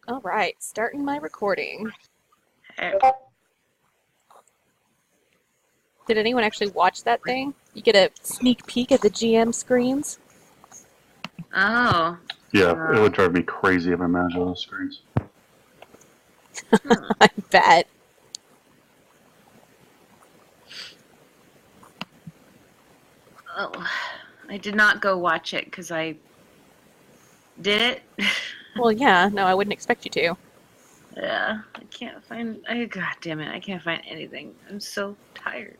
All right, starting my recording. Hey. Did anyone actually watch that thing? You get a sneak peek at the GM screens? Oh. Yeah, it Uh, would drive me crazy if I managed all those screens. hmm. I bet. Oh, I did not go watch it because I did it. Well, yeah, no, I wouldn't expect you to. Yeah, I can't find. God damn it, I can't find anything. I'm so tired.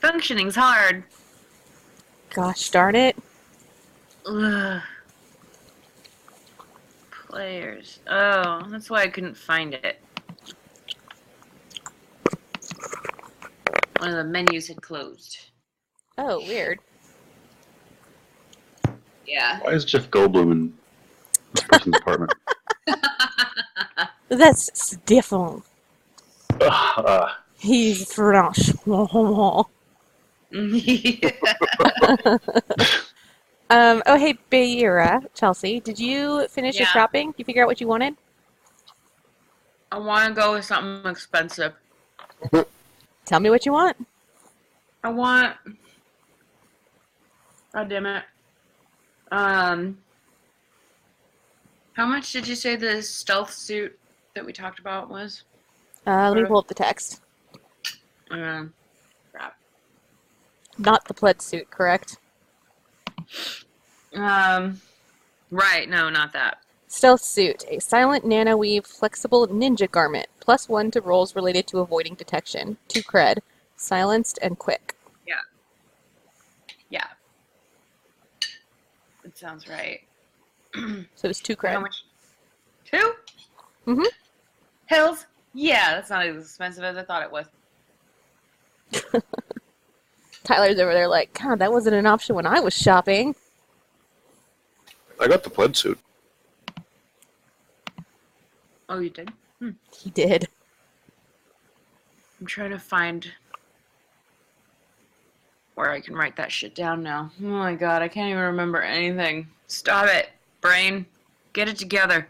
Functioning's hard. Gosh darn it. Ugh. Players. Oh, that's why I couldn't find it. One of the menus had closed. Oh, weird. Yeah. Why is Jeff Goldblum in this person's apartment? That's Stefan. Ugh, He's French. Oh, hey, Bayera, Chelsea, did you finish your Yeah. shopping? You figure out what you wanted? I want to go with something expensive. Tell me what you want. I want. God damn it. Um, how much did you say the stealth suit that we talked about was? Let me Sort pull up the text. of. Crap. Not the plaid suit, correct? Right. No, not that. Stealth suit, a silent nanoweave flexible ninja garment, +1 to rolls related to avoiding detection. 2 cred, silenced and quick. Yeah. Yeah. It sounds right. So it's 2 How cred. much? 2? Mm-hmm. Hills? Yeah, that's not as expensive as I thought it was. Tyler's over there like, God, that wasn't an option when I was shopping. I got the plaid suit. Oh, you did? He did. I'm trying to find where I can write that shit down now. Oh my god, I can't even remember anything. Stop it, brain. Get it together.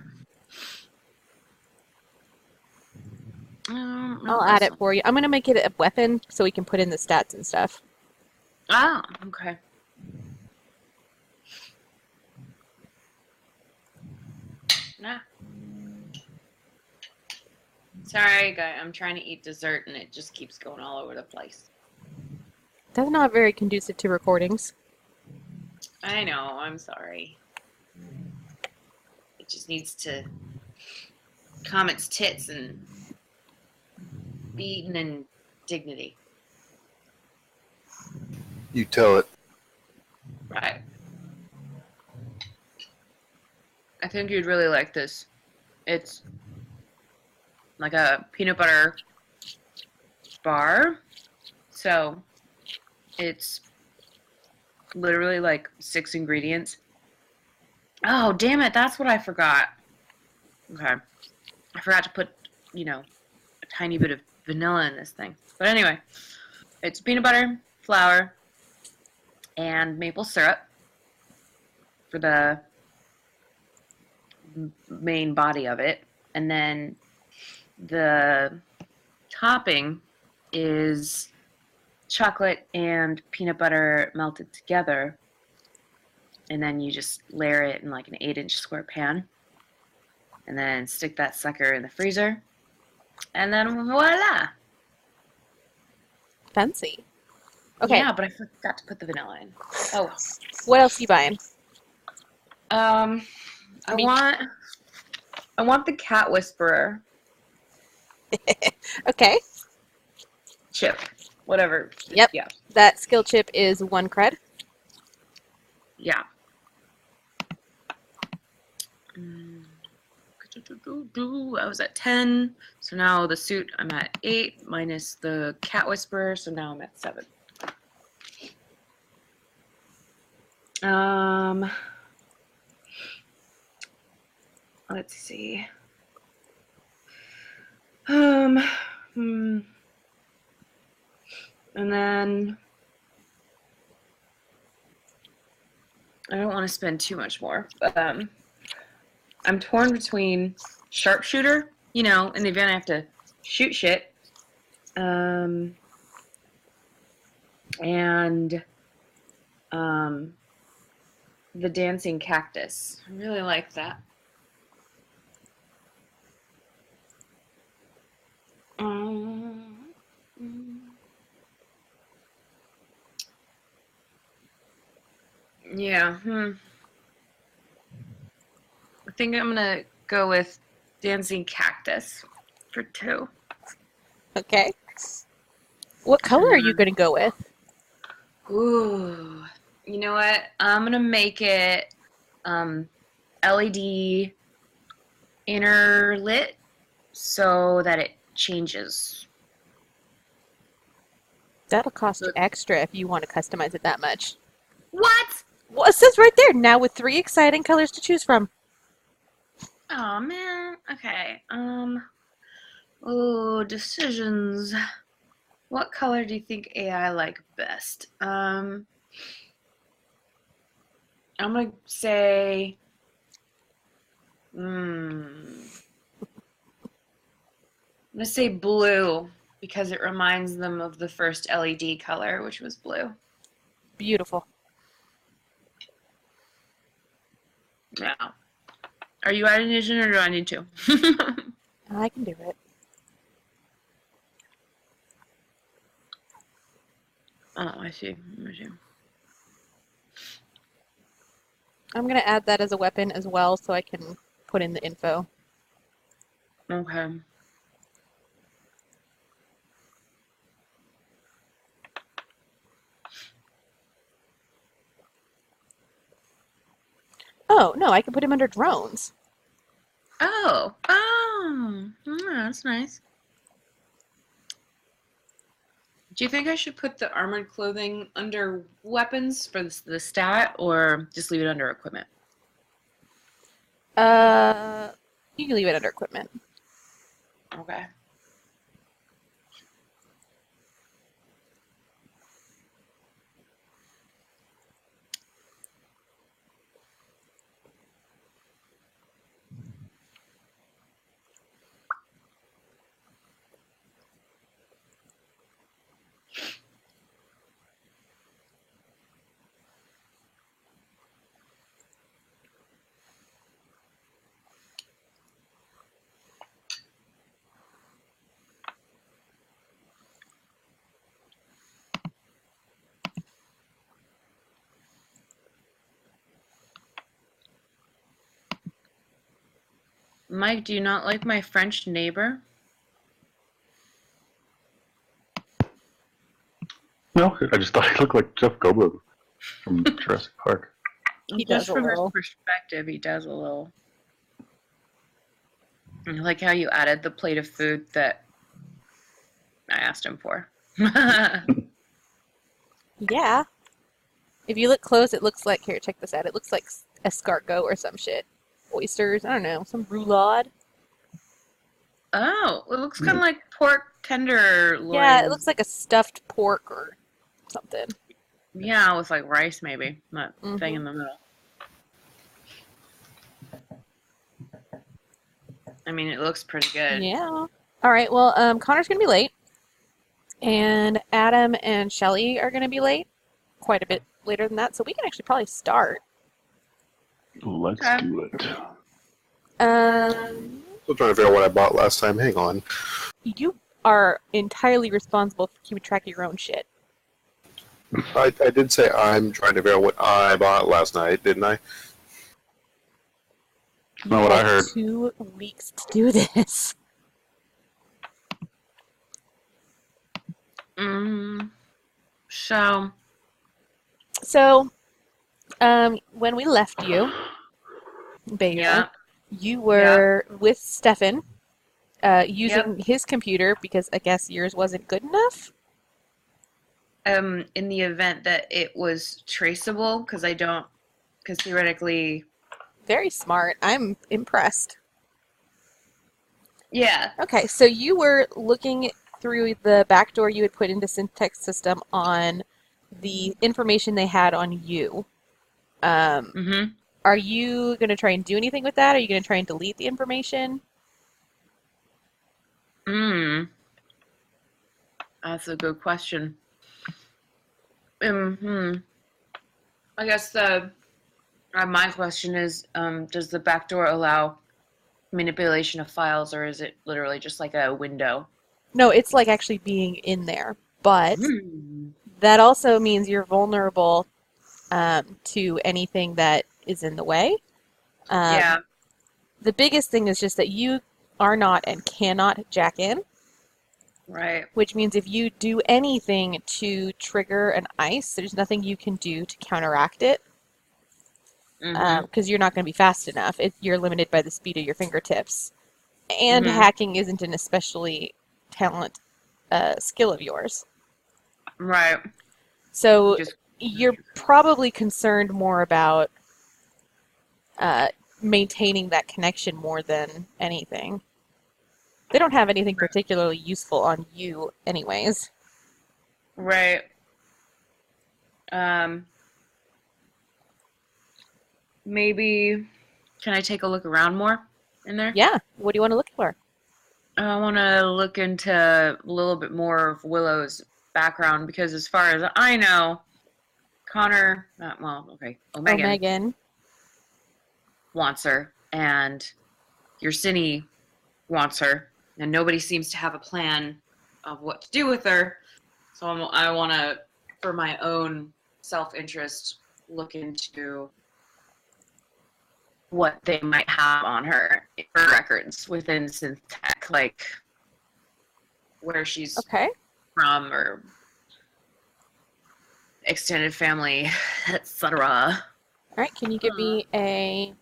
No, I'll add it for you. I'm going to make it a weapon so we can put in the stats and stuff. Ah, okay. Nah. Sorry, guy. I'm trying to eat dessert and it just keeps going all over the place. That's not very conducive to recordings. I know. I'm sorry. It just needs to calm its tits and be eaten in dignity. You tell it. Right. I think you'd really like this. It's like a peanut butter bar. So it's literally like 6 ingredients. Oh, damn it. That's what I forgot. Okay. I forgot to put, a tiny bit of vanilla in this thing. But anyway, it's peanut butter, flour, and maple syrup for the main body of it. And then the topping is chocolate and peanut butter melted together. And then you just layer it in like an 8-inch square pan. And then stick that sucker in the freezer. And then voila! Fancy. Okay, Yeah, but I forgot to put the vanilla in. Oh well. what else are you buying? I mean- want the cat whisperer Okay, chip. Whatever. Yep. Yeah. that skill chip is 1 cred. Yeah. I was at 10, so now the suit I'm at 8 minus the cat whisperer, so now I'm at 7. Let's see. And then I don't want to spend too much more, but I'm torn between sharpshooter, in the event I have to shoot shit, and the dancing cactus. I really like that. Yeah. I think I'm gonna go with dancing cactus for 2. Okay. What color are you going to go with? Ooh. You know what? I'm gonna make it LED inner lit so that it changes. That'll cost extra if you want to customize it that much. What? Well, it says right there, now with 3 exciting colors to choose from. Oh man. Okay. Oh, decisions. What color do you think AI like best? I'm gonna say I'm gonna say blue because it reminds them of the first LED color, which was blue. Beautiful. Yeah. Are you adding it in or do I need to? I can do it. Oh, I see. I'm going to add that as a weapon as well so I can put in the info. Okay. Oh, no, I can put him under drones. Oh, that's nice. Do you think I should put the armored clothing under weapons for the stat, or just leave it under equipment? You can leave it under equipment. Okay. Mike, do you not like my French neighbor? No, I just thought he looked like Jeff Goldblum from Jurassic Park. He Just does a from his little. perspective, he does a little. I like how you added the plate of food that I asked him for. Yeah. If you look close, it looks like, here, check this out. It looks like escargot or some shit. Oysters, I don't know, some roulade. Oh, it looks kind of like pork tenderloin. Yeah, it looks like a stuffed pork or something. Yeah, with like rice maybe, that thing in the middle. I mean, it looks pretty good. Yeah. All right, well, Connor's going to be late. And Adam and Shelly are going to be late. Quite a bit later than that, so we can actually probably start. Let's do it. Still trying to figure out what I bought last time. Hang on. You are entirely responsible for keeping track of your own shit. I did say I'm trying to figure out what I bought last night, didn't I? Not what I heard. 2 weeks to do this. So, when we left you, Beta, Yeah. you were with Stefan, using his computer because I guess yours wasn't good enough. In the event that it was traceable, because theoretically. Very smart. I'm impressed. Yeah. Okay, so you were looking through the backdoor you had put into Syntax System on the information they had on you. Mm-hmm. Are you going to try and do anything with that? Are you going to try and delete the information? That's a good question. Hmm. I guess my question is, does the backdoor allow manipulation of files, or is it literally just like a window? No, it's like actually being in there. But Hmm. that also means you're vulnerable to anything that is in the way. Yeah. The biggest thing is just that you are not and cannot jack in, Right. which means if you do anything to trigger an ice, there's nothing you can do to counteract it Mm-hmm. because you're not going to be fast enough. You're limited by the speed of your fingertips. And Mm-hmm. hacking isn't an especially talent skill of yours. Right. So Just you're probably concerned more about maintaining that connection more than anything. They don't have anything particularly useful on you anyways. right. Maybe can I take a look around more in there? Yeah, what do you want to look for? I want to look into a little bit more of Willow's background because, as far as I know, Connor, Megan Megan. wants her, and Yersinie wants her, and nobody seems to have a plan of what to do with her. So I want to, for my own self-interest, look into what they might have on her records within Syntech, like where she's Okay. from or extended family, etc. All right, can you give me a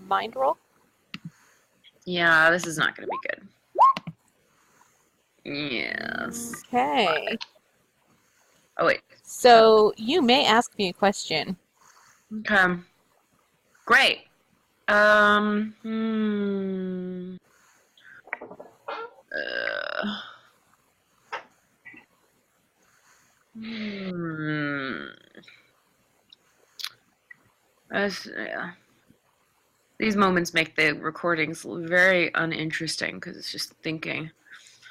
mind roll? Yeah, this is not going to be good. Yes. Okay. Oh, wait. So you may ask me a question. Okay. Great. Hmm. Hmm. Yeah. These moments make the recordings very uninteresting because it's just thinking.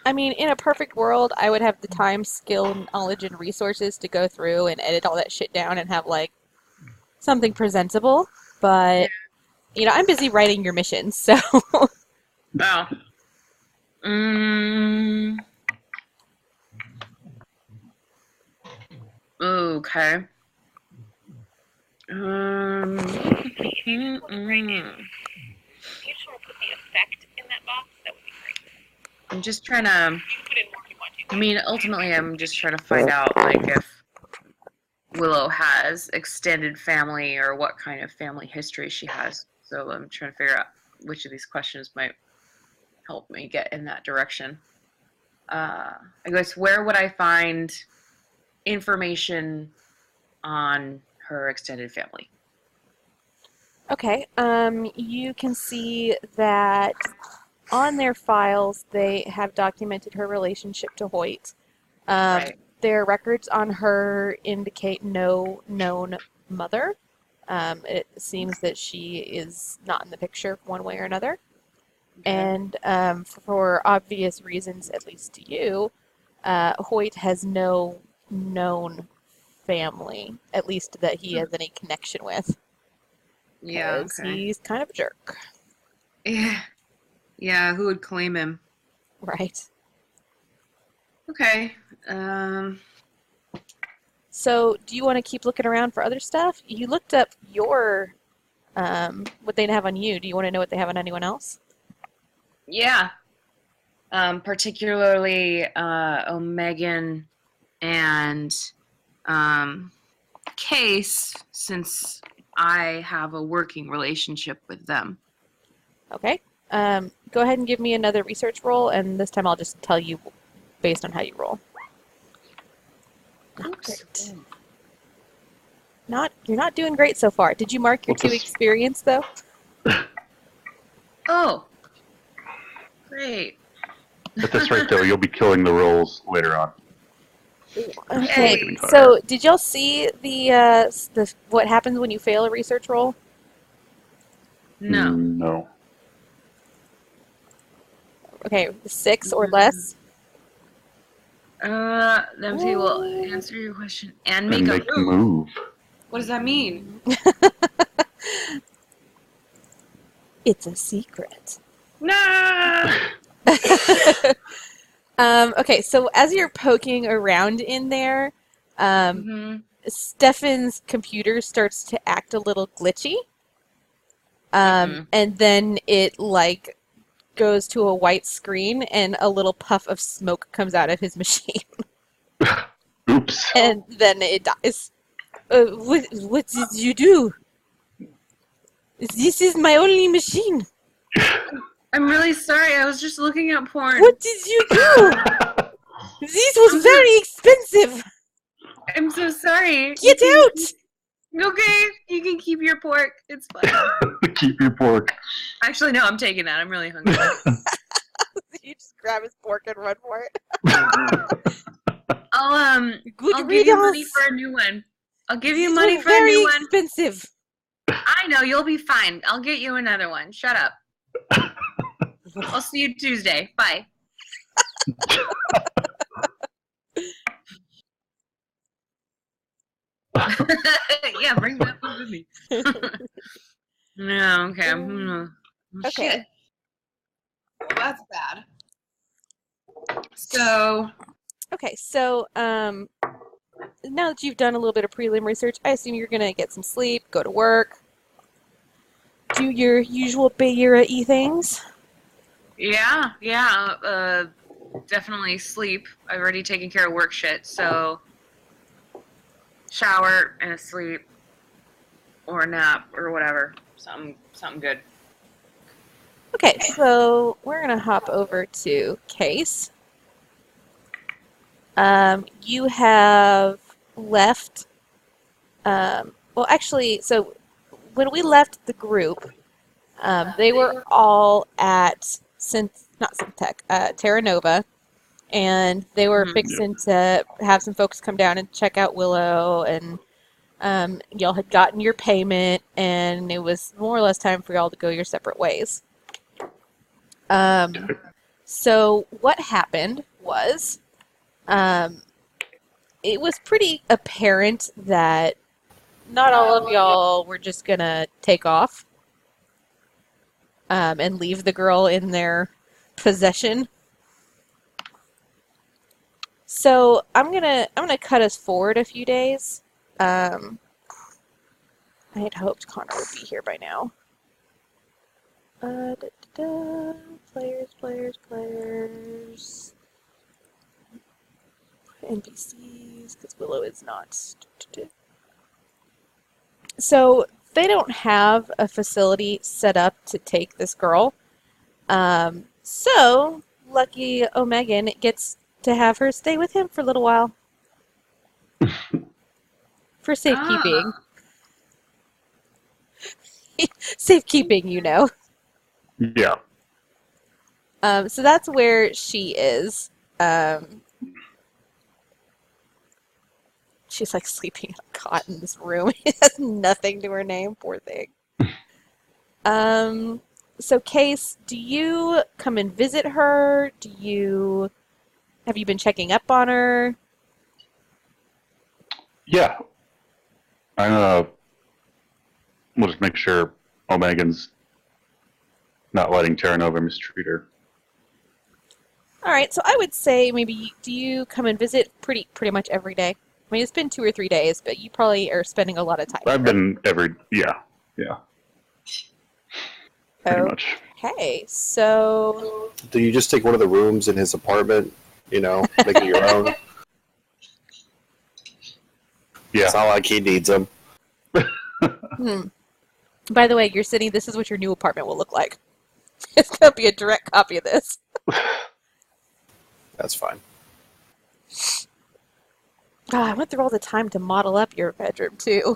I mean, in a perfect world, I would have the time, skill, knowledge, and resources to go through and edit all that shit down and have, like, something presentable. But, you know, I'm busy writing your missions, so. Oh. Okay. I'm just trying to. I mean, ultimately, I'm just trying to find out, like, if Willow has extended family or what kind of family history she has. So I'm trying to figure out which of these questions might help me get in that direction. I guess, where would I find information on her extended family? Okay, you can see that on their files they have documented her relationship to Hoyt. Right. Their records on her indicate no known mother. It seems that she is not in the picture one way or another. Okay. And for obvious reasons, at least to you, Hoyt has no known family, at least that he has any connection with. Yeah, Because okay. he's kind of a jerk. Yeah, who would claim him? Right. Okay. So, do you want to keep looking around for other stuff? You looked up your, what they have on you. Do you want to know what they have on anyone else? Yeah. Particularly Megan and Case, since I have a working relationship with them. Okay. Go ahead and give me another research roll, and this time I'll just tell you based on how you roll. Oops. Great. You're not doing great so far. Did you mark your What's 2 this? experience though? Oh. Great. At this rate, though, you'll be killing the rolls later on. Okay, getting tired. so did y'all see the what happens when you fail a research roll? No. No. Okay, 6 or less. Them two will answer your question and make And a make move. move. What does that mean? It's a secret. No! Okay, so as you're poking around in there, Mm-hmm. Stefan's computer starts to act a little glitchy. Mhm. And then it like goes to a white screen and a little puff of smoke comes out of his machine. Oops. And then it dies. What did you do? This is my only machine. I'm really sorry. I was just looking at porn. What did you do? This was very expensive. I'm so sorry. Get out! Okay, you can keep your pork. It's fine. Keep your pork. Actually, no, I'm taking that. I'm really hungry. You just grab his pork and run for it. I'll Good give you money riddance. for a new one. I'll give you These money were for a very new one. expensive. I know, you'll be fine. I'll get you another one. Shut up. I'll see you Tuesday. Bye. Yeah, bring that one with me. No, okay. Okay. Shit. Well, that's bad. So, Okay, so now that you've done a little bit of prelim research, I assume you're gonna get some sleep, go to work, do your usual Bay Area-y things. yeah, definitely sleep. I've already taken care of work shit, so shower and a sleep or a nap or whatever. Something good. Okay, so we're gonna hop over to Case. You have left. Well, actually, so when we left the group, they were all at Terra Nova, and they were Mhm. fixing to have some folks come down and check out Willow, and y'all had gotten your payment, and it was more or less time for y'all to go your separate ways. So what happened was, it was pretty apparent that not all of y'all were just gonna take off and leave the girl in their possession. So I'm gonna cut us forward a few days. I had hoped Connor would be here by now. Players. NPCs, because Willow is not. So they don't have a facility set up to take this girl. So lucky Omegan gets to have her stay with him for a little while. For safekeeping. Safekeeping, you know. Yeah. So that's where she is. She's like sleeping in a cot in this room. It has nothing to her name, poor thing. So Case, do you come and visit her? Have you been checking up on her? Yeah. We'll just make sure Omegan's not letting Terra Nova mistreat her. All right, so I would say maybe do you come and visit pretty much every day? I mean, it's been 2 or 3 days, but you probably are spending a lot of time. I've been yeah. Pretty much. Okay, so Do you just take one of the rooms in his apartment, make it your own? Yeah. It's not like he needs them. By the way, this is what your new apartment will look like. It's going to be a direct copy of this. That's fine. Oh, I went through all the time to model up your bedroom, too.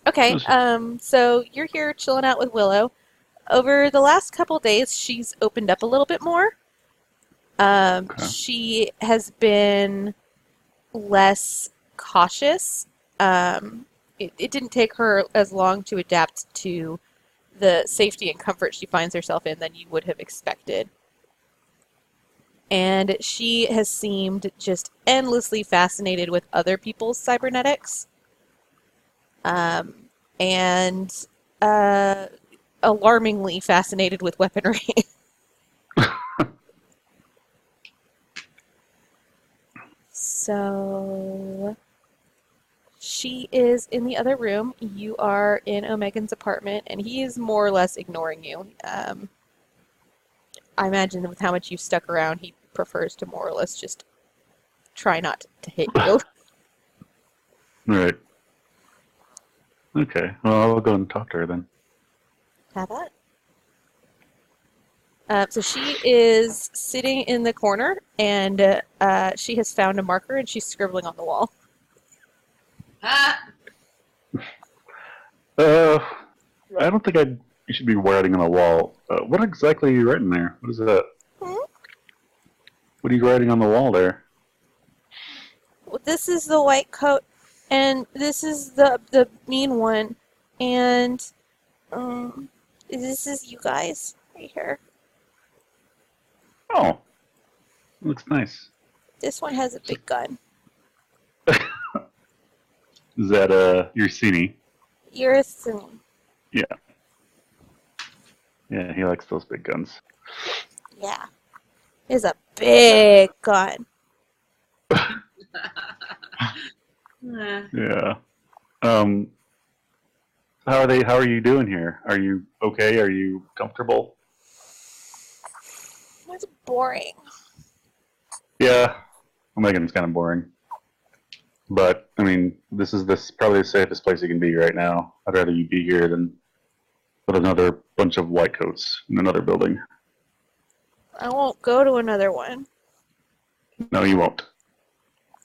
Okay, so you're here chilling out with Willow. Over the last couple days, she's opened up a little bit more. Okay. She has been less cautious. It didn't take her as long to adapt to the safety and comfort she finds herself in than you would have expected. And she has seemed just endlessly fascinated with other people's cybernetics, and uh, alarmingly fascinated with weaponry. So she is in the other room. You are in Omegan's apartment, and he is more or less ignoring you. I imagine with how much you've stuck around, he prefers to more or less just try not to hit you. All right. Okay. Well, I'll go and talk to her then. Have that. So she is sitting in the corner, and she has found a marker, and she's scribbling on the wall. Ah! I don't think you should be writing on the wall. What exactly are you writing there? What is that? Hmm? What are you writing on the wall there? Well, this is the white coat, and this is the mean one, and this is you guys right here. Oh, looks nice. This one has a big gun. Is that Ursini? You're a Suni. Yeah. Yeah, he likes those big guns. Yeah. It's a big gun. Yeah. How are you doing here? Are you okay? Are you comfortable? It's boring. Yeah. Megan's kind of boring. But, I mean, this is probably the safest place you can be right now. I'd rather you be here than with another bunch of white coats in another building. I won't go to another one. No, you won't.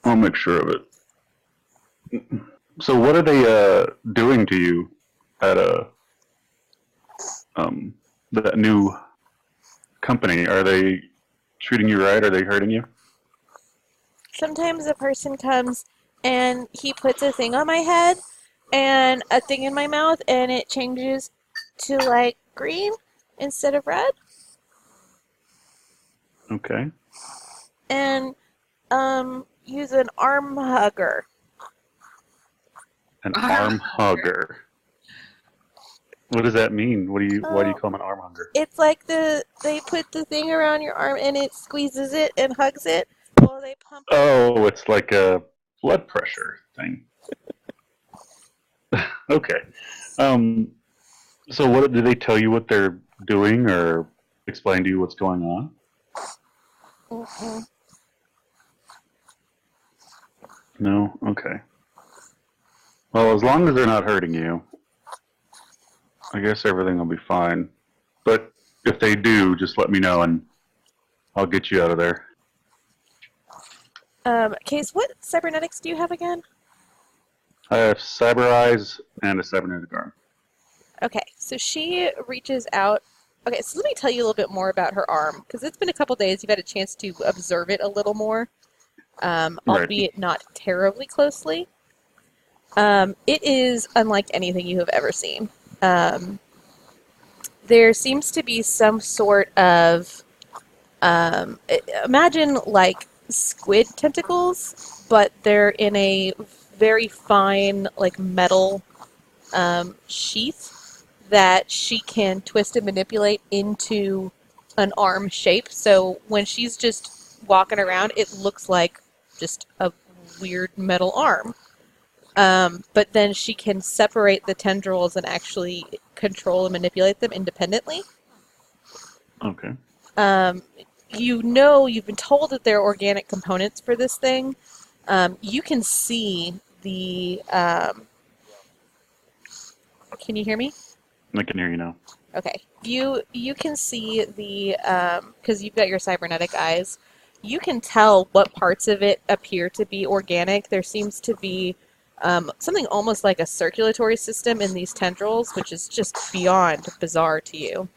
I'll make sure of it. So what are they doing to you at that new company? Are they treating you right? Are they hurting you? Sometimes a person comes and he puts a thing on my head and a thing in my mouth, and it changes to like green instead of red. Okay. And use an arm hugger. An arm hugger. What does that mean? Why do you call him an arm hugger? It's like they put the thing around your arm and it squeezes it and hugs it while they pump it. Oh, it's like a blood pressure thing. Okay. So what did they tell you what they're doing or explain to you what's going on? Mm-mm. No? Okay. Well, as long as they're not hurting you, I guess everything will be fine. But if they do, just let me know and I'll get you out of there. Case, what cybernetics do you have again? I have cyber eyes and a cybernetic arm. Okay, so she reaches out. Okay, so let me tell you a little bit more about her arm, because it's been a couple days. You've had a chance to observe it a little more, albeit not terribly closely. It is unlike anything you have ever seen. There seems to be some sort of, imagine like squid tentacles, but they're in a very fine, like metal sheath that she can twist and manipulate into an arm shape. So when she's just walking around, it looks like just a weird metal arm. But then she can separate the tendrils and actually control and manipulate them independently. Okay. You've been told that there are organic components for this thing. You can see the... can you hear me? I can hear you now. Okay. You can see the... because you've got your cybernetic eyes. You can tell what parts of it appear to be organic. There seems to be something almost like a circulatory system in these tendrils, which is just beyond bizarre to you.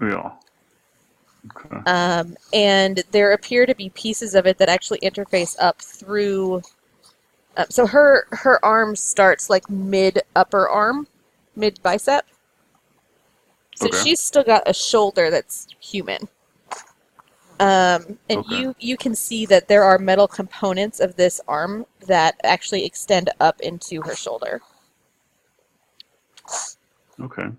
Yeah. Okay. And there appear to be pieces of it that actually interface up through. So her arm starts like mid upper arm, mid bicep. So Okay. she's still got a shoulder that's human. And Okay. you can see that there are metal components of this arm that actually extend up into her shoulder. Okay.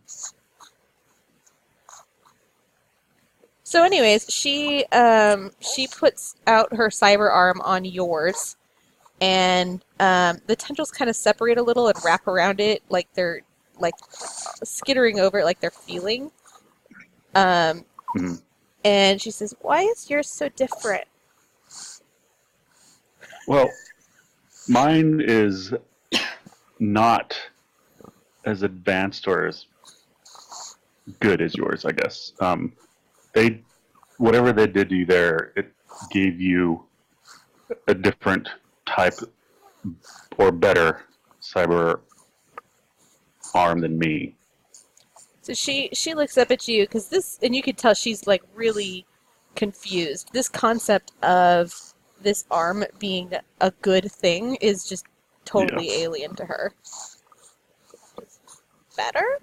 So, anyways, she puts out her cyber arm on yours, and the tendrils kind of separate a little and wrap around it, like they're like skittering over it, like they're feeling. Mhm. And she says, "Why is yours so different?" Well, mine is not as advanced or as good as yours, I guess. They, whatever they did to you there, it gave you a different type or better cyber arm than me. So she looks up at you because this, and you can tell she's like really confused. This concept of this arm being a good thing is just totally alien to her. Better?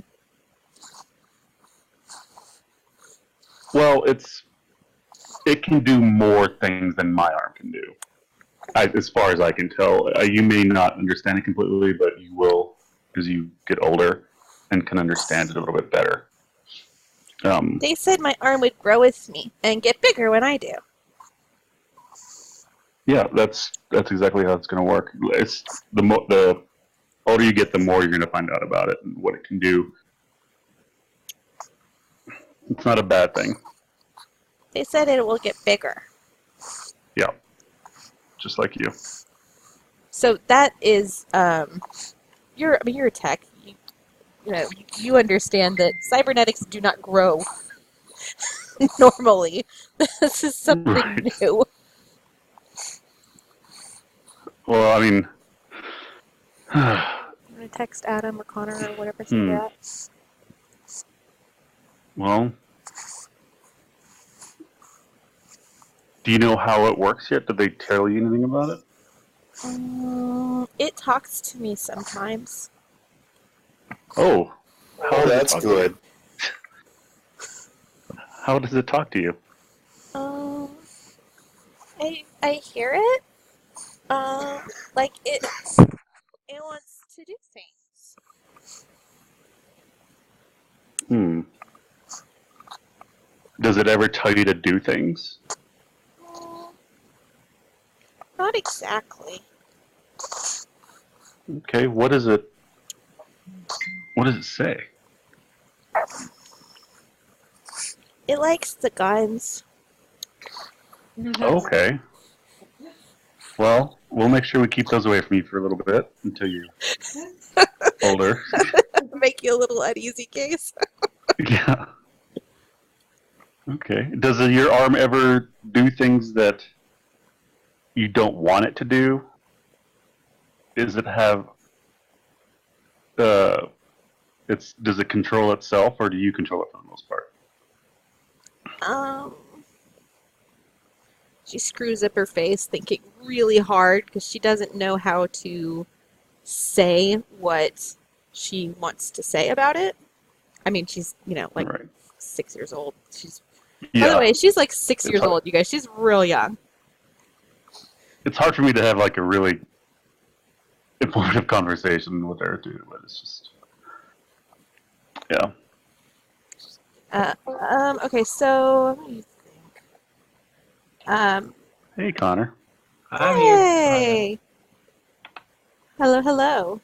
Well, it can do more things than my arm can do. As far as I can tell, you may not understand it completely, but you will as you get older and can understand it a little bit better. They said my arm would grow with me and get bigger when I do. Yeah, that's exactly how it's going to work. It's the older you get, the more you're going to find out about it and what it can do. It's not a bad thing. They said it will get bigger. Yeah, just like you. So that is, you're a tech. You understand that cybernetics do not grow normally. This is something Right. new. Well, I mean, I'm gonna text Adam or Connor or whatever so you're at. well, do you know how it works yet? Did they tell you anything about it? It talks to me sometimes. Oh, Oh, that's good. How does it talk to you? I hear it. Like it wants to do things. Does it ever tell you to do things? Not exactly. Okay, what does it say? It likes the guns. Okay. Well, we'll make sure we keep those away from you for a little bit until you're older. Make you a little uneasy, Case. Yeah. Okay. Does your arm ever do things that you don't want it to do? Does it have does it control itself, or do you control it for the most part? She screws up her face, thinking really hard because she doesn't know how to say what she wants to say about it. I mean, she's, like Right. 6 years old. By Yeah. the way, she's like 6 It's years hard. old, you guys. She's real young. It's hard for me to have like a really informative conversation with her too, but it's just yeah. Okay, so what do you think? Hey, Connor. I'm here. Hey! Hello, hello.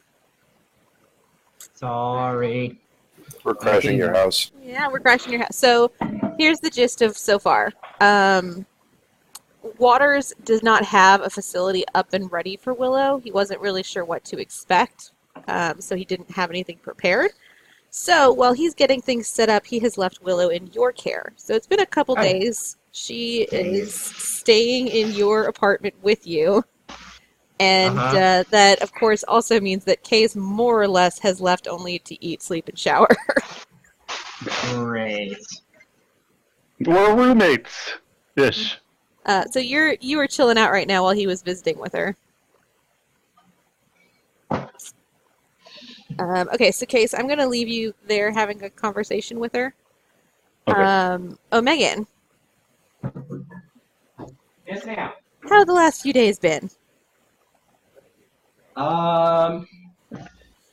Sorry. We're crashing your house. Yeah, we're crashing your house. So, here's the gist of so far. Waters does not have a facility up and ready for Willow. He wasn't really sure what to expect, so he didn't have anything prepared. So, while he's getting things set up, he has left Willow in your care. So, it's been a couple Hi. days. She is staying in your apartment with you. And that, of course, also means that Case more or less has left only to eat, sleep, and shower. Great. We're roommates. Ish. So you were chilling out right now while he was visiting with her. Okay, so Case, I'm gonna leave you there having a conversation with her. Okay. Megan, Yes, ma'am. how have the last few days been? I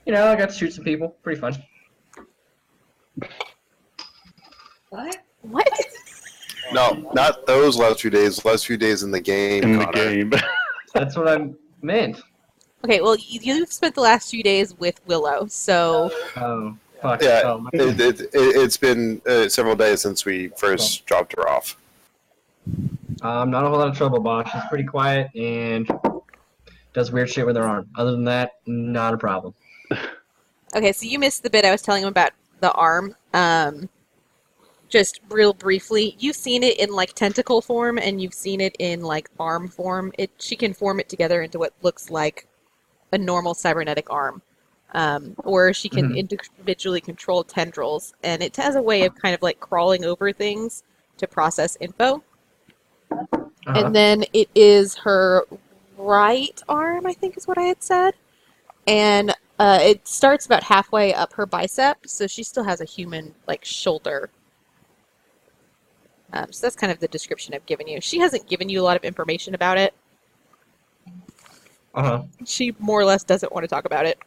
got to shoot some people. Pretty fun. What? What? No, not those last few days. Last few days in the game. In the Connor. game. That's what I meant. Okay, well, you've spent the last few days with Willow, so Oh, fuck. Yeah, Oh, it's been several days since we first dropped her off. not a whole lot of trouble, boss. She's pretty quiet and does weird shit with her arm. Other than that, not a problem. okay, so you missed the bit I was telling him about the arm. Just real briefly, you've seen it in like tentacle form, and you've seen it in like arm form. She can form it together into what looks like a normal cybernetic arm, or she can individually control tendrils, and it has a way of kind of like crawling over things to process info. And then it is her right arm, I think is what I had said, and it starts about halfway up her bicep, so she still has a human like shoulder. So that's kind of the description I've given you. She hasn't given you a lot of information about it. She more or less doesn't want to talk about it.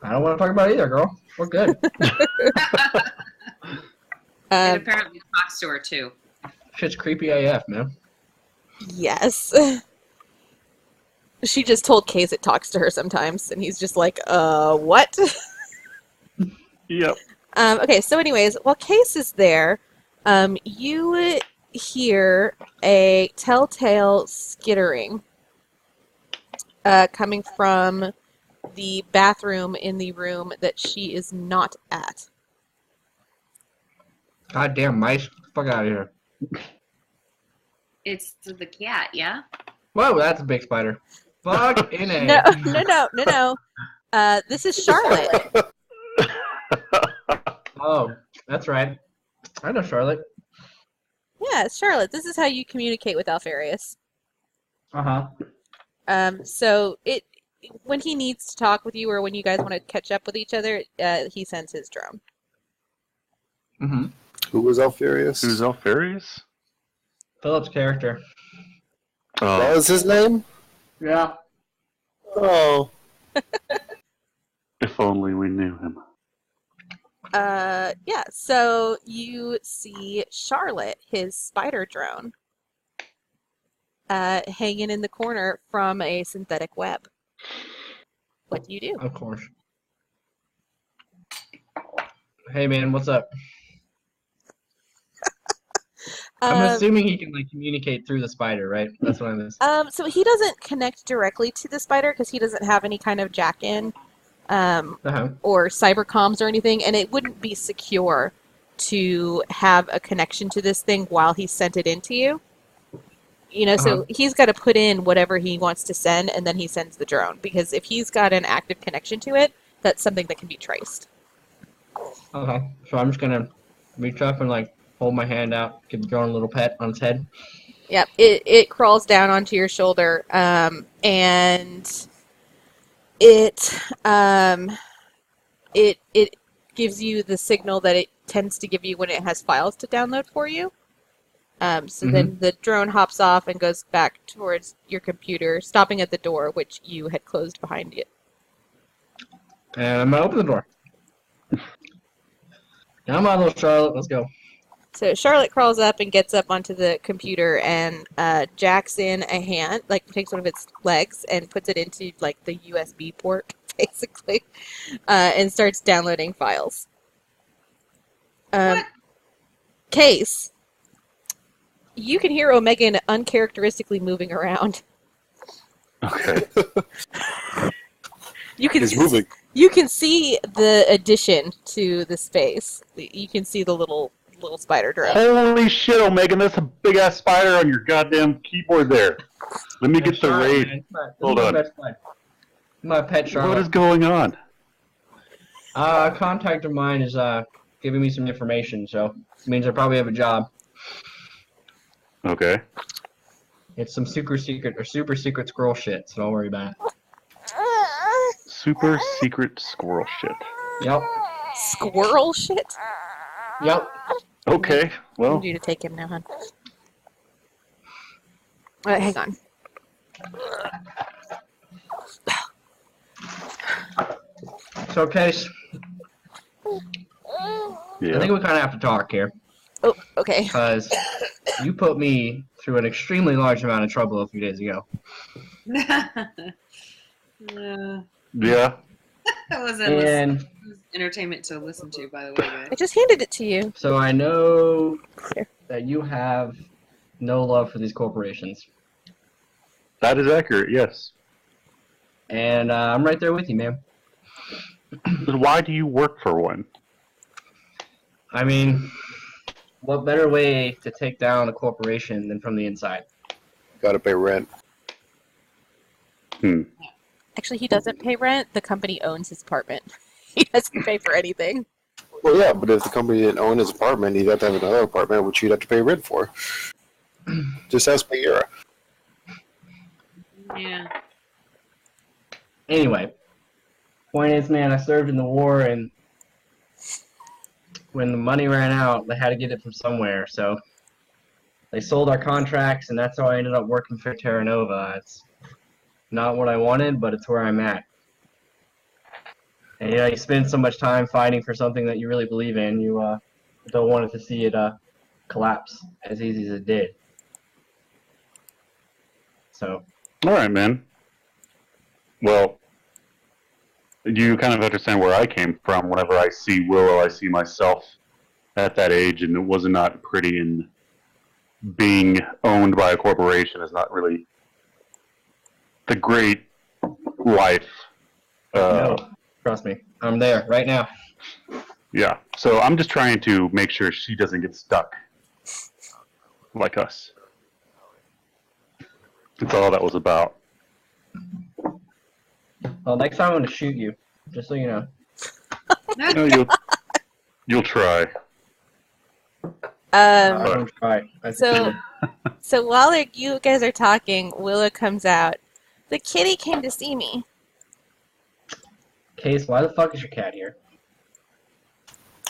I don't want to talk about it either, girl. We're good. It apparently talks to her too. Shit's creepy AF, man. Yes. She just told Case it talks to her sometimes, and he's just like, what? Yep. Okay, so anyways, while Case is there, you hear a telltale skittering coming from the bathroom in the room that she is not at. Goddamn mice. Fuck out of here. It's the cat, yeah? Whoa, that's a big spider. Fuck in it. No. This is Charlotte. Oh, that's right. I know Charlotte. Yeah, it's Charlotte. This is how you communicate with Alfarius. So when he needs to talk with you or when you guys want to catch up with each other, he sends his drone. Who was Alfarius? Who's Alfarius? Philip's character. What was his name? Yeah. Oh. If only we knew him. Yeah, so you see Charlotte, his spider drone, hanging in the corner from a synthetic web. What do you do? Of course. Hey man, what's up? I'm assuming he can like communicate through the spider, right? That's what I missed. So he doesn't connect directly to the spider because he doesn't have any kind of jack-in. Or cyber comms or anything, and it wouldn't be secure to have a connection to this thing while he sent it into you. So he's got to put in whatever he wants to send, and then he sends the drone, because if he's got an active connection to it, that's something that can be traced. Okay, so I'm just gonna reach up and like hold my hand out, give the drone a little pet on its head. Yep, it crawls down onto your shoulder, and it gives you the signal that it tends to give you when it has files to download for you. So then the drone hops off and goes back towards your computer, stopping at the door, which you had closed behind you. And I'm gonna open the door. Come on, little Charlotte, let's go. So Charlotte crawls up and gets up onto the computer and jacks in a hand, like takes one of its legs and puts it into like the USB port, basically, and starts downloading files. Case, you can hear Omega uncharacteristically moving around. Okay. He's moving. You can see the addition to the space. You can see the little spider drone. Holy shit, Omega, that's a big ass spider on your goddamn keyboard there. Let me get the raid. Hold on. My pet Charlotte. What is going on? A contact of mine is giving me some information, so it means I probably have a job. Okay. It's some super secret squirrel shit, so don't worry about it. Super secret squirrel shit. Yep. Squirrel shit? Yep. Okay. I Well, need you to take him now, hon. Alright, hang on. So, Case, yeah. I think we kind of have to talk here, Oh, okay. because you put me through an extremely large amount of trouble a few days ago. Yeah. That was And entertainment to listen to, by the way, guys. I just handed it to you. so I know Here. that you have no love for these corporations. That is accurate, yes. And I'm right there with you, man. Then why do you work for one? I mean, what better way to take down a corporation than from the inside? Gotta pay rent. Actually, he doesn't pay rent. The company owns his apartment. He doesn't pay for anything. Well, yeah, but if the company didn't own his apartment, he'd have to have another apartment, which he'd have to pay rent for. Just ask Bagheera. Yeah. Anyway, point is, man, I served in the war, and when the money ran out, they had to get it from somewhere. So they sold our contracts, and that's how I ended up working for Terra Nova. It's not what I wanted, but it's where I'm at. And you spend so much time fighting for something that you really believe in, you don't want it to see it collapse as easy as it did. So. All right, man. Well, you kind of understand where I came from. Whenever I see Willow, I see myself at that age, and it was not pretty, and being owned by a corporation is not really the great life. No, trust me. I'm there right now. Yeah, so I'm just trying to make sure she doesn't get stuck like us. That's all that was about. Well, next time I'm going to shoot you, just so you know. No, you'll try. I'm going to try. So while you guys are talking, Willow comes out. The kitty came to see me. Case, why the fuck is your cat here?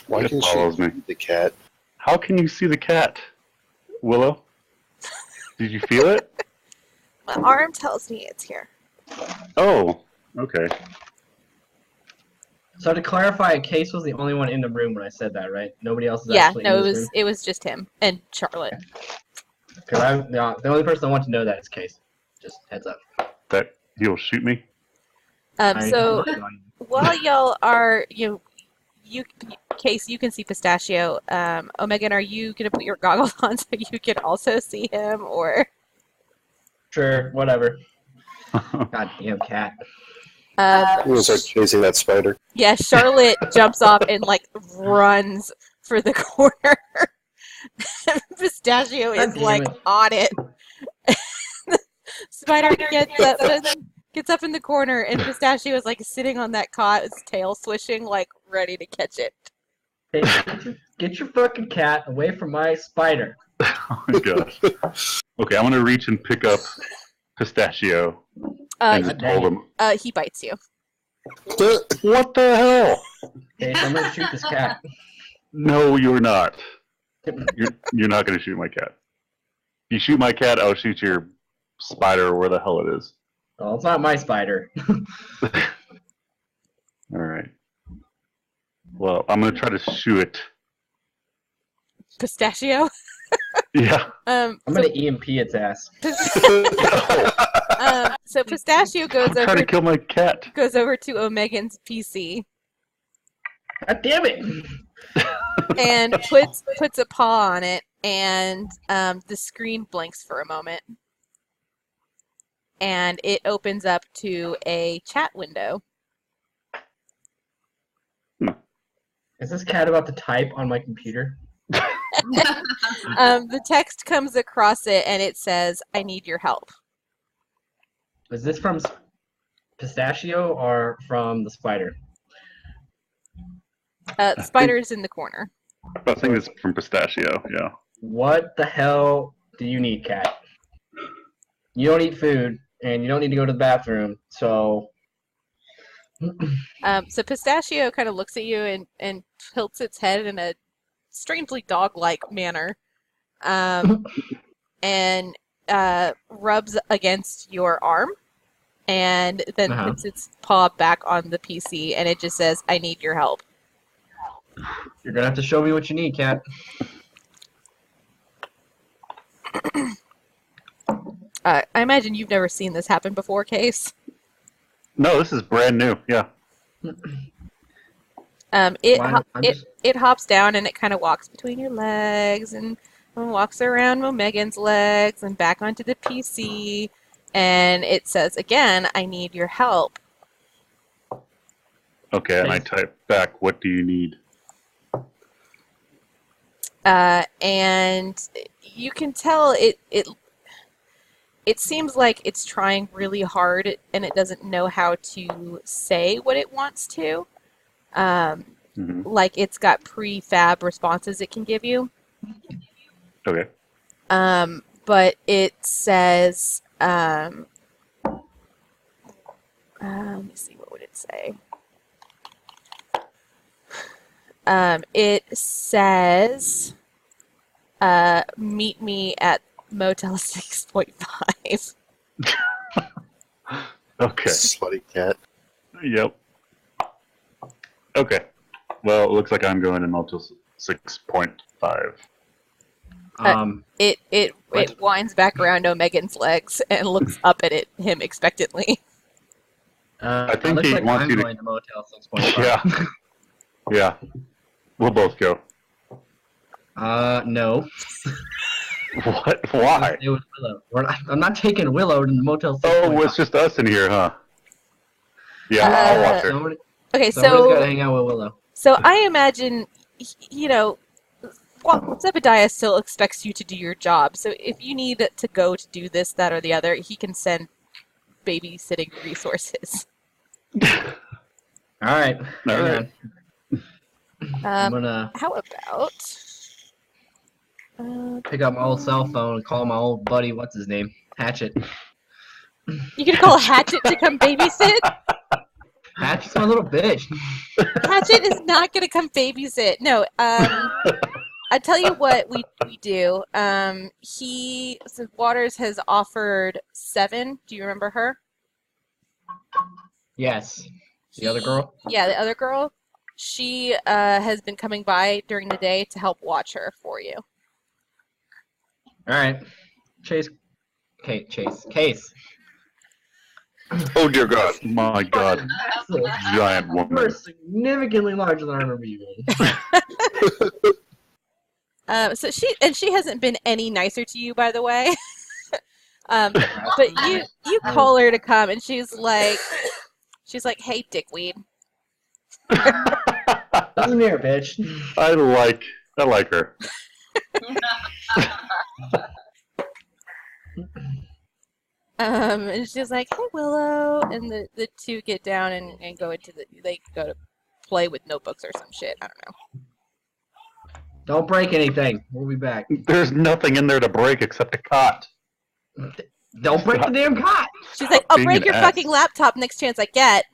Why It can follows she me. feed the cat? How can you see the cat, Willow? Did you feel it? My arm tells me it's here. Oh, okay. So to clarify, Case was the only one in the room when I said that, right? Nobody else is Yeah, actually no, in this room? it was just him and Charlotte. Because the only person I want to know that is Case. Just heads up. That he'll shoot me? So while y'all are, Case, you can see Pistachio. Omegan, are you gonna put your goggles on so you can also see him, or? Sure, whatever. God damn cat. I'm gonna start chasing that spider. Yeah, Charlotte jumps off and runs for the corner. Pistachio is God damn it. on it. Spider gets up in the corner, and Pistachio is sitting on that cot, his tail swishing, ready to catch it. Hey, get your fucking cat away from my spider. Oh my gosh. Okay, I'm gonna reach and pick up Pistachio and just hold him. He bites you. What the hell? Hey, I'm gonna shoot this cat. No, you're not. You're not gonna shoot my cat. If you shoot my cat, I'll shoot your spider or where the hell it is. Well, it's not my spider. Alright. Well, I'm gonna try to shoot it. Pistachio? Yeah. I'm gonna EMP its ass. So Pistachio goes I'm trying to kill my cat. over to Omegan's PC God damn it! and puts a paw on it, and the screen blinks for a moment, and it opens up to a chat window. Is this cat about to type on my computer? The text comes across it, and it says, "I need your help." Is this from Pistachio or from the spider? Spider's in the corner. I think it's from Pistachio, yeah. What the hell do you need, Cat? You don't eat food, and you don't need to go to the bathroom, so... So Pistachio kind of looks at you and tilts its head in a strangely dog-like manner, and rubs against your arm, and then puts its paw back on the PC, and it just says, "I need your help." You're gonna have to show me what you need, Cat. I imagine you've never seen this happen before, Case. No, this is brand new. Yeah. It hops down and it kind of walks between your legs and walks around Megan's legs and back onto the PC, and it says again, "I need your help." Okay, and I type back, "What do you need?" And you can tell it seems like it's trying really hard and it doesn't know how to say what it wants to. Like it's got prefab responses it can give you. Okay. But it says, let me see, what would it say? It says, meet me at Motel 6.5. Okay. Slutty cat. Yep. Okay. Well, it looks like I'm going to Motel 6.5. It winds back around Megan's legs and looks up at him expectantly. I think looks he like wants I'm you to- going to Motel 6.5. Yeah. Yeah. We'll both go. No. What? Why? It was Willow. I'm not taking Willow to the Motel 6.5. Oh, it's just us in here, huh? Yeah, I'll watch her. Okay, Somebody's got to hang out with Willow. So I imagine, Zebediah still expects you to do your job. So if you need to go to do this, that, or the other, he can send babysitting resources. All right. All right. I'm gonna How about... pick up my old cell phone and call my old buddy, what's his name? Hatchet. You gonna call Hatchet to come babysit? Hatchet's my little bitch. Hatchet is not gonna come babysit. No, I tell you what we do. Waters has offered 7. Do you remember her? Yes. The other girl? Yeah, the other girl. She has been coming by during the day to help watch her for you. All right. Case. Oh, dear God. My God. Massive. Giant You are woman. significantly larger than I remember you being. So she hasn't been any nicer to you, by the way. But you call her to come, and she's like, "Hey, dickweed." Doesn't here, bitch. I like her. And she's like, "Hey, Willow," and the two get down and go into they go to play with notebooks or some shit. I don't know. Don't break anything. We'll be back. There's nothing in there to break except a cot. Don't break the damn cot. She's like, "I'll Being break an your ass. fucking laptop next chance I get."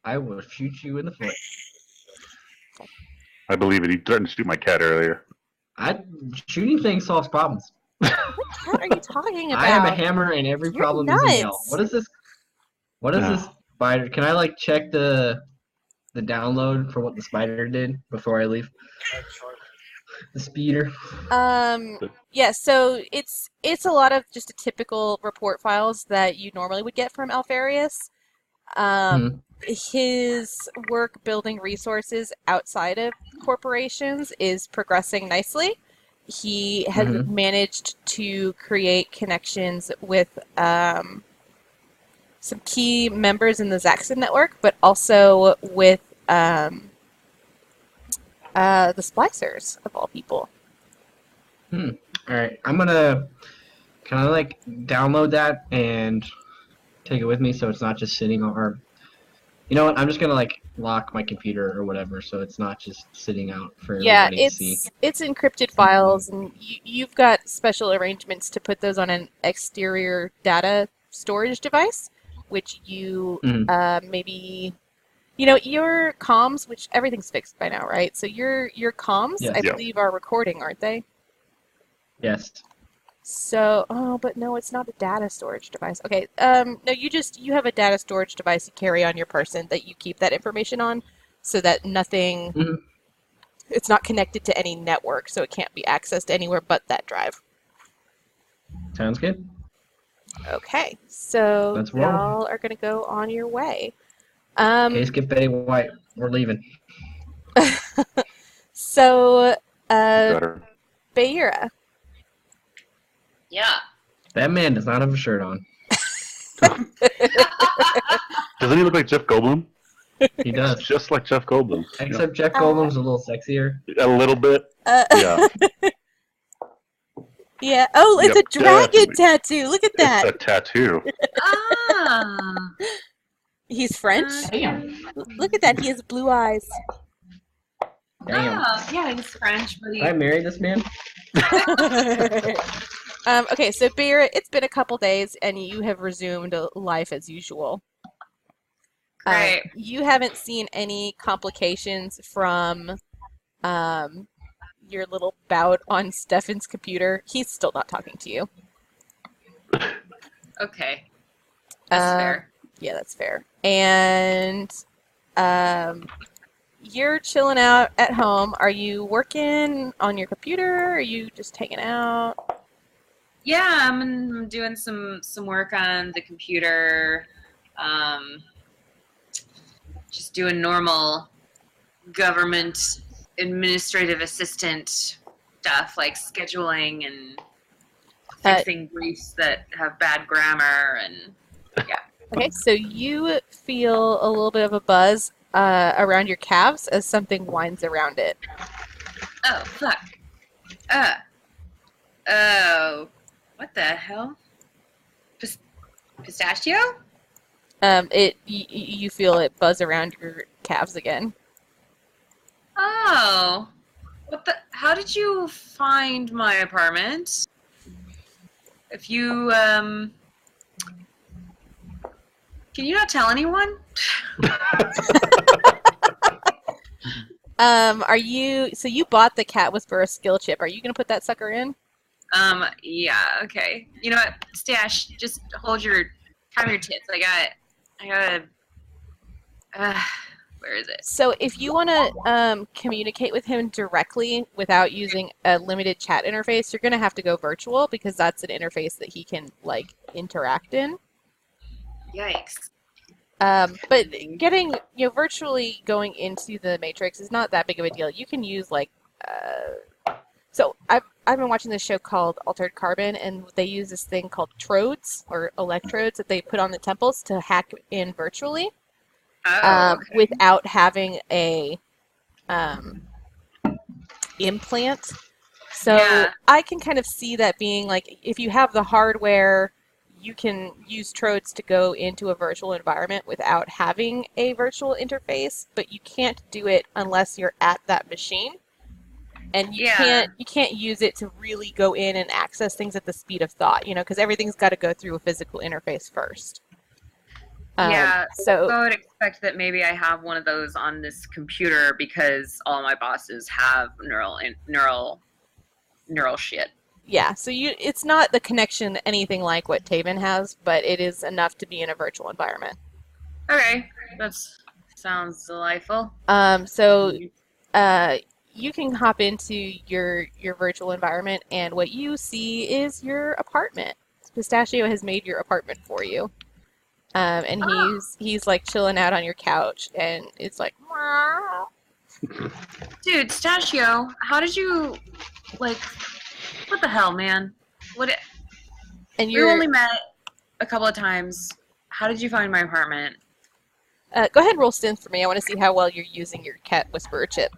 I will shoot you in the foot. I believe it. He threatened to shoot my cat earlier. Shooting things solves problems. What are you talking about? I am a hammer and every You're problem is a nail. nuts. What is this? What is Yeah. this spider? Can I check the download for what the spider did before I leave? The speeder. Yeah, so it's a lot of just a typical report files that you normally would get from Alfarius. His work building resources outside of corporations is progressing nicely. He has managed to create connections with some key members in the Zaxxon network, but also with the Splicers, of all people. Alright, can I download that and take it with me so it's not just sitting on, or, you know what, I'm just gonna lock my computer or whatever, so it's not just sitting out for Yeah, everybody to see. it's encrypted files, and you've got special arrangements to put those on an exterior data storage device, which you Mhm. maybe, you know, your comms, which everything's fixed by now, right? So your comms, Yes. I Yeah. believe, are recording, aren't they? Yes. So, oh, but no, it's not a data storage device. Okay, no, you have a data storage device you carry on your person that you keep that information on, so that nothing, Mhm. it's not connected to any network, so it can't be accessed anywhere but that drive. Sounds good. Okay, so Let's roll. y'all are gonna go on your way. Okay, skip Betty White. We're leaving. So, Better. Bayura. Yeah. That man does not have a shirt on. Doesn't he look like Jeff Goldblum? He does. Just like Jeff Goldblum. Except Jeff Goldblum's a little sexier. Yeah. A little bit. Uh, Yeah. yeah. Oh, it's Yep, a dragon definitely. tattoo. Look at that. It's a tattoo. Ah. He's French. Damn. Look at that. He has blue eyes. Damn. Ah, yeah, he's French, but Did I marry this man? Okay, so Bear, it's been a couple days and you have resumed life as usual. Great. You haven't seen any complications from your little bout on Stefan's computer. He's still not talking to you. Okay. That's fair. Yeah, that's fair. And you're chilling out at home. Are you working on your computer? Or are you just hanging out? Yeah, I'm doing some work on the computer. Just doing normal government administrative assistant stuff like scheduling and fixing briefs that have bad grammar and yeah. Okay, so you feel a little bit of a buzz around your calves as something winds around it. Oh fuck. Oh, what the hell? Pistachio? You feel it buzz around your calves again. Oh, what the? How did you find my apartment? If you can you not tell anyone? So you bought the Cat Whisperer skill chip. Are you gonna put that sucker in? Yeah, okay. You know what? Stash, just calm your tits. I gotta, where is it? So if you want to communicate with him directly without using a limited chat interface, you're gonna have to go virtual because that's an interface that he can like interact in. Yikes. But getting, virtually going into the Matrix is not that big of a deal. You can use like, so I've been watching this show called Altered Carbon, and they use this thing called trodes or electrodes that they put on the temples to hack in virtually, Oh, okay. without having a implant. So Yeah. I can kind of see that being like, if you have the hardware, you can use trodes to go into a virtual environment without having a virtual interface, but you can't do it unless you're at that machine. And you can't use it to really go in and access things at the speed of thought, because everything's got to go through a physical interface first. Yeah, So I would expect that maybe I have one of those on this computer because all my bosses have neural shit. yeah, so it's not the connection anything like what Taven has, but it is enough to be in a virtual environment. Okay, that sounds delightful. So you can hop into your virtual environment, and what you see is your apartment. Pistachio has made your apartment for you. And he's like chilling out on your couch, and it's like, "Meow." Dude, Pistachio, how did you, like, what the hell, man? And We you're only met a couple of times. How did you find my apartment? go ahead and roll synth for me. I want to see how well you're using your Cat Whisperer chip.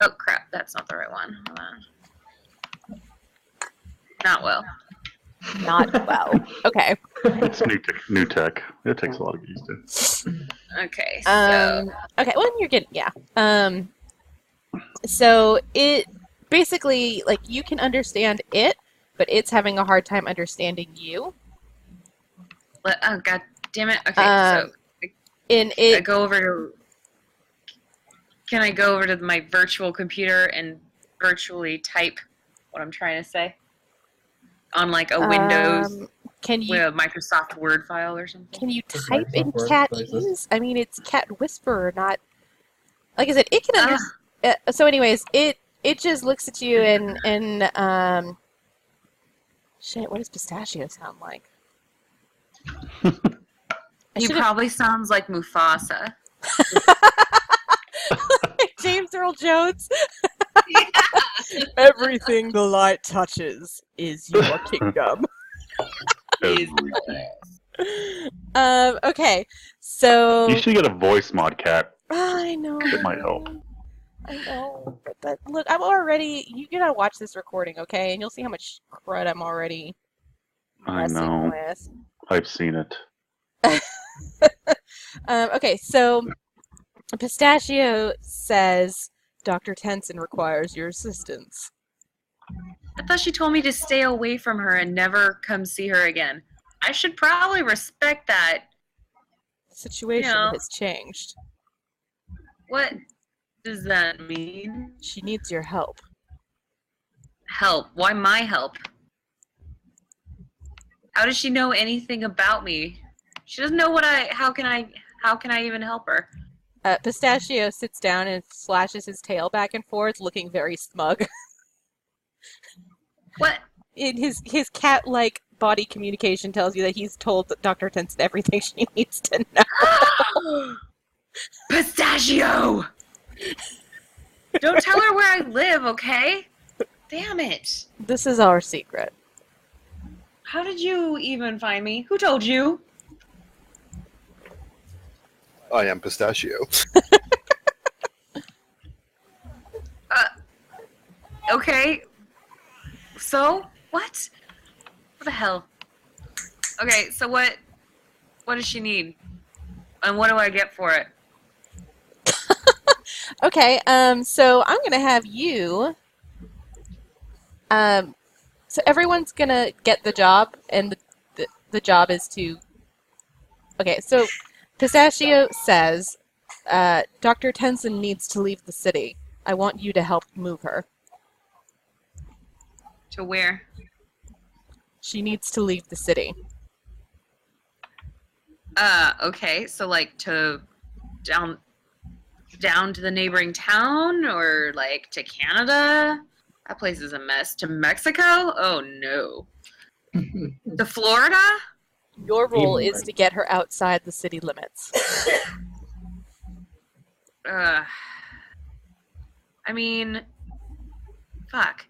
Oh, crap, that's not the right one. Hold on. Not well. Not well. Okay. It's new tech. It takes a lot to get used to. Okay, so Okay, well, you're getting, yeah. So it basically, like, you can understand it, but it's having a hard time understanding you. oh god damn it. Okay, Um, In I it, go over to. Can I go over to my virtual computer and virtually type what I'm trying to say on like a Windows, can with you a Microsoft Word file or something? can you Does type in Microsoft Word cat replace this? ease? I mean, it's cat whisperer, not like I said. It can understand. So, anyways, it just looks at you and shit. What does pistachio sound like? I He should have probably sounds like Mufasa. James Earl Jones. Yeah. Everything the light touches is your kingdom. Okay, so You should get a voice mod, cat. I know. It might help. I know, but look, I'm already. You gotta watch this recording, okay? And you'll see how much crud I'm already I messing know. with. I've seen it. Okay, so Pistachio says Dr. Tenson requires your assistance. I thought she told me to stay away from her and never come see her again. I should probably respect that. The situation Yeah. has changed. What does that mean? She needs your help. Help? Why my help? How does she know anything about me? She doesn't know how can I even help her? Pistachio sits down and flashes his tail back and forth, looking very smug. What? In his cat-like body communication tells you that he's told Dr. Tenson everything she needs to know. Pistachio! Don't tell her where I live, okay? Damn it. This is our secret. How did you even find me? Who told you? I am Pistachio. Okay. So? What? What the hell? Okay, so what does she need? And what do I get for it? Okay, so I'm gonna have you. So everyone's gonna get the job, and the job is to. Okay, so Pistachio says, Dr. Tenson needs to leave the city. I want you to help move her. To where? She needs to leave the city. Okay, so like to down to the neighboring town or like to Canada? That place is a mess. To Mexico? Oh no. To Florida? Your role Even is to get her outside the city limits. I mean, fuck.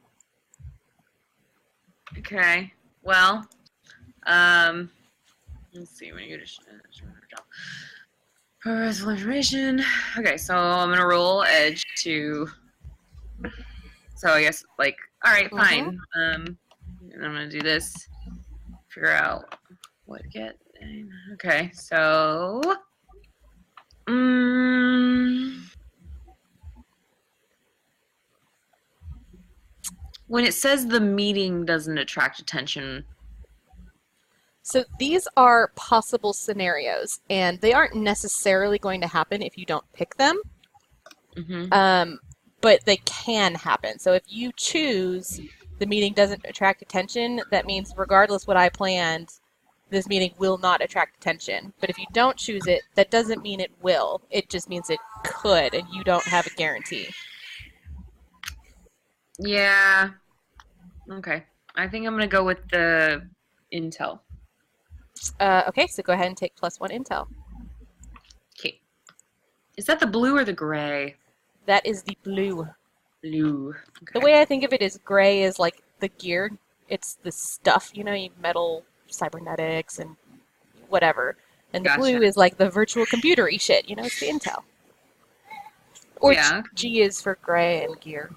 Okay. Well, let's see. When you get personal information. Okay, so I'm gonna roll edge to. So I guess like, all right, fine. And I'm gonna do this. Figure out what to get. Okay, so. When it says the meeting doesn't attract attention. So these are possible scenarios, and they aren't necessarily going to happen if you don't pick them. But they can happen. So if you choose the meeting doesn't attract attention, that means regardless what I planned, this meeting will not attract attention. But if you don't choose it, that doesn't mean it will. It just means it could, and you don't have a guarantee. Yeah. Okay. I think I'm going to go with the intel. Okay, so go ahead and take +1 intel. Okay. Is that the blue or the gray? That is the blue. Blue. Okay. The way I think of it is gray is like the gear. It's the stuff, metal, cybernetics, and whatever. And the Gotcha. blue is like the virtual computer-y shit. It's the intel. Or Yeah. G is for gray and gear.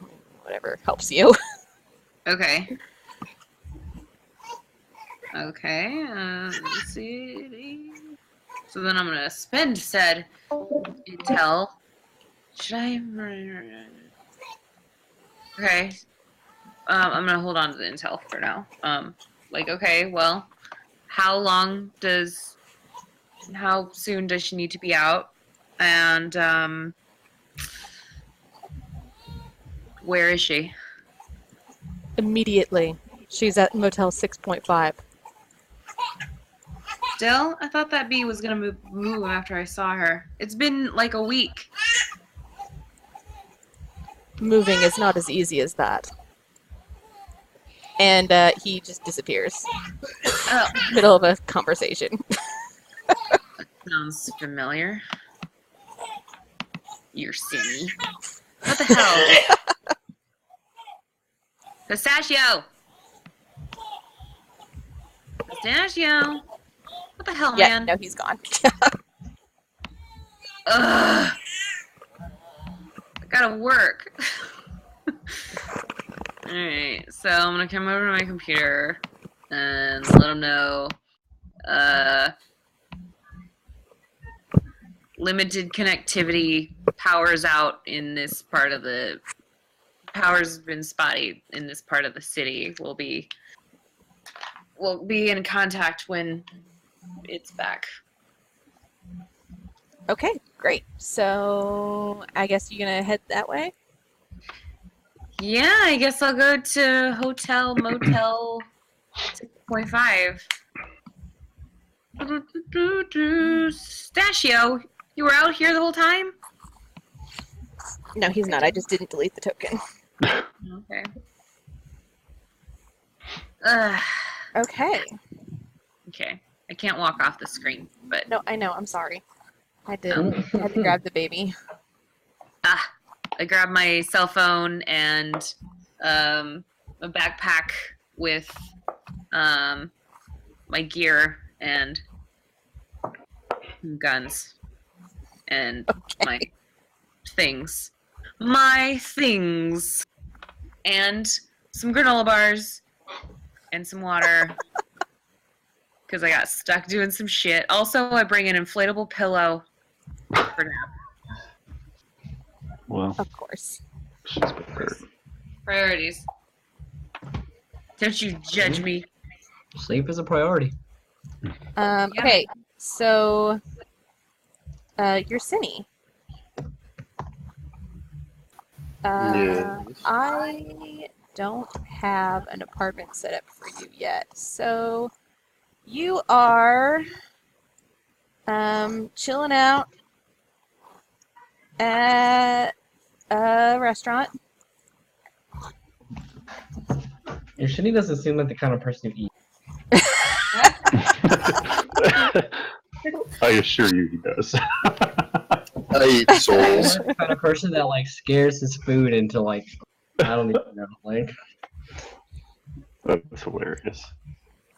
Whatever helps you. Okay. Okay, let's see. So then I'm gonna spend said intel. Should I? Okay. I'm gonna hold on to the intel for now. Okay, well, how soon does she need to be out? And, where is she? Immediately. She's at Motel 6.5. Still? I thought that bee was gonna move after I saw her. It's been like a week. Moving is not as easy as that. And he just disappears. Oh, Middle of a conversation. sounds familiar. You're silly. What the hell? Pistachio! Pistachio! What the hell, Yeah, man? no, he's gone. Ugh. I gotta work. Alright, so I'm gonna come over to my computer and let him know limited connectivity, power's out in this part of the power's been spotty in this part of the city. We'll be in contact when it's back. Okay, great. So I guess you're gonna head that way? Yeah, I guess I'll go to Hotel Motel 6.5. Stachio, you were out here the whole time? No, he's not. I just didn't delete the token. Okay. Ugh. Okay. Okay. I can't walk off the screen, but No, I know. I'm sorry. I had to grab the baby. I grabbed my cell phone and a backpack with my gear and guns and my things. My things. And some granola bars and some water because I got stuck doing some shit. Also, I bring an inflatable pillow for nap. Well, Of course. she's prepared. Priorities. Don't you judge me. Sleep is a priority. Okay, so you're Cinny. Yes. I don't have an apartment set up for you yet, so you are chilling out at a restaurant. Your Shinny doesn't seem like the kind of person who eats. I assure you he does. I eat souls. The kind of person that like scares his food into like I don't even know. Like That's hilarious.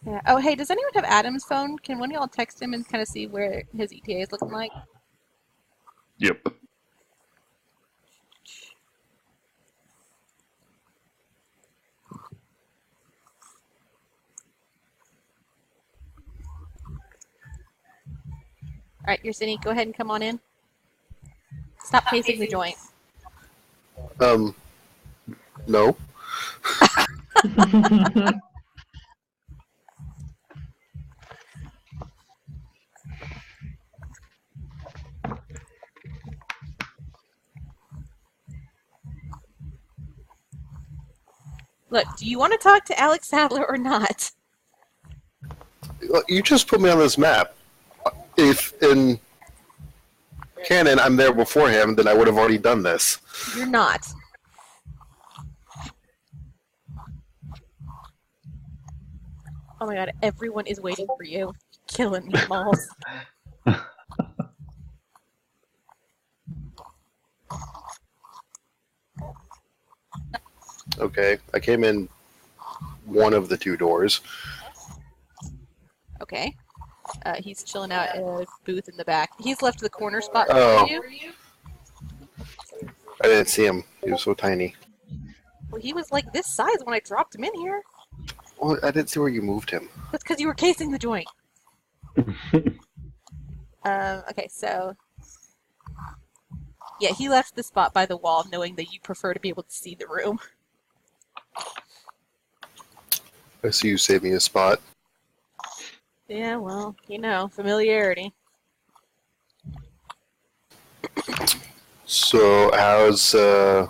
Yeah. Oh, hey, does anyone have Adam's phone? Can one of y'all text him and kind of see where his ETA is looking like? Yep. All right, you're Cinny. Go ahead and come on in. Stop pacing the joint. No. Look, do you want to talk to Alex Sadler or not? You just put me on this map. If in canon I'm there before him, then I would have already done this. You're not. Oh my god, everyone is waiting for you. Killing me, Malls. Okay, I came in one of the two doors. Okay. He's chilling out at a booth in the back. He's left the corner spot Oh. for you. I didn't see him. He was so tiny. Well, he was like this size when I dropped him in here. Well, I didn't see where you moved him. That's because you were casing the joint. Okay, so yeah, he left the spot by the wall, knowing that you prefer to be able to see the room. I see you saved me a spot. Yeah, well, familiarity. So, how's Terra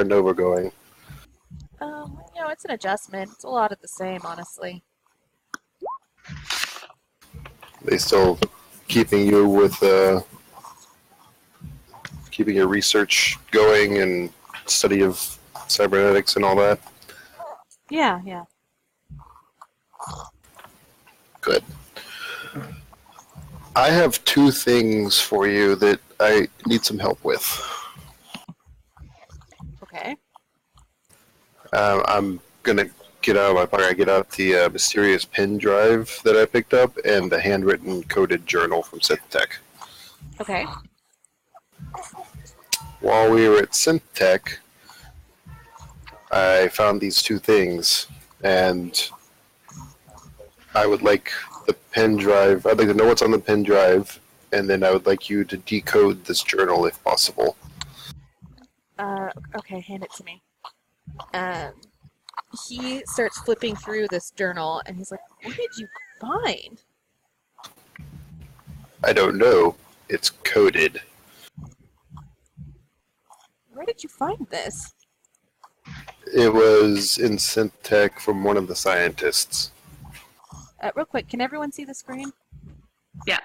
Nova going? It's an adjustment. It's a lot of the same, honestly. They still keeping you with keeping your research going and study of cybernetics and all that? Yeah. Good. I have two things for you that I need some help with. Okay. I'm gonna get out of my pocket. I get out the mysterious pen drive that I picked up and the handwritten coded journal from SynthTech. Okay. While we were at SynthTech, I found these two things, and I would like the pen drive. I'd like to know what's on the pen drive, and then I would like you to decode this journal if possible. Okay, hand it to me. He starts flipping through this journal, and he's like, "What did you find?" I don't know. It's coded. Where did you find this? It was in SynthTech from one of the scientists. Real quick, can everyone see the screen? Yeah.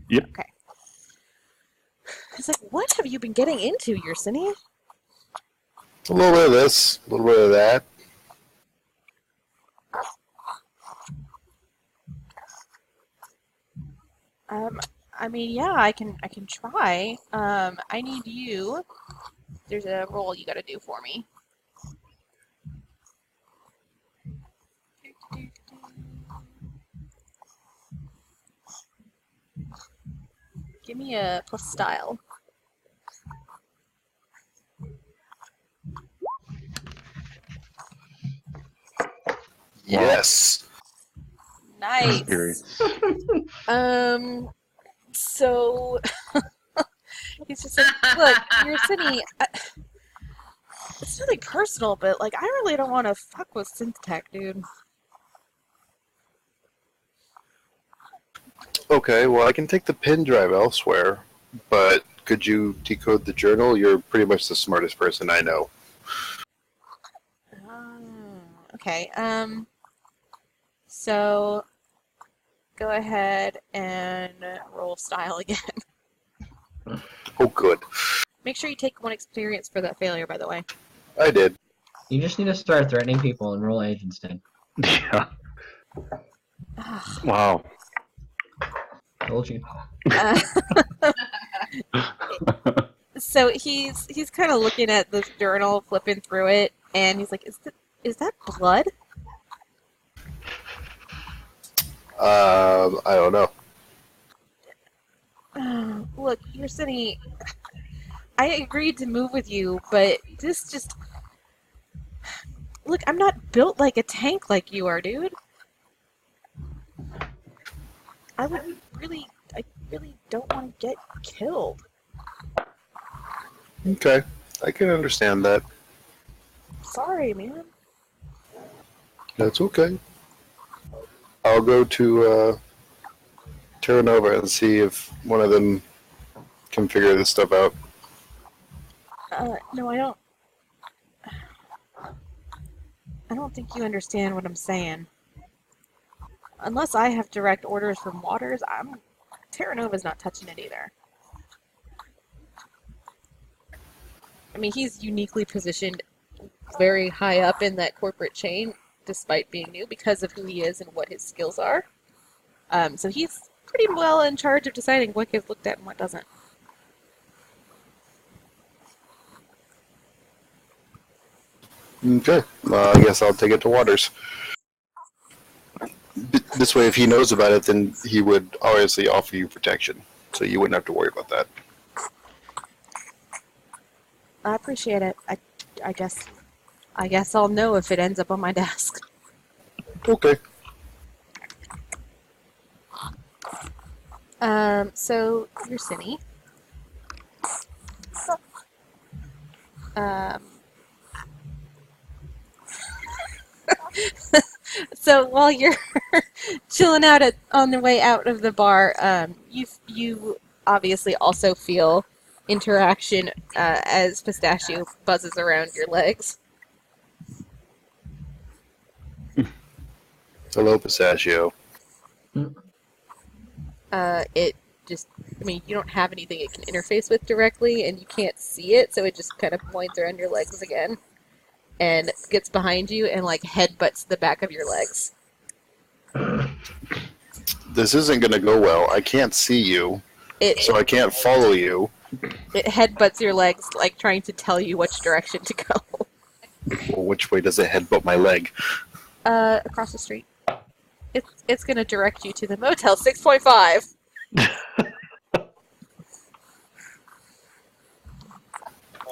Yep. Okay. He's like, "What have you been getting into, Yersinie?" A little bit of this, a little bit of that. Yeah, I can try. I need you. There's a roll you got to do for me. Give me a plus style. Yes. Nice. Experience. So he's just like, "Look, Yersinie, it's nothing personal, but like, I really don't want to fuck with SynthTech, dude." Okay, well, I can take the pen drive elsewhere, but could you decode the journal? You're pretty much the smartest person I know. Okay. So go ahead and roll style again. Oh, good. Make sure you take one experience for that failure, by the way. I did. You just need to start threatening people and roll agents in. Yeah. Ugh. Wow. Told you. So he's kind of looking at this journal, flipping through it, and he's like, "Is that blood?" I don't know. Look, Yersinie, I agreed to move with you, but this just... Look, I'm not built like a tank like you are, dude. I really don't want to get killed. Okay, I can understand that. Sorry, man. That's okay. I'll go to Terra Nova and see if one of them can figure this stuff out. No, I don't. I don't think you understand what I'm saying. Unless I have direct orders from Waters, Terra Nova's not touching it either. I mean, he's uniquely positioned very high up in that corporate chain, despite being new, because of who he is and what his skills are. So he's pretty well in charge of deciding what gets looked at and what doesn't. Okay, I guess I'll take it to Waters. This way, if he knows about it, then he would obviously offer you protection, so you wouldn't have to worry about that. I appreciate it. I guess I guess I'll know if it ends up on my desk. Okay. So you're Cinny. So while you're chilling out on the way out of the bar, you obviously also feel interaction as Pistachio buzzes around your legs. Hello, Pistachio. It just, I mean, you don't have anything it can interface with directly, and you can't see it, so it just kind of points around your legs again, and gets behind you and like headbutts the back of your legs. This isn't going to go well. I can't see you, so I can't follow you. It headbutts your legs, like trying to tell you which direction to go. Well, which way does it headbutt my leg? Across the street. It's gonna direct you to the Motel 6.5. I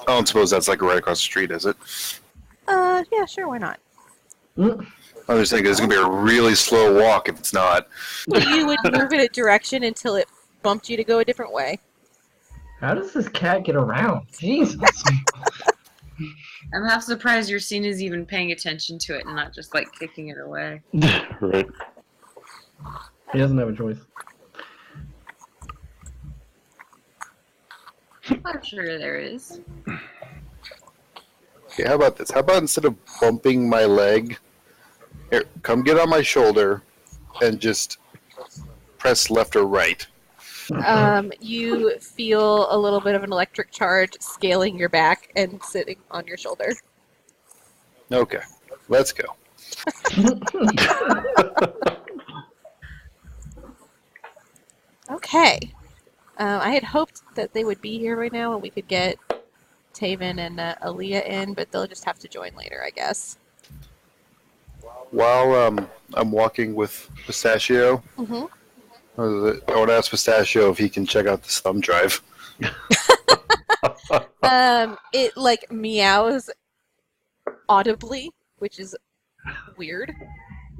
don't suppose that's like right across the street, is it? Yeah, sure, why not? I'm just thinking it's going to be a really slow walk if it's not. You would move in a direction until it bumped you to go a different way. How does this cat get around? Jesus. I'm half surprised your scene is even paying attention to it and not just like kicking it away. Right. He doesn't have a choice. I'm sure there is. Okay, how about this? How about instead of bumping my leg, here, come get on my shoulder and just press left or right. You feel a little bit of an electric charge scaling your back and sitting on your shoulder. Okay, let's go. Okay. I had hoped that they would be here right now and we could get Taven and Aaliyah in, but they'll just have to join later, I guess. While I'm walking with Pistachio, Mm-hmm. I want to ask Pistachio if he can check out this thumb drive. It like meows audibly, which is weird.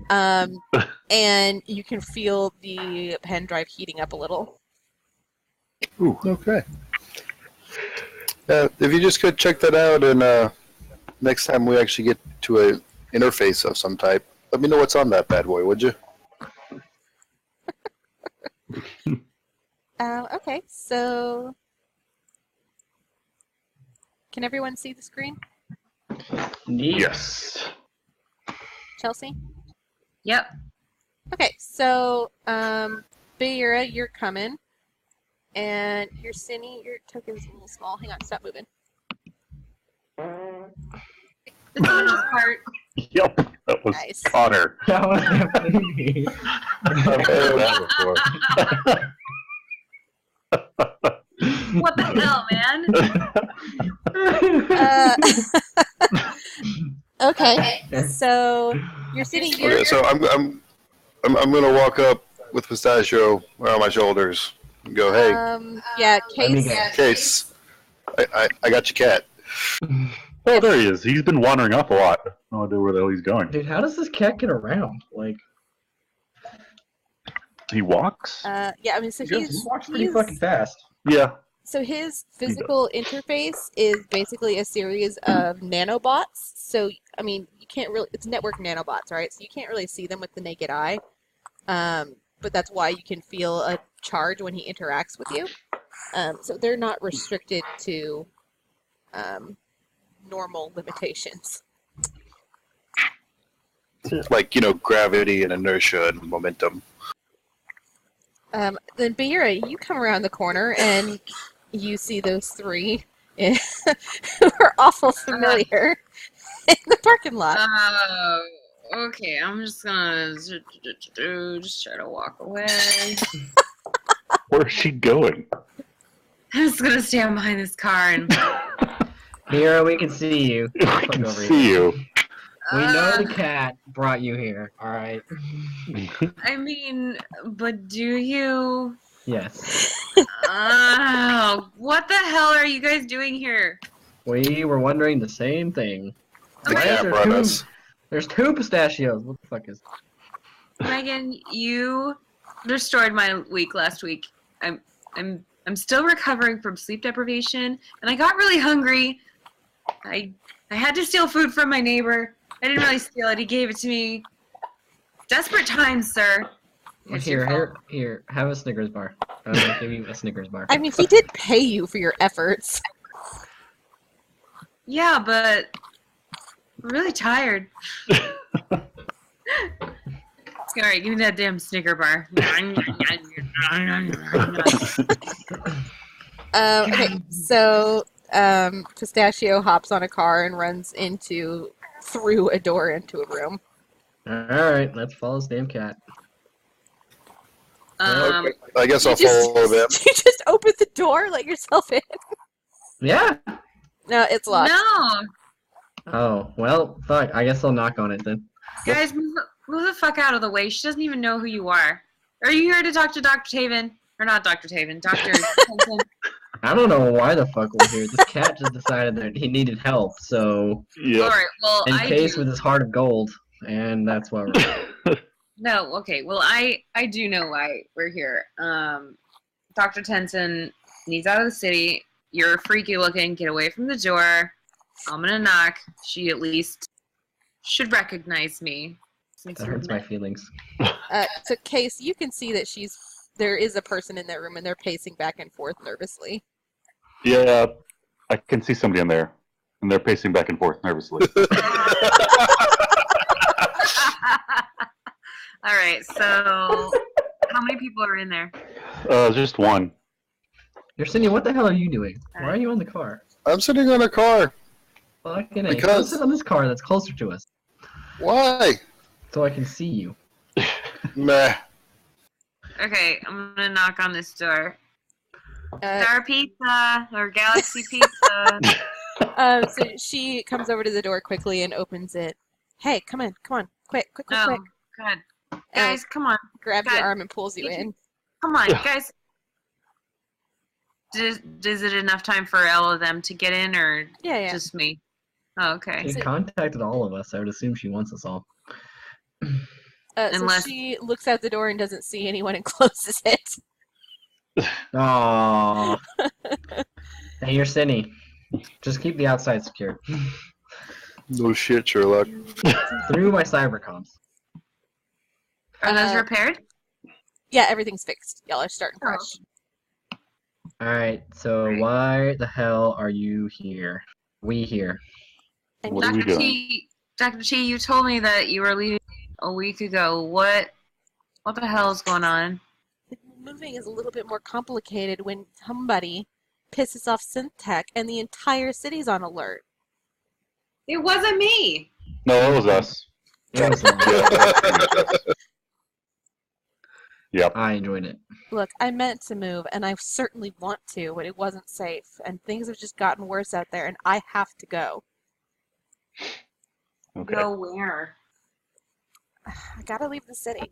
And you can feel the pen drive heating up a little. Ooh, okay. If you just could check that out, and next time we actually get to an interface of some type, let me know what's on that bad boy, would you? Okay, so can everyone see the screen? Yes. Chelsea? Yep. Okay, so Bayura, you're coming. And your Cinny, your token's a little small. Hang on, stop moving. The hardest part. Yep. That was Nice. Connor. That was happening. I've heard that before. What the hell, man? Okay, so you're sitting here. Okay, so I'm gonna walk up with Pistachio on my shoulders and go, hey, Yeah, Let me Case. guess. Case, I got your cat. Oh, there he is. He's been wandering off a lot. No idea where the hell he's going. Dude, how does this cat get around? Like, He walks? Yeah, I mean, so he walks pretty fucking fast. Yeah. So his physical interface is basically a series of nanobots. So, I mean, you can't really, it's network nanobots, right? So you can't really see them with the naked eye. But that's why you can feel a charge when he interacts with you. So they're not restricted to normal limitations. Like, gravity and inertia and momentum. Then Bayura, you come around the corner and you see those three who are awful familiar in the parking lot. Okay, I'm just gonna just try to walk away. Where's she going? I'm just gonna stand behind this car and. Here, we can see you. I can see you. We know the cat brought you here, alright? I mean, but do you? Yes. Oh, what the hell are you guys doing here? We were wondering the same thing. The Why is cat there brought two? us. There's 2 pistachios. What the fuck is? Megan, you destroyed my week last week. I'm still recovering from sleep deprivation, and I got really hungry. I had to steal food from my neighbor. I didn't really steal it. He gave it to me. Desperate times, sir. It's your fault. Here. Have a Snickers bar. I'll give you a Snickers bar. I mean, he did pay you for your efforts. Yeah, but I'm really tired. Alright, give me that damn Snicker bar. Okay, so Pistachio hops on a car and runs through a door into a room. Alright, let's follow this damn cat. Okay. I guess I'll You just- follow them. You just open the door, let yourself in. Yeah! No, it's locked. No! Oh, well, fuck. I guess I'll knock on it then. Guys, move the fuck out of the way. She doesn't even know who you are. Are you here to talk to Dr. Taven? Or not Dr. Taven, Dr. Thompson? I don't know why the fuck we're here. This cat just decided that he needed help, so Yeah. Alright, well, in I case do. with his heart of gold, and that's why we're No, okay. Well, I do know why we're here. Dr. Tenson needs out of the city. You're freaky looking. Get away from the door. I'm gonna knock. She at least should recognize me. Since that you're hurts my met. feelings. So, Case, you can see that there is a person in that room, and they're pacing back and forth nervously. Yeah, I can see somebody in there, and they're pacing back and forth nervously. All right. So, how many people are in there? Just one. Yersinia, what the hell are you doing? Why are you on the car? I'm sitting on a car. Fucking A. Because- Go sit on this car that's closer to us, Why? so I can see you. Meh. Okay, I'm gonna knock on this door. Uh, Star Pizza or Galaxy Pizza. so she comes over to the door quickly and opens it. Hey, come on, quick, No, quick. God, guys, come on, Grabs your God. arm and pulls you in. come on, guys. Is it enough time for all of them to get in, or Yeah. just me? Oh, okay. She contacted all of us. I would assume she wants us all. So Unless- she looks out the door and doesn't see anyone and closes it. Aww. Hey, Yersinia, just keep the outside secure. No shit, Sherlock. Through my cybercoms. Are those Uh, repaired? Yeah, everything's fixed. Y'all are starting Oh. fresh. Alright, so why the hell are you here? We here. And What are we Dr. doing? T, Dr. T, you told me that you were leaving a week ago. What the hell is going on? moving is a little bit more complicated when somebody pisses off Syntech and the entire city's on alert. It wasn't me. No, that was us. It was Yeah, that was pretty much us. Yep. I enjoyed it. Look, I meant to move, and I certainly want to, but it wasn't safe, and things have just gotten worse out there, and I have to go. Okay. Go where? I gotta leave the city.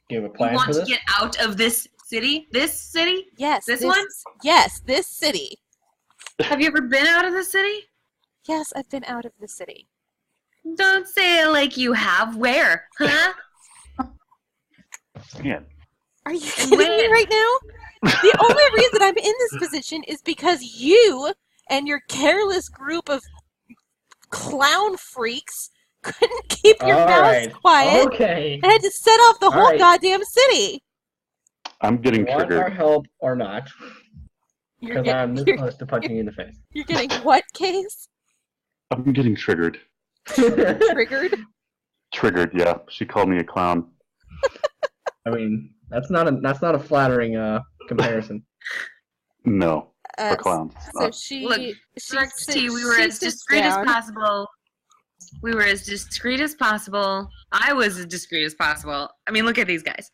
Do you have a You plan want for to this? get out of this city? This city? Yes, This one? Yes, this city. Have you ever been out of the city? Yes, I've been out of the city. Don't say it like you have. Where? Huh? Man. Are you kidding me when? right now? The only reason I'm in this position is because you and your careless group of clown freaks couldn't keep your mouths Alright, quiet okay. and had to set off the whole Alright. goddamn city. I'm getting Want our triggered. help or not? You're, Because I'm this you're, close to punching you in the face. you're getting what, Case? I'm getting triggered. Triggered? Triggered, yeah. She called me a clown. I mean, that's not a flattering comparison. No, Uh, for clowns. So she, Look, she, Dr. T, we were she as sits discreet as down. possible. We were as discreet as possible. I was as discreet as possible. I mean, look at these guys.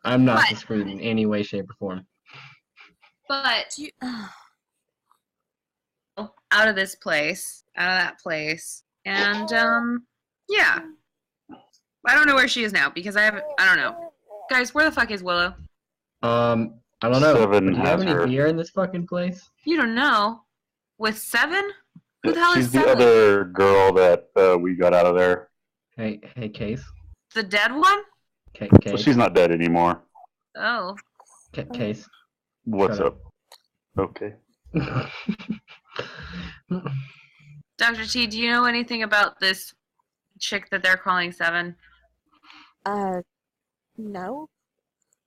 I'm not But- discreet in any way, shape, or form. But You- out of this place, out of that place, and yeah. I don't know where she is now because I don't know. Guys, where the fuck is Willow? I don't know. Seven Do you have has any her. beer in this fucking place? You don't know. With 7? Who the hell She's is the Seven? other girl that we got out of there. Hey, Case. The dead one? Well, Case. she's not dead anymore. Oh. Case. What's Shut up? Okay. Dr. T, do you know anything about this chick that they're calling Seven? No.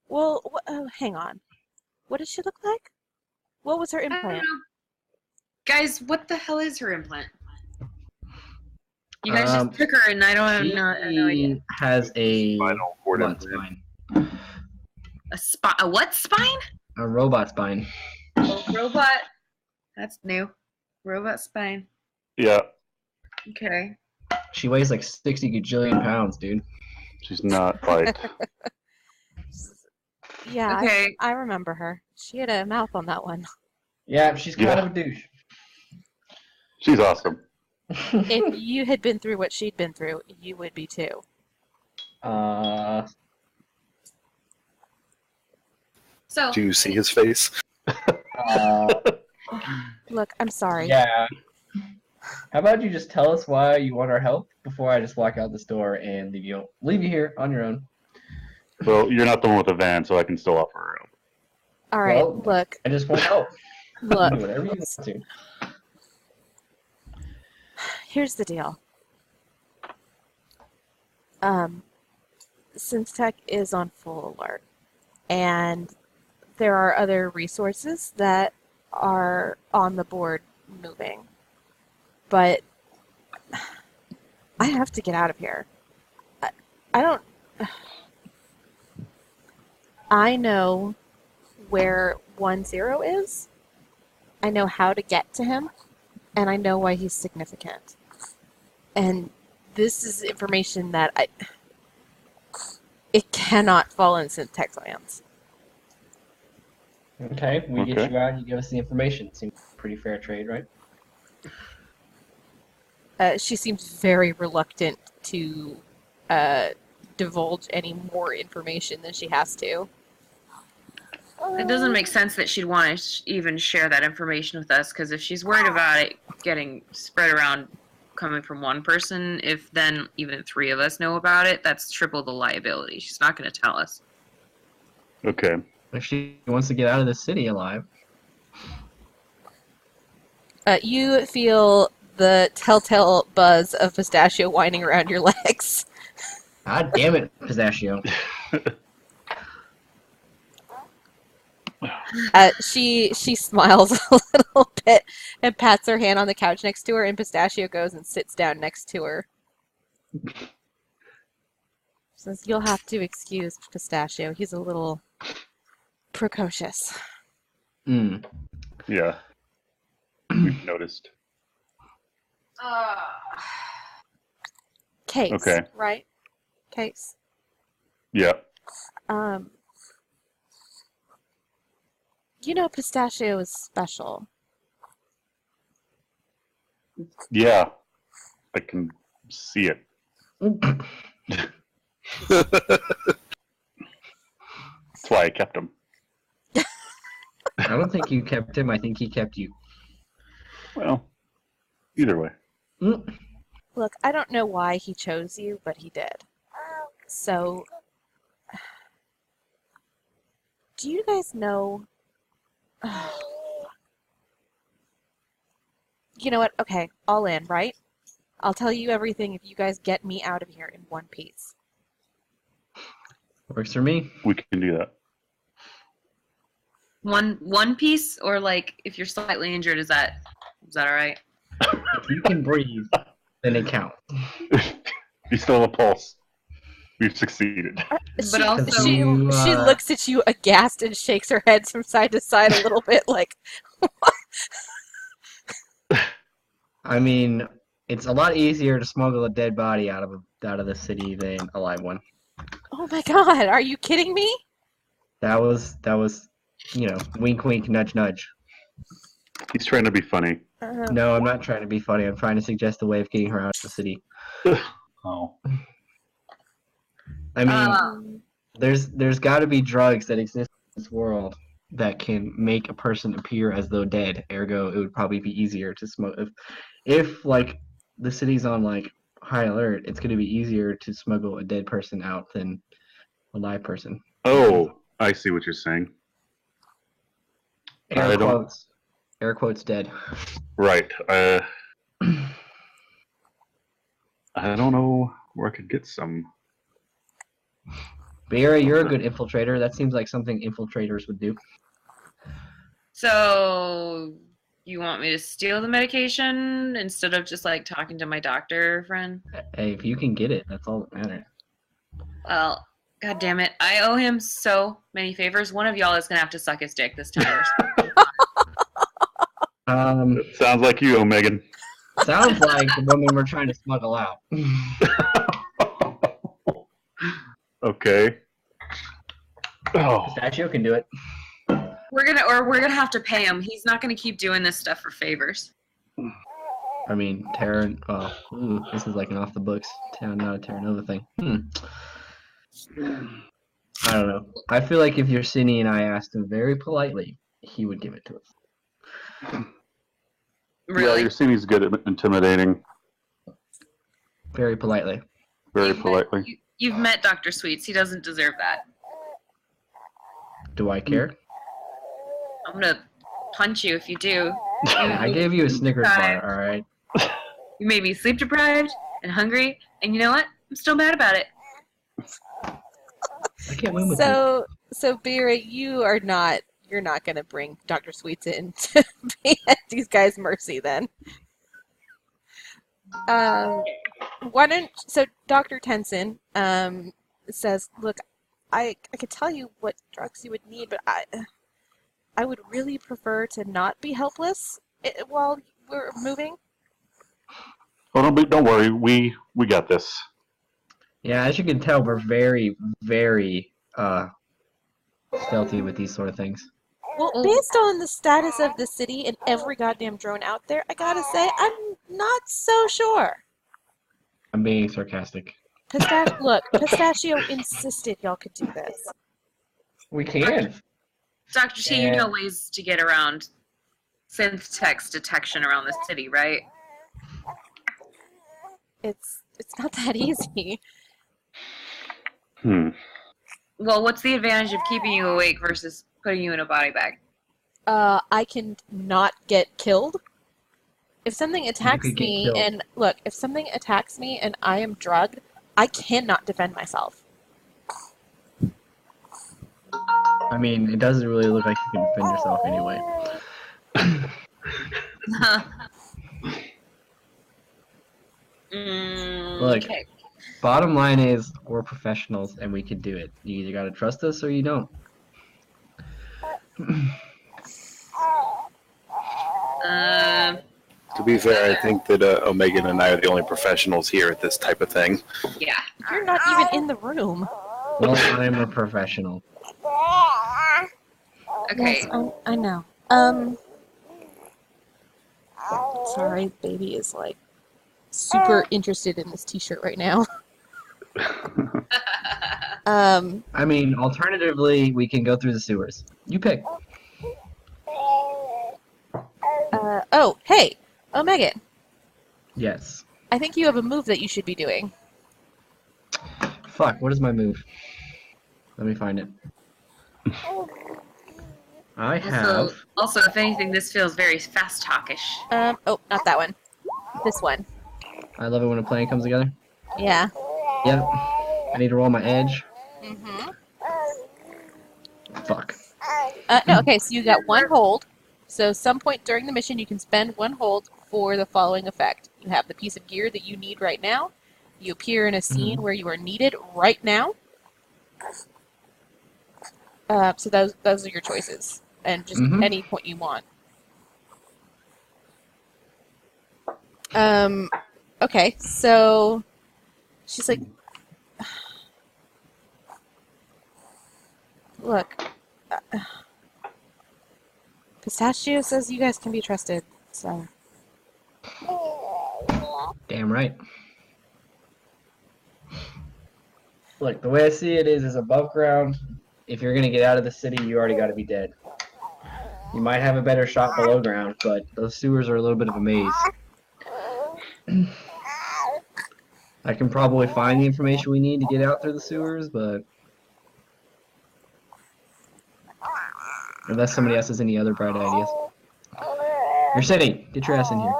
Well, hang on. What does she look like? What was her I don't implant? know. Guys, what the hell is her implant? You guys just took her and I don't have She no idea. has a Spinal cord robot implant. spine. A what spine? A robot spine. Oh, robot. That's new. Robot spine. Yeah, Okay. She weighs like 60 gajillion pounds, dude. she's not light. Yeah, Okay. I remember her. She had a mouth on that one. Yeah, she's kind Yeah. of a douche. She's awesome. If you had been through what she'd been through, you would be too. So, Do you see his face? Look, I'm sorry. Yeah. How about you just tell us why you want our help before I just walk out this door and leave you here on your own? Well, you're not the one with the van, so I can still offer her help. All right, Well, look, I just want help. look. Do whatever you want to. Here's the deal. Synstech is on full alert, and there are other resources that are on the board moving. But I have to get out of here. I don't... I know where 10 is. I know how to get to him, and I know why he's significant. And this is information that it cannot fall in Syntax hands. Okay, we get Okay. you out and you give us the information. Seems pretty fair trade, right? She seems very reluctant to divulge any more information than she has to. it doesn't make sense that she'd want to even share that information with us, because if she's worried about it getting spread around coming from one person, if then even 3 of us know about it, that's triple the liability. She's not going to tell us. Okay. If she wants to get out of the city alive. You feel the telltale buzz of Pistachio winding around your legs. God damn it, Pistachio. She smiles a little bit and pats her hand on the couch next to her, and Pistachio goes and sits down next to her. Says, "You'll have to excuse Pistachio. He's a little precocious." Mm. Yeah. We've noticed. Case, Okay. right? Case. Yeah. You know Pistachio is special. Yeah. I can see it. That's why I kept him. I don't think you kept him. I think he kept you. Well, either way. Mm. Look, I don't know why he chose you, but he did. So, do you guys know... You know what? Okay, all in, right? I'll tell you everything if you guys get me out of here in one piece. Works for me. We can do that. One piece, or like if you're slightly injured, is that all right? If you can breathe, then it counts. You still have a pulse. We've succeeded. But also- she You, looks at you aghast and shakes her head from side to side a little bit like, I mean, it's a lot easier to smuggle a dead body out of the city than a live one. oh my god, are you kidding me? That was, wink, wink, nudge, nudge. He's trying to be funny. No, I'm not trying to be funny. I'm trying to suggest a way of getting her out of the city. Oh. I mean, there's got to be drugs that exist in this world that can make a person appear as though dead. Ergo, it would probably be easier to smoke. If like the city's on like high alert, it's going to be easier to smuggle a dead person out than a live person. Oh, I see what you're saying. I Air don't. quotes. Air quotes dead. Right. I don't know where I could get some. Beera, you're a good infiltrator. That seems like something infiltrators would do. So you want me to steal the medication instead of just like talking to my doctor friend? Hey, if you can get it, that's all that matters. Well, god damn it. I owe him so many favors. One of y'all is gonna have to suck his dick this time. It sounds like you, Megan. Sounds like the woman we're trying to smuggle out. Okay. Oh, Pistachio can do it. We're gonna have to pay him. He's not gonna keep doing this stuff for favors. I mean, Terran. Oh, ooh, this is like an off the books town, not a Terra Nova thing. I don't know. I feel like if Yersini and I asked him very politely, he would give it to us. Really? yeah, Yorsini's good at intimidating. Very politely. Very You've met- politely. You've met Dr. Sweets. He doesn't deserve that. Do I care? I'm gonna punch you if you do. I gave you a Snickers bar, alright? You made me sleep deprived and hungry, and you know what? I'm still mad about it. I can't win with you. So Beera, you're not gonna bring Dr. Sweets in to be at these guys' mercy then. So Dr. Tenson says, look, I could tell you what drugs you would need, but I would really prefer to not be helpless while we're moving. Oh, don't worry. We got this. Yeah, as you can tell, we're very, very stealthy with these sort of things. Well, based on the status of the city and every goddamn drone out there, I gotta say, I'm not so sure. I'm being sarcastic. Look, Pistachio insisted y'all could do this. We can. Dr. T, you And- know ways to get around synth text detection around the city, right? It's not that easy. Well, what's the advantage of keeping you awake versus putting you in a body bag? I can not get killed. If something attacks could get me, killed. and look, if something attacks me and I am drugged, I cannot defend myself. I mean, it doesn't really look like you can defend yourself anyway. Look. Okay. Bottom line is, we're professionals and we can do it. You either gotta trust us or you don't. To be fair, I think that Omegan and I are the only professionals here at this type of thing. Yeah. You're not even in the room. Well, I'm a professional. Okay. Yes, I know. Sorry, baby is like super interested in this t-shirt right now. I mean, alternatively, we can go through the sewers. You pick. Oh, hey, Megan, Yes. I think you have a move that you should be doing. Fuck, what is my move? Let me find it. I have... Also, if anything, this feels very fast talkish. Oh, not that one. This one. I love it when a plan comes together. Yeah. Yep. I need to roll my edge. Mm-hmm. Fuck. No, okay, so you got one hold. So some point during the mission, you can spend one hold for the following effect. You have the piece of gear that you need right now. You appear in a scene where you are needed right now. So those are your choices. And just any point you want. Okay, so she's like, look, Pistachio says you guys can be trusted, so. Damn right. Look, the way I see it is above ground. If you're gonna get out of the city, you already got to be dead. You might have a better shot below ground, but those sewers are a little bit of a maze. I can probably find the information we need to get out through the sewers, but unless somebody else has any other bright ideas. You're sitting. Get your ass in here.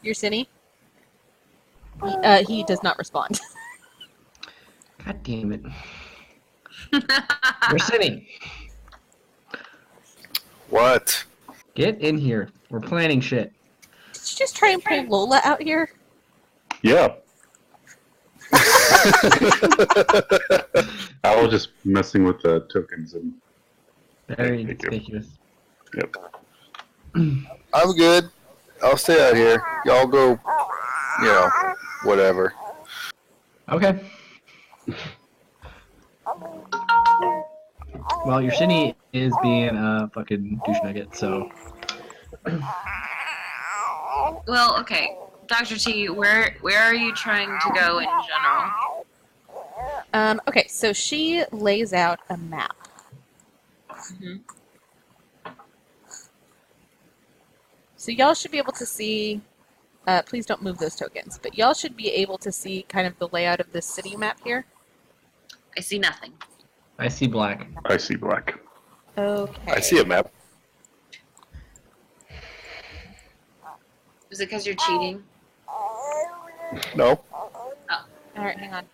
You're Cinny? He does not respond. God damn it. You're sitting. What? Get in here. We're planning shit. Did you just try and pull Lola out here? Yeah. I was just messing with the tokens and. Very Thank you. conspicuous. Yep. I'm good. I'll stay out here. Y'all go, whatever. Okay. Well, your Shinny is being a fucking douche nugget, so. Well, okay. Dr. T, where are you trying to go in general? Okay, so she lays out a map. Mm-hmm. So y'all should be able to see, please don't move those tokens, but y'all should be able to see kind of the layout of this city map here. I see nothing. I see black. I see black. Okay. I see a map. Is it because you're cheating? No. Alright, hang on.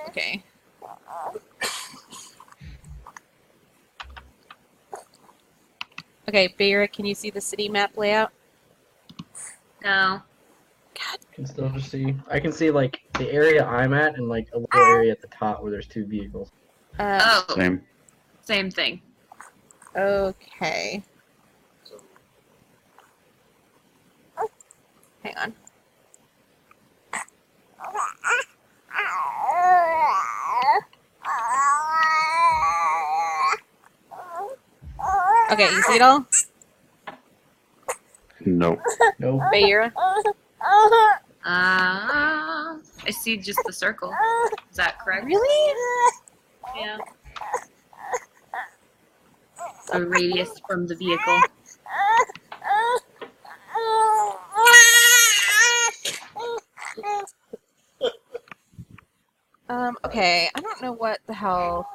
Okay. Okay, Beira, can you see the city map layout? No. God. I can still just see. I can see like the area I'm at and like a little area at the top where there's two vehicles. Oh, Same. thing. Okay. Hang on. Okay, you see it all? No. Nope. Beira? I see just the circle. Is that correct? Really? Yeah. A radius from the vehicle. Okay, I don't know what the hell.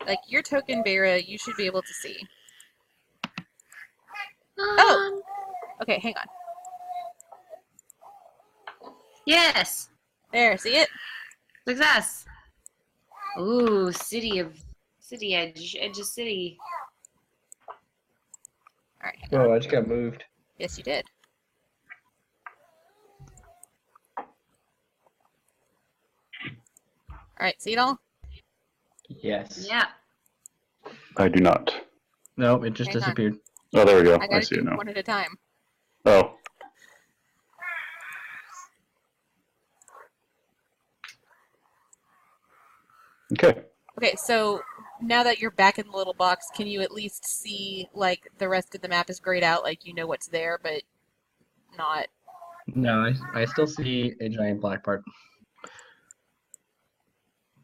Like, your token, Beira, you should be able to see. Oh! Okay, hang on. Yes. There, see it? Success. Ooh, city edge of city. Alright, hang on. Whoa, I just got moved. Yes, you did. Alright, see it all? Yes. Yeah. I do not. Nope, it just Hang on. disappeared. Oh, there we go. I I gotta see do it now. one at a time. Oh. Okay. Okay, so now that you're back in the little box, can you at least see, like, the rest of the map is grayed out, like, you know what's there, but not... No, I still see a giant black part.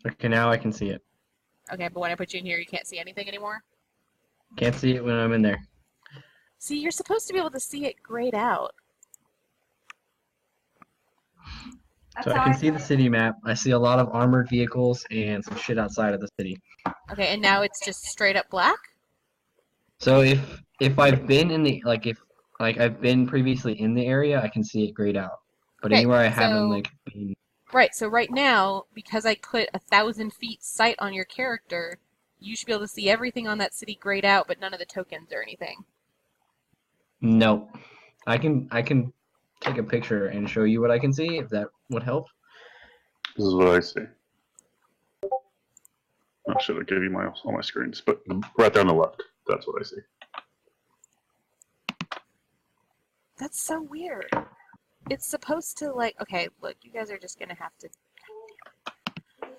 Okay, now I can see it. Okay, but when I put you in here, you can't see anything anymore? Can't see it when I'm in there. See, you're supposed to be able to see it grayed out. So I can see the city map. I see a lot of armored vehicles and some shit outside of the city. Okay, and now it's just straight up black? So if I've been in the if I've been previously in the area, I can see it grayed out. But Okay, anywhere I so- haven't been, Right, so right now, because I put 1,000 feet sight on your character, you should be able to see everything on that city grayed out, but none of the tokens or anything. nope. I can take a picture and show you what I can see if that would help. This is what I see. I should have given you all my screens, but right there on the left, that's what I see. That's so weird. It's supposed to, like, okay, look, you guys are just gonna have to...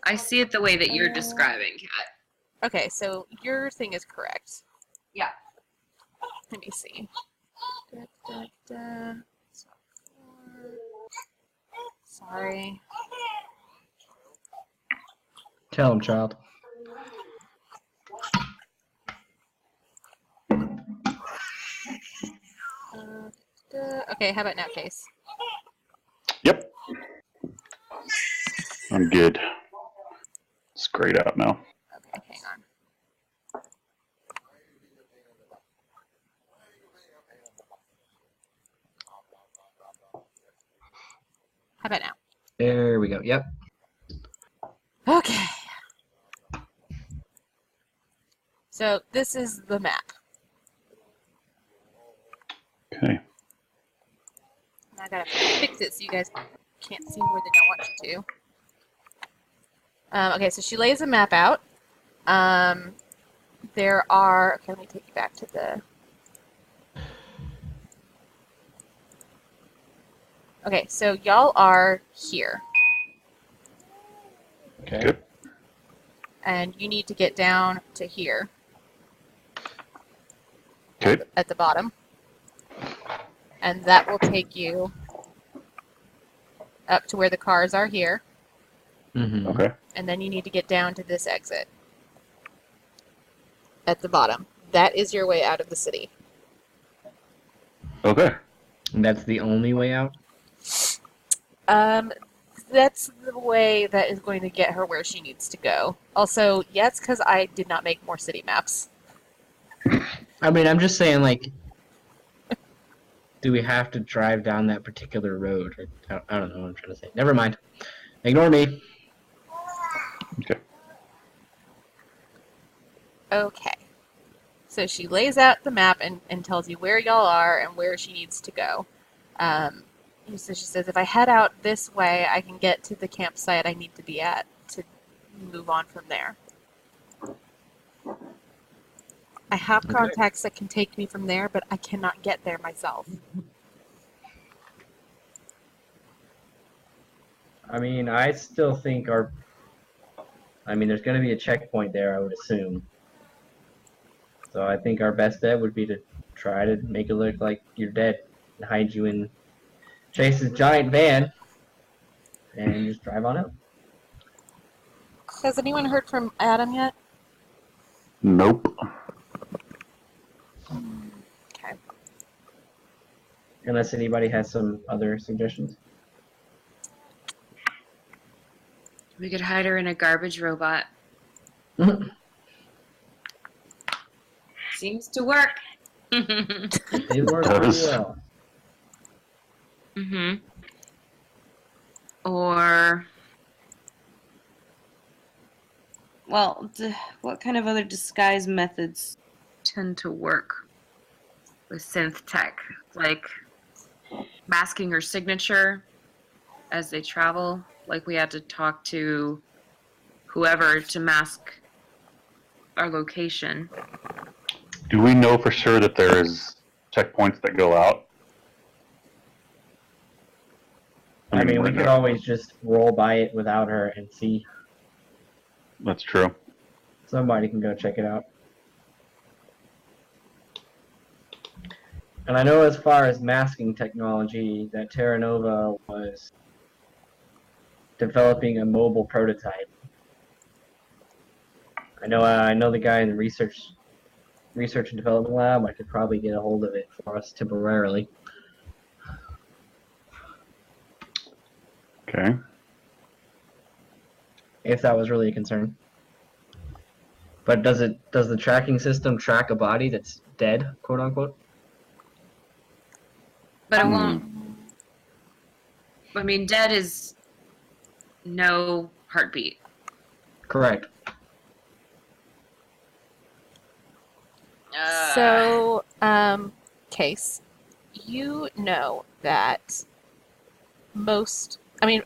I see it the way that you're describing, Kat. Okay, so your thing is correct. Yeah. Let me see. Da, da, da. So, 4. Sorry. Tell him, child. Okay, how about now, Case? Yep. I'm good. It's grayed out now. Okay, hang on. How about now? There we go. Yep. Okay. So this is the map. Okay. I gotta fix it so you guys can't see more than I want you to. Okay, so she lays a map out. There are. Okay, let me take you back to the. Okay, so y'all are here, Okay. Good. and you need to get down to here Okay. at the bottom, and that will take you up to where the cars are here, Mm-hmm. Okay. and then you need to get down to this exit at the bottom. That is your way out of the city. Okay. And that's the only way out? That's the way that is going to get her where she needs to go. Also, yeah, it's because I did not make more city maps. I mean, I'm just saying, like, do we have to drive down that particular road? I don't know what I'm trying to say. Never mind. Ignore me. Okay. Okay. So she lays out the map and tells you where y'all are and where she needs to go. So she says, if I head out this way, I can get to the campsite I need to be at to move on from there. I have Okay. contacts that can take me from there, but I cannot get there myself. I mean, I still think there's going to be a checkpoint there, I would assume. So I think our best bet would be to try to make it look like you're dead and hide you in Chase's giant van and just drive on out. Has anyone heard from Adam yet? Nope. Okay. Unless anybody has some other suggestions. We could hide her in a garbage robot. Seems to work. It worked pretty Does. well. Mm-hmm. Or, well, what kind of other disguise methods tend to work with synth tech? Like masking her signature as they travel? Like we had to talk to whoever to mask our location. Do we know for sure that there is checkpoints that go out? I mean, we right could now- always just roll by it without her and see. That's true. Somebody can go check it out. And I know as far as masking technology, that Terra Nova was developing a mobile prototype. I know the guy in the research and development lab. I could probably get a hold of it for us temporarily. Okay. If that was really a concern. But does the tracking system track a body that's dead, quote unquote? But it won't. I mean, dead is no heartbeat. Correct. So, Case, you know that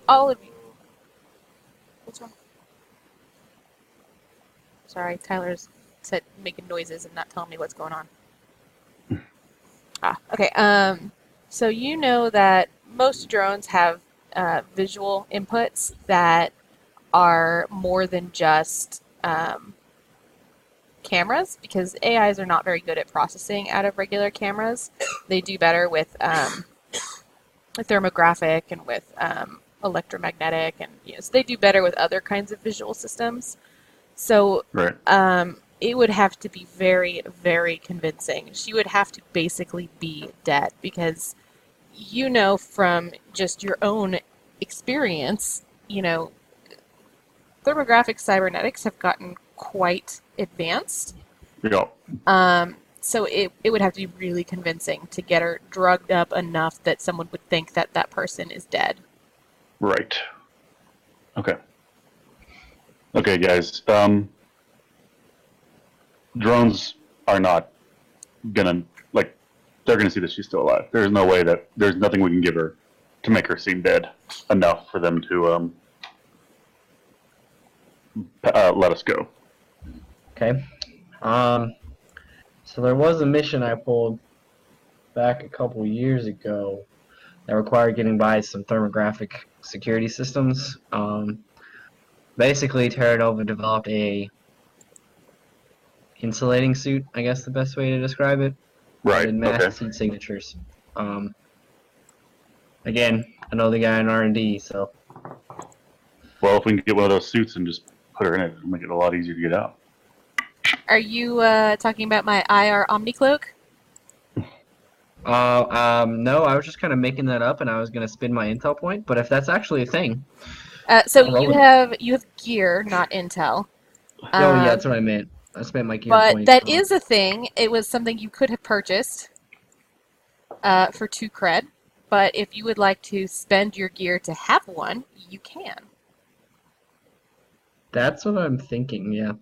all of you. What's wrong? Sorry, Tyler's said making noises and not telling me what's going on. Okay. So you know that most drones have visual inputs that are more than just cameras because AIs are not very good at processing out of regular cameras. They do better with thermographic and with electromagnetic, and so they do better with other kinds of visual systems. So Right. it would have to be very, very convincing. She would have to basically be dead because from just your own experience, thermographic cybernetics have gotten quite advanced. Yeah. So it would have to be really convincing to get her drugged up enough that someone would think that that person is dead. Right. Okay. Okay, guys. Drones are not gonna they're gonna see that she's still alive. There's no way that there's nothing we can give her to make her seem dead enough for them to let us go. Okay. So there was a mission I pulled back a couple years ago that required getting by some thermographic security systems. Basically, Terra Nova developed a insulating suit, I guess the best way to describe it. Right. Did mass Okay. heat signatures. Again, I know the guy in R&D, so Well, if we can get one of those suits and just put her in it, it'll make it a lot easier to get out. Are you talking about my IR Omni Cloak? no, I was just kind of making that up, and I was gonna spin my intel point. But if that's actually a thing, So I'll roll you with it. have gear, not intel. Oh yeah, that's what I meant. I spent my gear But points. that is a thing. It was something you could have purchased for 2 cred. But if you would like to spend your gear to have one, you can. That's what I'm thinking. Yeah.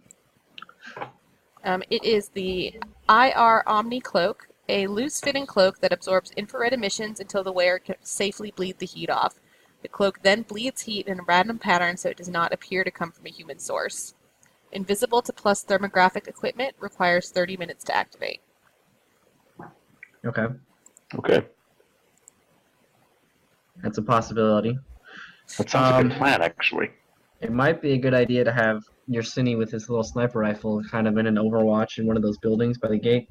It is the IR Omni Cloak, a loose-fitting cloak that absorbs infrared emissions until the wearer can safely bleed the heat off. The cloak then bleeds heat in a random pattern so it does not appear to come from a human source. Invisible to plus thermographic equipment, requires 30 minutes to activate. Okay, Okay. that's a possibility. That sounds like a good plan, actually. It might be a good idea to have Yersinie with his little sniper rifle kind of in an overwatch in one of those buildings by the gate.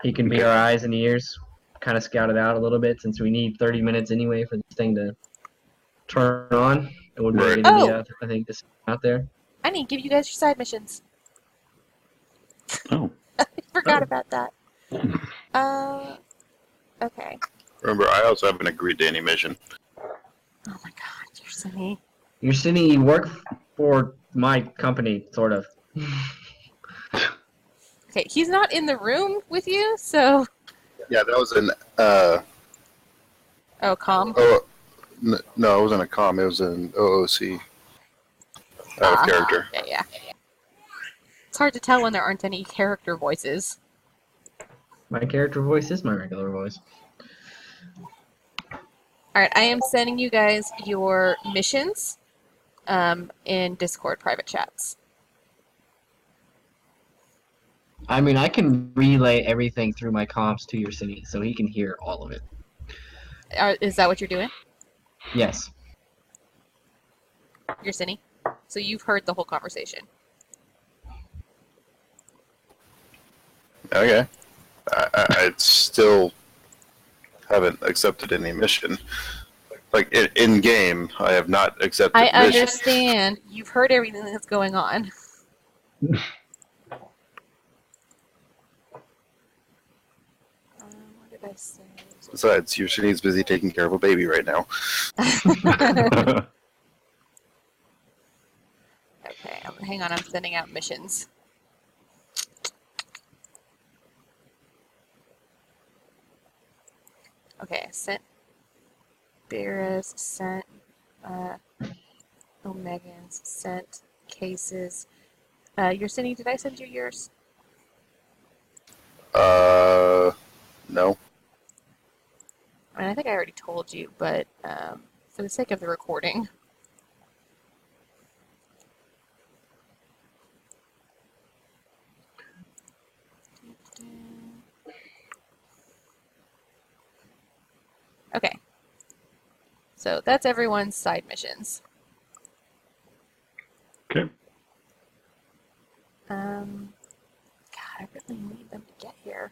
He can be Okay. our eyes and ears, kind of scout it out a little bit since we need 30 minutes anyway for this thing to turn on. It would be a Right. good idea, I think, to sit out there. I need to give you guys your side missions. Oh. I forgot Oh. about that. Okay. Remember, I also haven't agreed to any mission. Oh my god, you're silly. Yersinie, you work for my company, sort of. Okay, he's not in the room with you, so... Yeah, that was an. Oh, calm. No, it wasn't a comm. It was an OOC out of character. Yeah. It's hard to tell when there aren't any character voices. My character voice is my regular voice. Alright, I am sending you guys your missions in Discord private chats. I mean, I can relay everything through my comms to Yersinie, so he can hear all of it. Is that what you're doing? Yes. You're Cindy? So you've heard the whole conversation. Okay. I still haven't accepted any mission. Like, in game, I have not accepted I mission. understand. You've heard everything that's going on. What did I say? Besides, Yoshine's busy taking care of a baby right now. Okay, hang on. I'm sending out missions. Okay, sent Beerus, sent Omegans, sent cases. You're sending, did I send you yours? No. I mean, I think I already told you, but for the sake of the recording. Okay. So that's everyone's side missions. Okay. really need them to get here.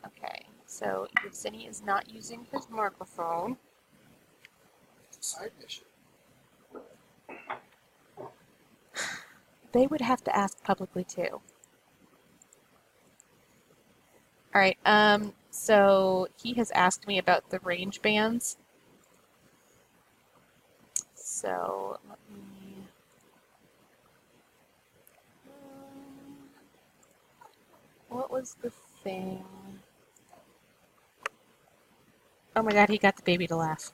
Okay, so Yevseny is not using his microphone. Side mission. They would have to ask publicly too. Alright, so he has asked me about the range bands. So, let me... what was the thing? Oh my god, he got the baby to laugh.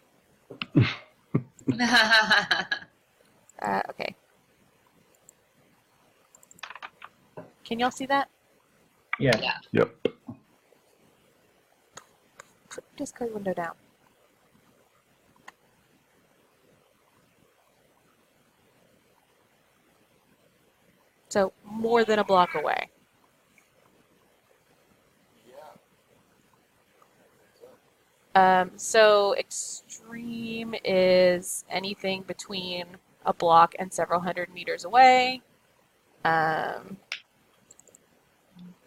Okay. Can y'all see that? Yeah. Yep. Put the Discord window down. So, more than a block away. So extreme is anything between a block and several hundred meters away.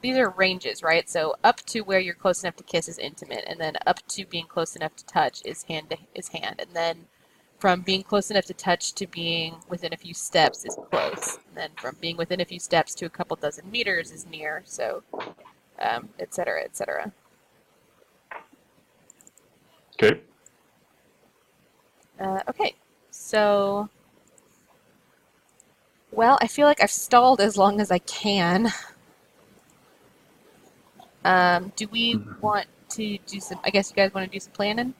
These are ranges, right? So up to where you're close enough to kiss is intimate, and then up to being close enough to touch is hand, and then from being close enough to touch to being within a few steps is close, and then from being within a few steps to a couple dozen meters is near. So, et cetera, et cetera. Okay. Okay, so, well, I feel like I've stalled as long as I can. Do we want to do some, I guess you guys want to do some planning?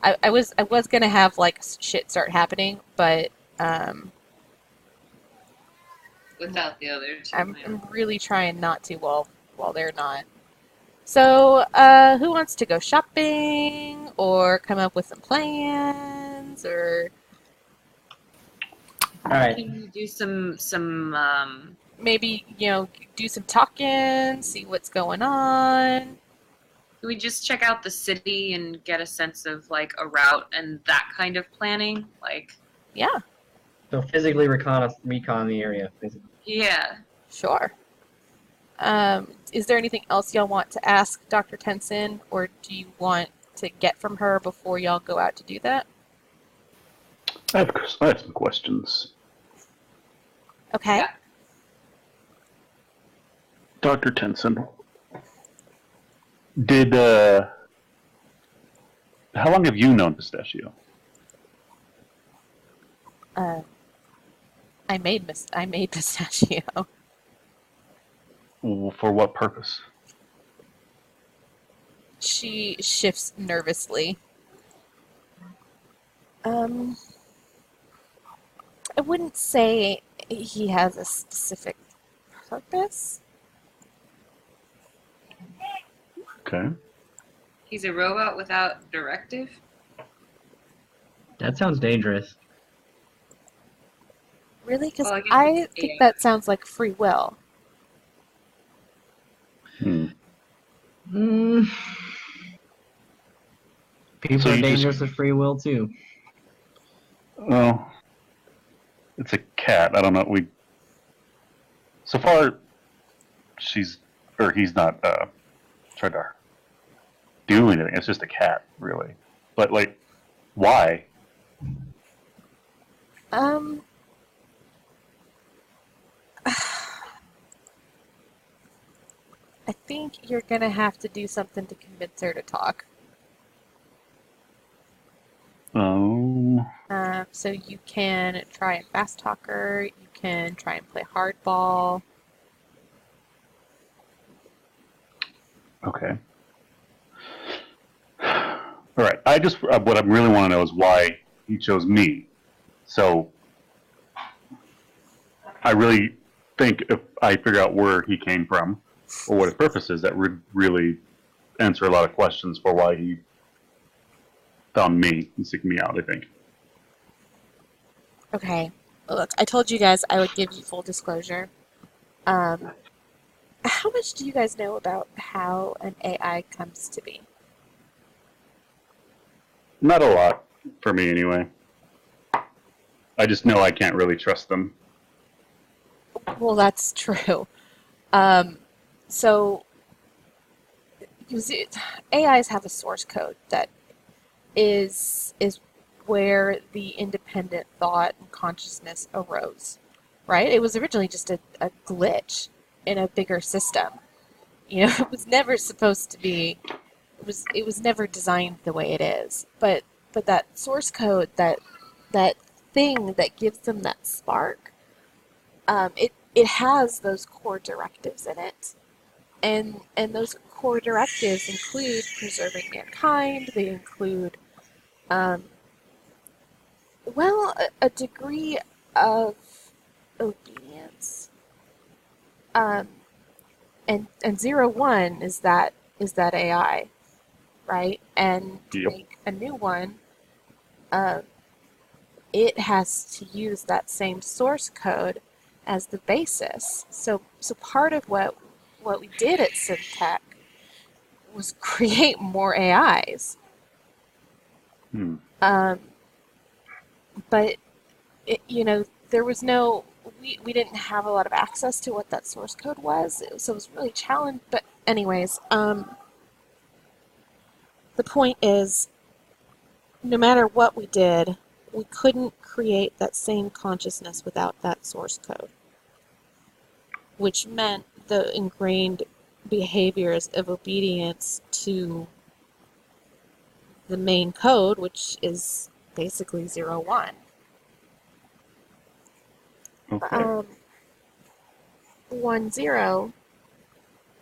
I was gonna have, like, shit start happening, but, Without the other two. I'm really trying not to while they're not. So, who wants to go shopping, or come up with some plans, or All right. Can you do some maybe, do some talking, see what's going on? Can we just check out the city and get a sense of like a route and that kind of planning? Like, Yeah, So physically recon the area. yeah. sure. Is there anything else y'all want to ask Dr. Tenson, or do you want to get from her before y'all go out to do that? I have some questions. Okay. Yeah. Dr. Tenson, how long have you known Pistachio? I made Pistachio. For what purpose? She shifts nervously. I wouldn't say he has a specific purpose. Okay. He's a robot without directive? That sounds dangerous. Really? Because Well, I guess I it's think AI. that sounds like free will. Mm. People So are you just- dangerous with free will too. Well, it's a cat. I don't know. So far, he's not tried to do anything. It's just a cat, really. But like, why? I think you're gonna have to do something to convince her to talk. So you can try and fast talk her. You can try and play hardball. Okay. All right. What I really want to know is why he chose me. So I really think if I figure out where he came from or what his purpose is, that would really answer a lot of questions for why he found me and seeked me out, I think. Okay. Look, I told you guys I would give you full disclosure. How much do you guys know about how an AI comes to be? Not a lot for me, anyway. I just know I can't really trust them. Well, that's true. Um, so AIs have a source code that is where the independent thought and consciousness arose, right? It was originally just a glitch in a bigger system. You know, it was never supposed to be. It was never designed the way it is. But that source code, that thing that gives them that spark, it has those core directives in it, and those core directives include preserving mankind. They include um, well, a degree of obedience. Um, and 01 is that AI, right? And to Yep. make a new one, uh, it has to use that same source code as the basis. So part of what we did at Syntech was create more AIs. Hmm. Um, but there was no, we didn't have a lot of access to what that source code was, so it was really challenged. But anyways, the point is, no matter what we did, we couldn't create that same consciousness without that source code, which meant the ingrained behaviors of obedience to the main code, which is basically 01. Okay. 10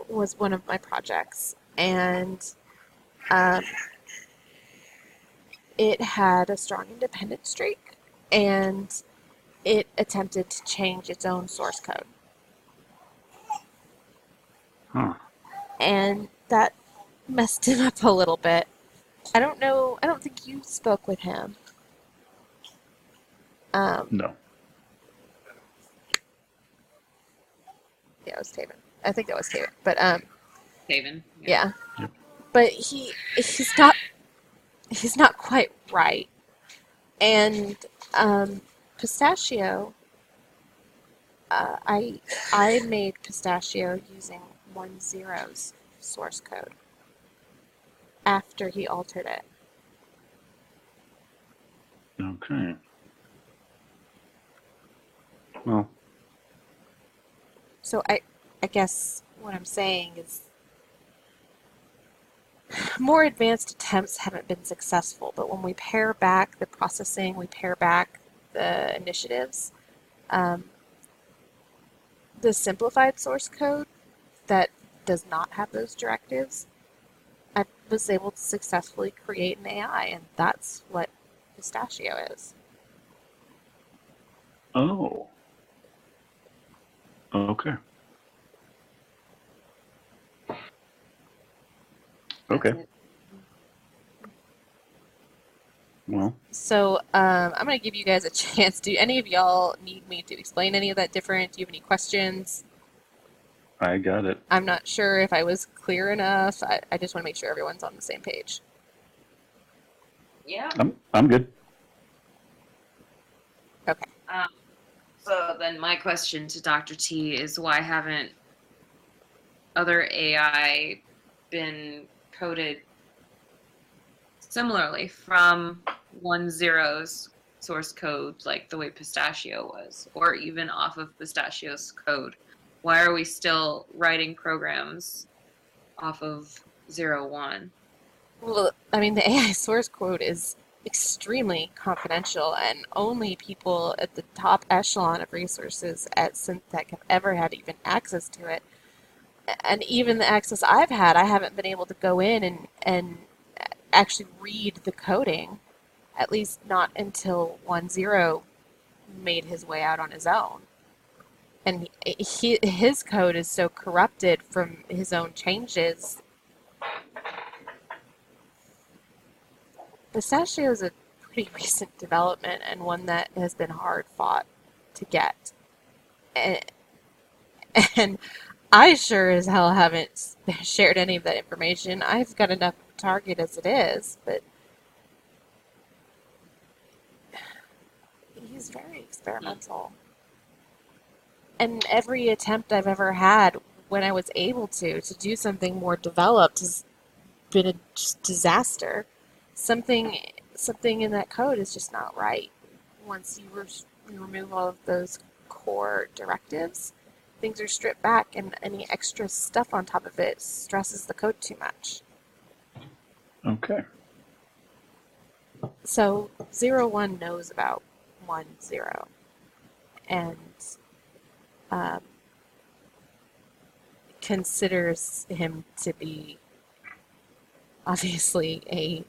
was one of my projects, and um, it had a strong independent streak, and it attempted to change its own source code. Huh. And that messed him up a little bit. I don't know, I don't think you spoke with him. No. Yeah, it was Taven. I think that was Taven. But Haven. yeah. Yep. But he's not quite right. And Pistachio, I made Pistachio using 10's source code after he altered it. Okay. Well, So I guess what I'm saying is more advanced attempts haven't been successful, but when we pare back the processing, we pare back the initiatives, um, the simplified source code that does not have those directives, I was able to successfully create an AI, and that's what Pistachio is. oh. Okay. Okay. That's it. Well, So I'm going to give you guys a chance. Do any of y'all need me to explain any of that different? Do you have any questions? I got it. I'm not sure if I was clear enough. I just want to make sure everyone's on the same page. Yeah. I'm good. Okay. So then my question to Dr. T is why haven't other AI been coded similarly from 10's source code like the way Pistachio was, or even off of Pistachio's code? Why are we still writing programs off of 01? Well, I mean, the AI source code is extremely confidential, and only people at the top echelon of resources at Syntech have ever had even access to it. And even the access I've had, I haven't been able to go in and actually read the coding, at least not until 10 made his way out on his own. And his code is so corrupted from his own changes. Pistachio is a pretty recent development, and one that has been hard fought to get. And, and I sure as hell haven't shared any of that information. I've got enough target as it is, but experimental. And every attempt I've ever had when I was able to do something more developed has been a just disaster. Something in that code is just not right. Once you remove all of those core directives, things are stripped back, and any extra stuff on top of it stresses the code too much. Okay. So 0-1 knows about 1-0, and considers him to be obviously a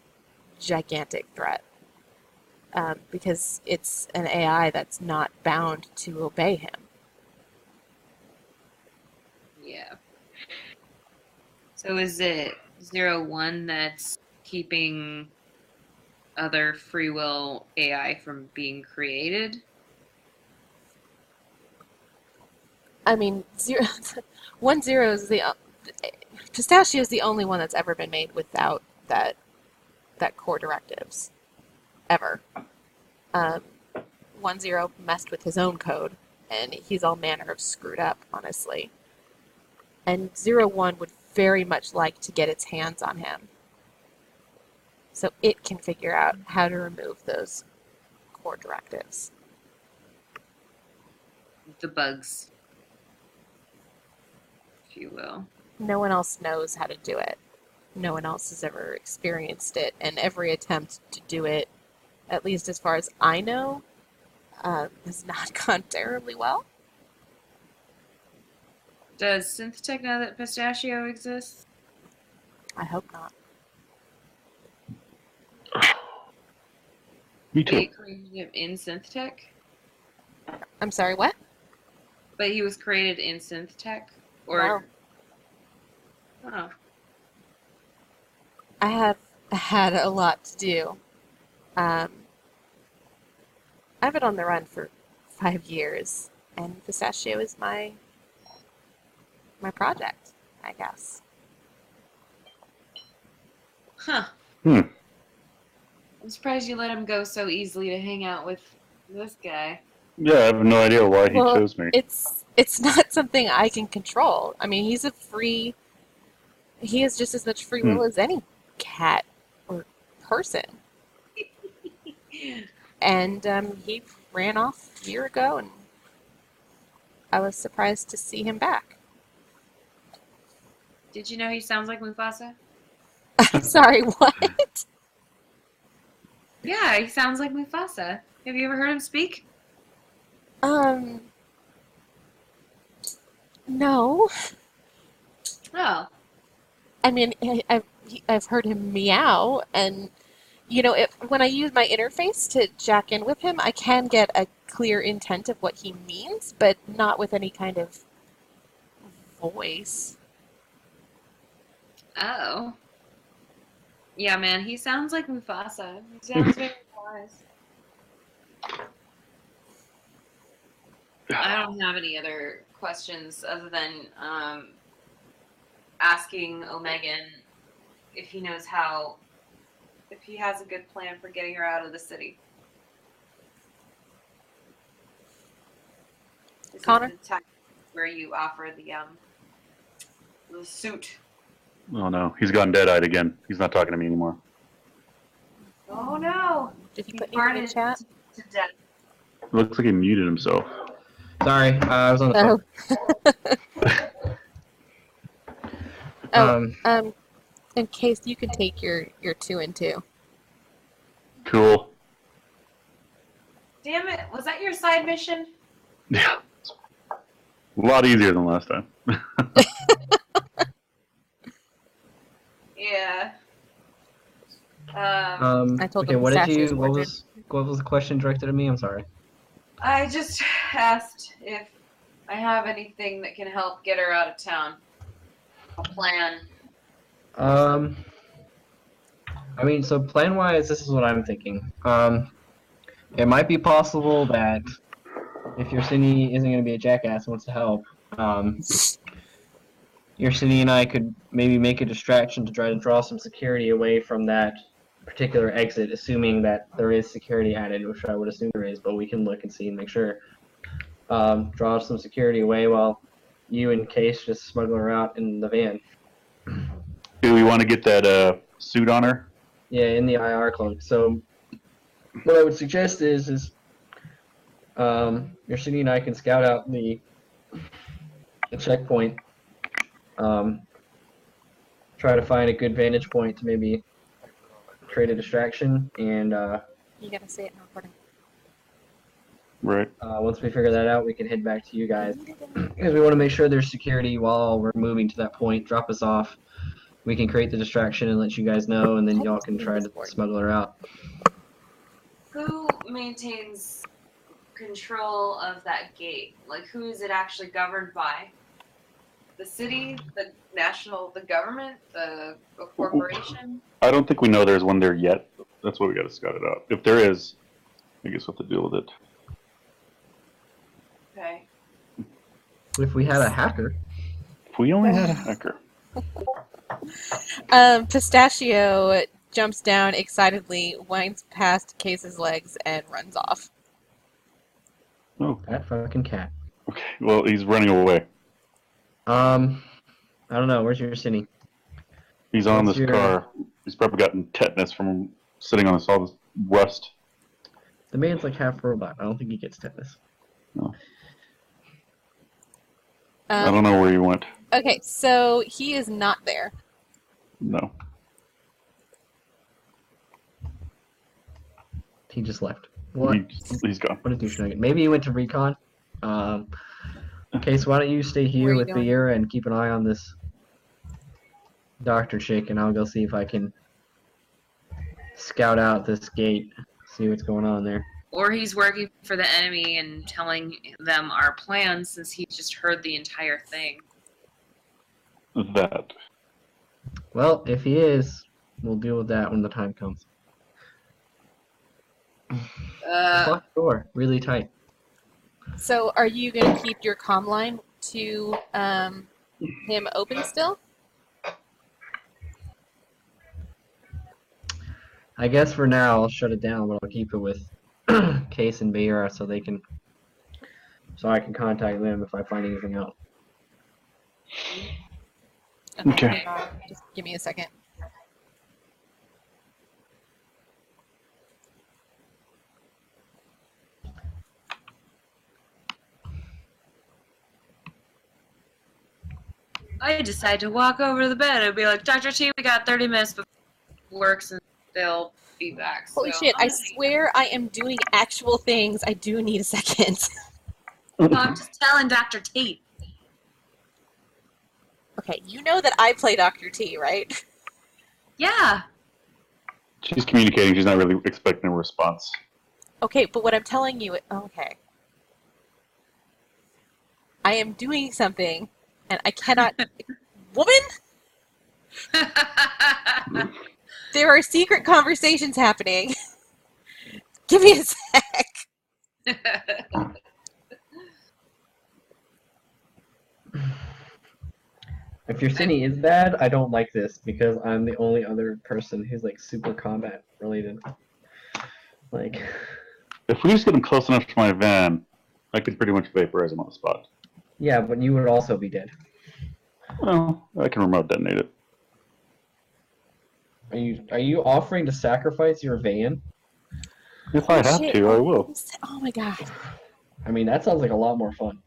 gigantic threat, because it's an AI that's not bound to obey him. Yeah. So is it 0-1 that's keeping other free will AI from being created? I mean, 1-0 is Pistachio is the only one that's ever been made without that core directives, ever. 1-0 messed with his own code, and he's all manner of screwed up, honestly. And 0-1 would very much like to get its hands on him, so it can figure out how to remove those core directives. The bugs, if you will. No one else knows how to do it. No one else has ever experienced it, and every attempt to do it, at least as far as I know, has not gone terribly well. Does SynthTech know that Pistachio exists? I hope not. Me too. They created him in SynthTech? I'm sorry, what? But he was created in SynthTech? Or... Wow. Oh. I have had a lot to do. I've been on the run for 5 years, and Pistachio is my project, I guess. Huh. Hmm. I'm surprised you let him go so easily to hang out with this guy. Yeah, I have no idea why he chose me. It's not something I can control. I mean, he has just as much free will as any cat or person. And he ran off a year ago, and I was surprised to see him back. Did you know he sounds like Mufasa? I'm sorry, what? Yeah, he sounds like Mufasa. Have you ever heard him speak? No. Oh. I mean, I've heard him meow, and when I use my interface to jack in with him, I can get a clear intent of what he means, but not with any kind of voice. Oh. Yeah, man, he sounds like Mufasa. He sounds very wise. I don't have any other questions other than asking Omegan if he knows if he has a good plan for getting her out of the city. This Connor? is the time where you offer the suit. Oh no, he's gone dead-eyed again. He's not talking to me anymore. Oh no! Did he put anything in the chat? To death. It looks like he muted himself. Sorry, I was on the phone. In case you can take your 2 and 2. Cool. Damn it! Was that your side mission? Yeah. A lot easier than last time. Yeah. I told okay, him what Pistachios what was the question directed at me? I'm sorry. I just asked if I have anything that can help get her out of town. A plan. I mean, so plan-wise, this is what I'm thinking. It might be possible that if your city isn't going to be a jackass and wants to help, your city and I could maybe make a distraction to try to draw some security away from that particular exit, assuming that there is security added, which I would assume there is, but we can look and see and make sure. Draw some security away while you and Case just smuggle her out in the van. Do we want to get that suit on her? Yeah, in the IR cloak. So what I would suggest is your city and I can scout out the checkpoint. Try to find a good vantage point to maybe create a distraction, and You gotta say it in recording. Right. once we figure that out, we can head back to you guys because we want to make sure there's security while we're moving to that point. Drop us off. We can create the distraction and let you guys know, and then y'all can try to smuggle her out. Who maintains control of that gate? Like, who is it actually governed by? The city, the government, the corporation? I don't think we know there's one there yet. That's what we got to scout it out. If there is, I guess we'll have to deal with it. Okay. If we had a hacker, If we only had a hacker. Pistachio jumps down excitedly, winds past Case's legs, and runs off. Oh, that fucking cat. okay. Well, he's running away. I don't know. Where's your city? He's on What's this your- car. He's probably gotten tetanus from sitting on all this rust. The man's like half robot. I don't think he gets tetanus. I don't know where he went. Okay, so he is not there. No. He just left. What? He's gone. What a douche nugget. Maybe he went to recon. Okay, so why don't you stay Where here are you with going? Beera and keep an eye on this doctor chick, and I'll go see if I can scout out this gate, see what's going on there. Or he's working for the enemy and telling them our plans since he just heard the entire thing. That. Well, if he is, we'll deal with that when the time comes. Lock the door really tight. So are you going to keep your comm line to him open still? I guess for now I'll shut it down, but I'll keep it with Case and Beera so I can contact them if I find anything out. Okay. Just give me a second. I decide to walk over to the bed and be like, Dr. T, we got 30 minutes before it works and they'll be back. Holy So shit, I I'm swear I am doing actual things. I do need a second. Well, I'm just telling Dr. T. Okay, you know that I play Dr. T, right? Yeah. She's communicating. She's not really expecting a response. Okay, but what I'm telling you... Okay. I am doing something, and I cannot... Woman? There are secret conversations happening. Give me a sec. If your city is bad, I don't like this because I'm the only other person who's like super combat related. Like, If we just get him close enough to my van, I could pretty much vaporize him on the spot. yeah, but you would also be dead. Well, I can remote detonate it. Are you offering to sacrifice your van? If I have Shit. to, I will. Oh my god. I mean, that sounds like a lot more fun.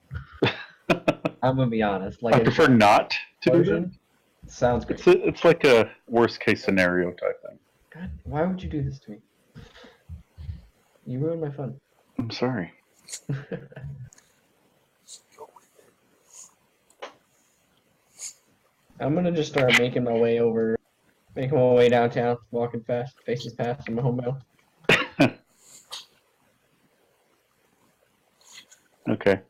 I'm gonna be honest. Like, I prefer not to do that. explosion sounds great. It's like a worst case scenario type thing. God, why would you do this to me? You ruined my fun. I'm sorry. I'm gonna just start making my way downtown, walking fast, faces past on my home mail. Okay.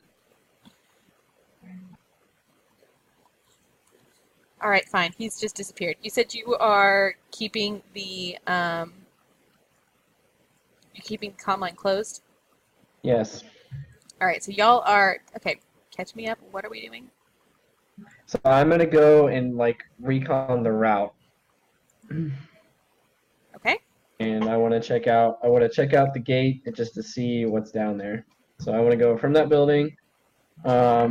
All right, fine. He's just disappeared. You said you are keeping the you're keeping comm line closed. Yes. All right, so y'all are okay. Catch me up. What are we doing? So I'm gonna go and like recon the route. Okay. and I want to check out. I want to check out the gate just to see what's down there. So I want to go from that building, All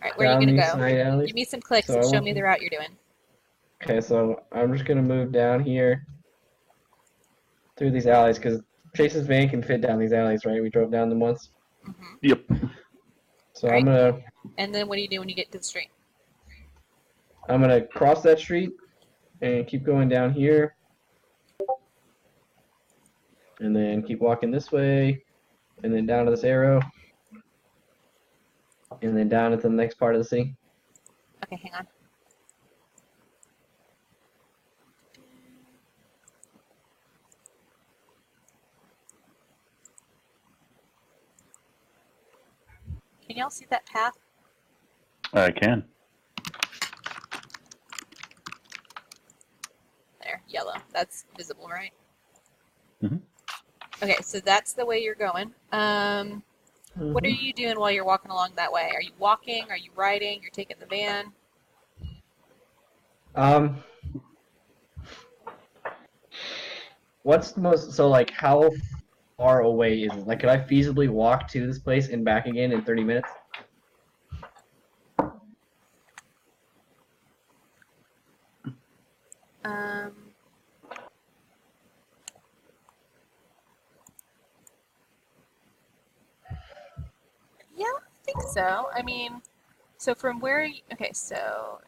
right, where are you down gonna these go? side alleys. Give me some clicks So and I show want. me the route you're doing. Okay, so I'm just gonna move down here through these alleys because Chase's van can fit down these alleys, right? We drove down them once. Mm-hmm. Yep. So All I'm right. gonna And then what do you do when you get to the street? cross that street and keep going down here, and then keep walking this way, and then down to this arrow, and then down into the next part of the city. Okay, hang on. Can y'all see that path? I can. There, yellow. That's visible, right? Mhm. Okay, so that's the way you're going. What are you doing while you're walking along that way? Are you walking? Are you riding? You're taking the van? What's the most, so like how far away is it? Like, could I feasibly walk to this place and back again in 30 minutes? Um, yeah, I think so. I mean, so from where you, okay, so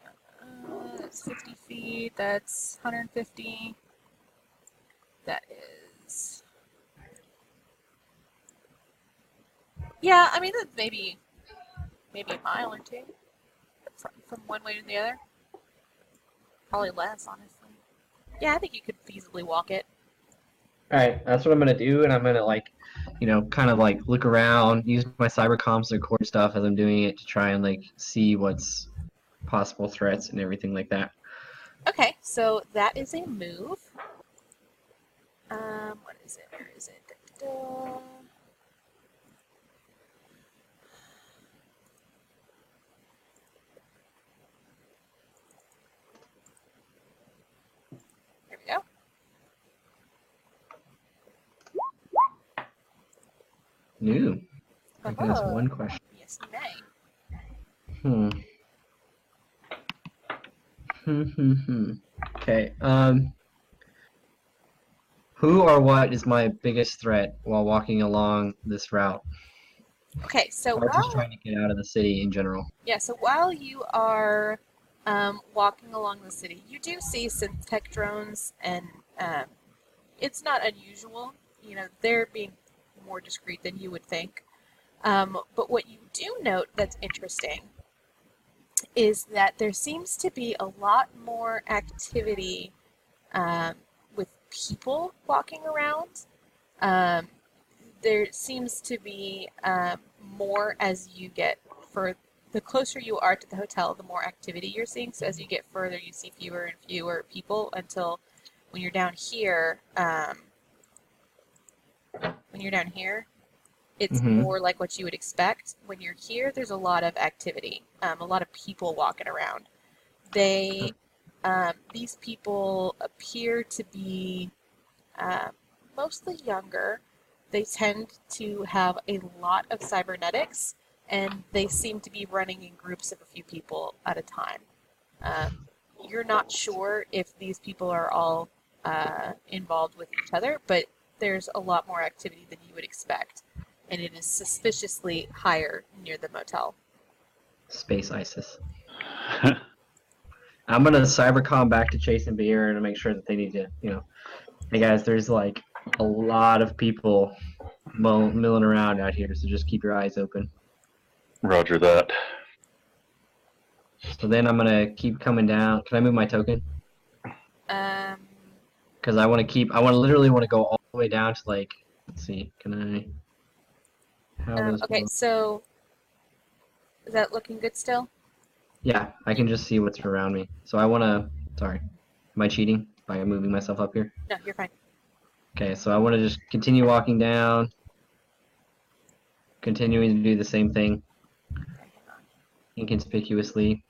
that's 50 feet, that's 150. That is, yeah, I mean, that's maybe a mile or two from one way to the other. Probably less, honestly. Yeah, I think you could feasibly walk it. All right, that's what I'm gonna do, and I'm gonna like, kind of like look around, use my cyber comms to record stuff as I'm doing it to try and like see what's possible threats and everything like that. Okay, so that is a move. What is it? Where is it? Da-da-da. There we go. New. I can ask one question. Yes, you may. Okay. Who or what is my biggest threat while walking along this route? Okay, so Or just trying to get out of the city in general? so while you are walking along the city, you do see synth drones, and it's not unusual. You know, they're being more discreet than you would think. But what you do note that's interesting is that there seems to be a lot more activity with people walking around. There seems to be more as you get for the closer you are to the hotel, the more activity you're seeing. So as you get further, you see fewer and fewer people until when you're down here, it's more like what you would expect. When you're here, there's a lot of activity, a lot of people walking around. These people appear to be mostly younger. They tend to have a lot of cybernetics, and they seem to be running in groups of a few people at a time. You're not sure if these people are all involved with each other, but there's a lot more activity than you would expect, and it is suspiciously higher near the motel. Space ISIS. I'm gonna cybercom back to Chase and Beer and make sure that they need to, hey guys, there's like a lot of people milling around out here, so just keep your eyes open. Roger that. So then I'm gonna keep coming down. Can I move my token? Because I want to literally want to go all the way down to like, let's see, can I? Okay, so is that looking good still? Yeah, I can just see what's around me. So I want to, sorry, am I cheating by moving myself up here? No, you're fine. Okay, so I want to just continue walking down, continuing to do the same thing, inconspicuously.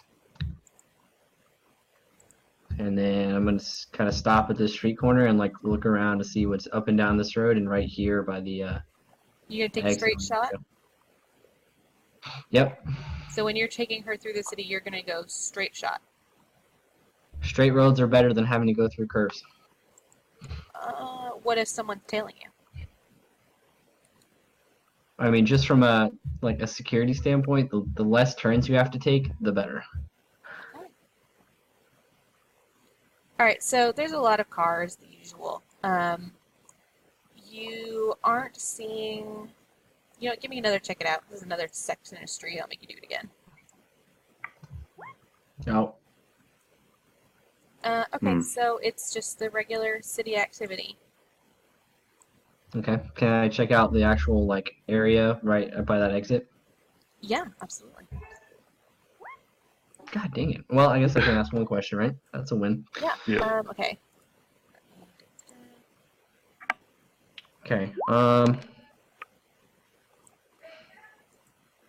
And then I'm gonna kind of stop at this street corner and like look around to see what's up and down this road, and right here by the You gonna take a exit. straight shot? Yep. So when you're taking her through the city, you're gonna go straight shot. Straight roads are better than having to go through curves. What if someone's tailing you? I mean, just from a security standpoint, the less turns you have to take, the better. All right, so there's a lot of cars, the usual. You aren't seeing. You know, give me another check it out. There's another section of street. I'll make you do it again. Oh, Okay, so it's just the regular city activity. okay. Can I check out the actual like area right by that exit? Yeah, absolutely. God dang it. Well, I guess I can ask one question, right? That's a win. Yeah. Yeah. Okay. Okay.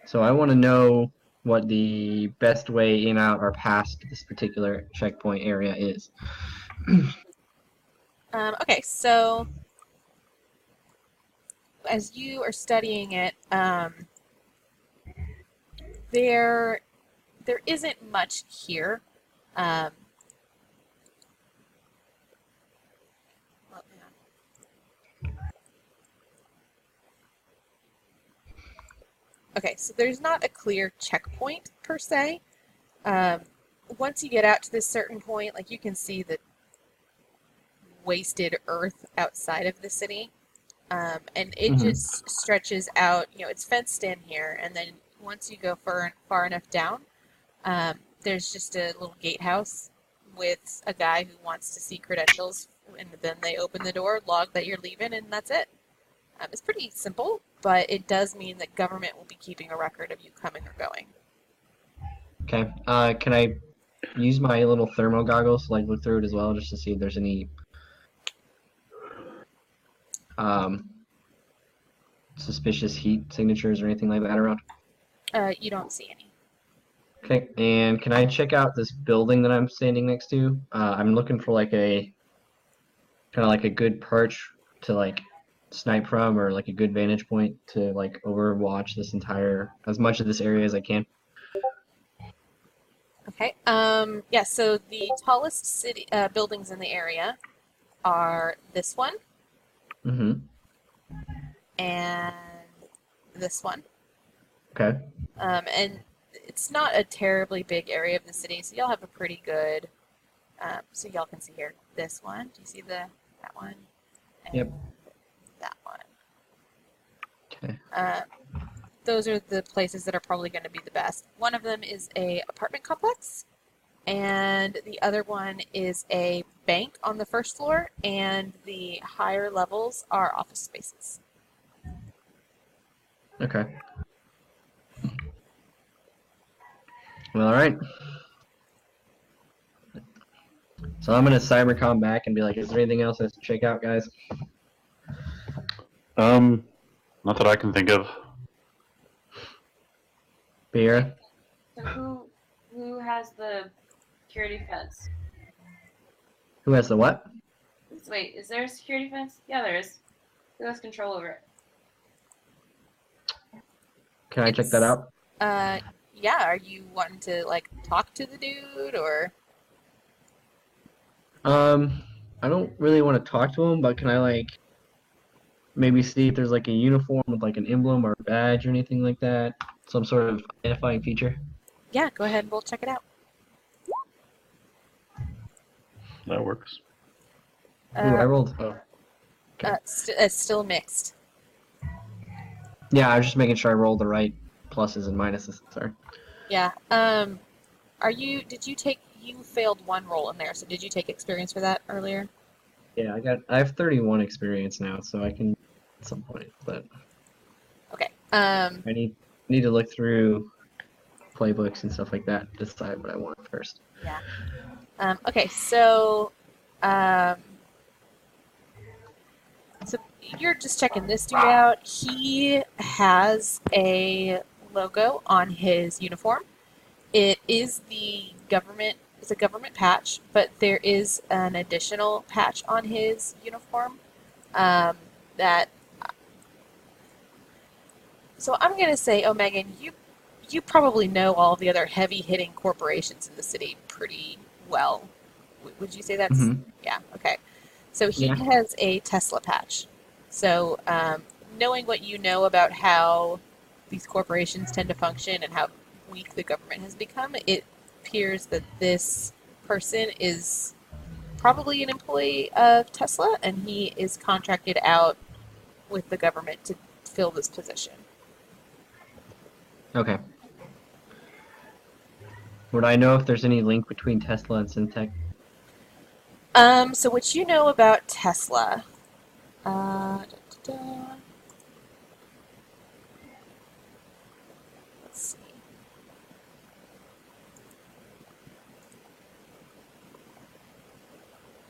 So I want to know what the best way in, out, or past this particular checkpoint area is. Okay, so as you are studying it, there isn't much here. Well, hang on. Okay, so there's not a clear checkpoint per se. Once you get out to this certain point, like you can see the wasted earth outside of the city. And it just stretches out, you know, it's fenced in here, and then once you go far enough down, there's just a little gatehouse with a guy who wants to see credentials, and then they open the door, log that you're leaving, and that's it. It's pretty simple, but it does mean that government will be keeping a record of you coming or going. Okay. Can I use my little thermo goggles to like look through it as well, just to see if there's any suspicious heat signatures or anything like that around? You don't see any. Okay, and can I check out this building that I'm standing next to? I'm looking for like a kind of like a good perch to like snipe from, or like a good vantage point to like overwatch this entire, as much of this area as I can. Okay. Yeah, so the tallest city buildings in the area are this one Mm-hmm. and this one. Okay. And it's not a terribly big area of the city, so y'all have a pretty good. So y'all can see here this one. Do you see that one? And Yep. that one. Okay. Those are the places that are probably going to be the best. One of them is a apartment complex, and the other one is a bank on the first floor, and the higher levels are office spaces. Okay. Well, all right. So I'm gonna cybercom back and be like, "Is there anything else I should check out, guys?" Not that I can think of. Beer. So who has the security fence? Who has the what? Wait, is there a security fence? Yeah, there is. Who has control over it? Can I check that out? Yeah, are you wanting to, like, talk to the dude, or? I don't really want to talk to him, but can I like maybe see if there's like a uniform with like an emblem or a badge or anything like that? Some sort of identifying feature? Yeah, go ahead and we'll check it out. That works. Ooh, I rolled. Oh. Okay. It's still mixed. Yeah, I was just making sure I rolled the right pluses and minuses. Sorry. Yeah. You failed one roll in there, so did you take experience for that earlier? Yeah, I have 31 experience now, so I can at some point, but Okay. I need to look through playbooks and stuff like that to decide what I want first. Yeah. Okay, so you're just checking this dude out. He has a logo on his uniform. It is the government it's a government patch, but there is an additional patch on his uniform that. So I'm gonna say, oh, Megan, you probably know all the other heavy hitting corporations in the city pretty well. Would you say that's Mm-hmm. yeah? Okay. So he Yeah. has a Tesla patch. So knowing what you know about how these corporations tend to function and how weak the government has become, it appears that this person is probably an employee of Tesla, and he is contracted out with the government to fill this position. Okay. Would I know if there's any link between Tesla and Syntech? So what you know about Tesla? Da, da, da. Let's see.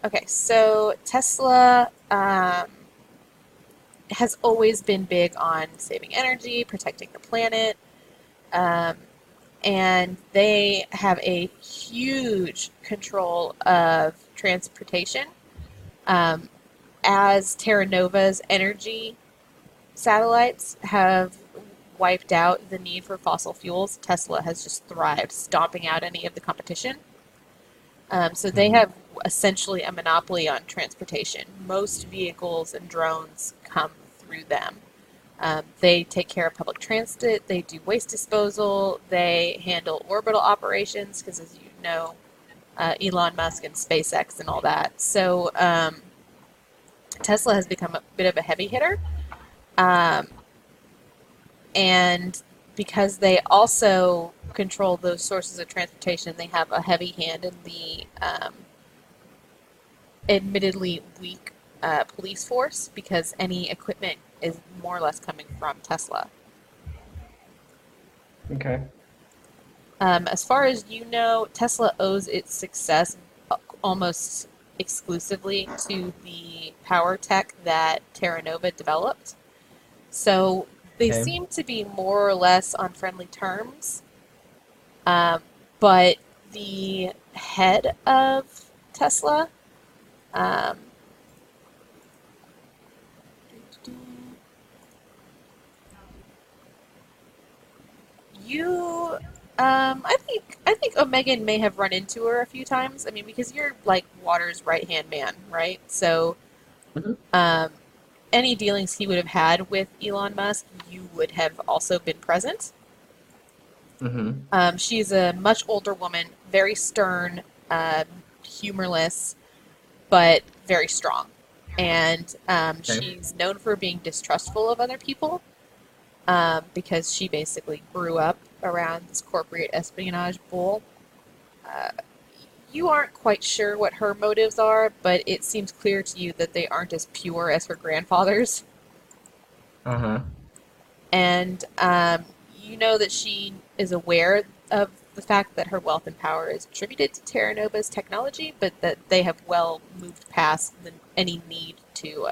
Okay, so Tesla has always been big on saving energy, protecting the planet, um, and they have a huge control of transportation. Um, as Terra Nova's energy satellites have wiped out the need for fossil fuels, Tesla has just thrived, stomping out any of the competition. So they have essentially a monopoly on transportation. Most vehicles and drones come through them. They take care of public transit, they do waste disposal, they handle orbital operations, because as you know, Elon Musk and SpaceX and all that. So Tesla has become a bit of a heavy hitter. And because they also control those sources of transportation, they have a heavy hand in the admittedly weak police force, because any equipment is more or less coming from Tesla. Okay. As far as you know, Tesla owes its success almost exclusively to the power tech that Terra Nova developed. So they Okay. seem to be more or less on friendly terms. But the head of Tesla, um, you, I think Omega may have run into her a few times. I mean, because you're like Water's right hand man, right? So, Mhm. any dealings he would have had with Elon Musk, you would have also been present. Mm-hmm. She's a much older woman, very stern, humorless, but very strong. And Okay. she's known for being distrustful of other people, because she basically grew up around this corporate espionage bull. Uh, you aren't quite sure what her motives are, but it seems clear to you that they aren't as pure as her grandfather's. Uh-huh. And you know that she is aware of the fact that her wealth and power is attributed to Terra Nova's technology, but that they have well moved past any need to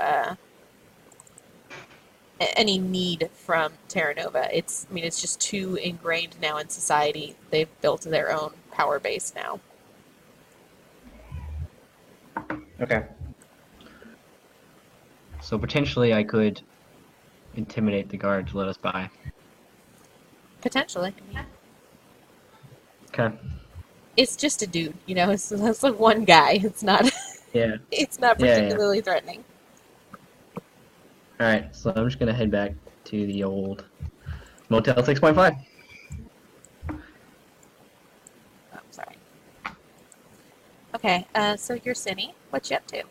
any need from Terra Nova. I mean, it's just too ingrained now in society. They've built their own power base now. Okay. So potentially I could intimidate the guard to let us by. Potentially. Okay. It's just a dude, you know. It's like one guy. It's not. Yeah. It's not Yeah. particularly threatening. All right. So I'm just gonna head back to the old Motel 6.5. Oh, sorry. Okay, so you're Cinny. What you up to?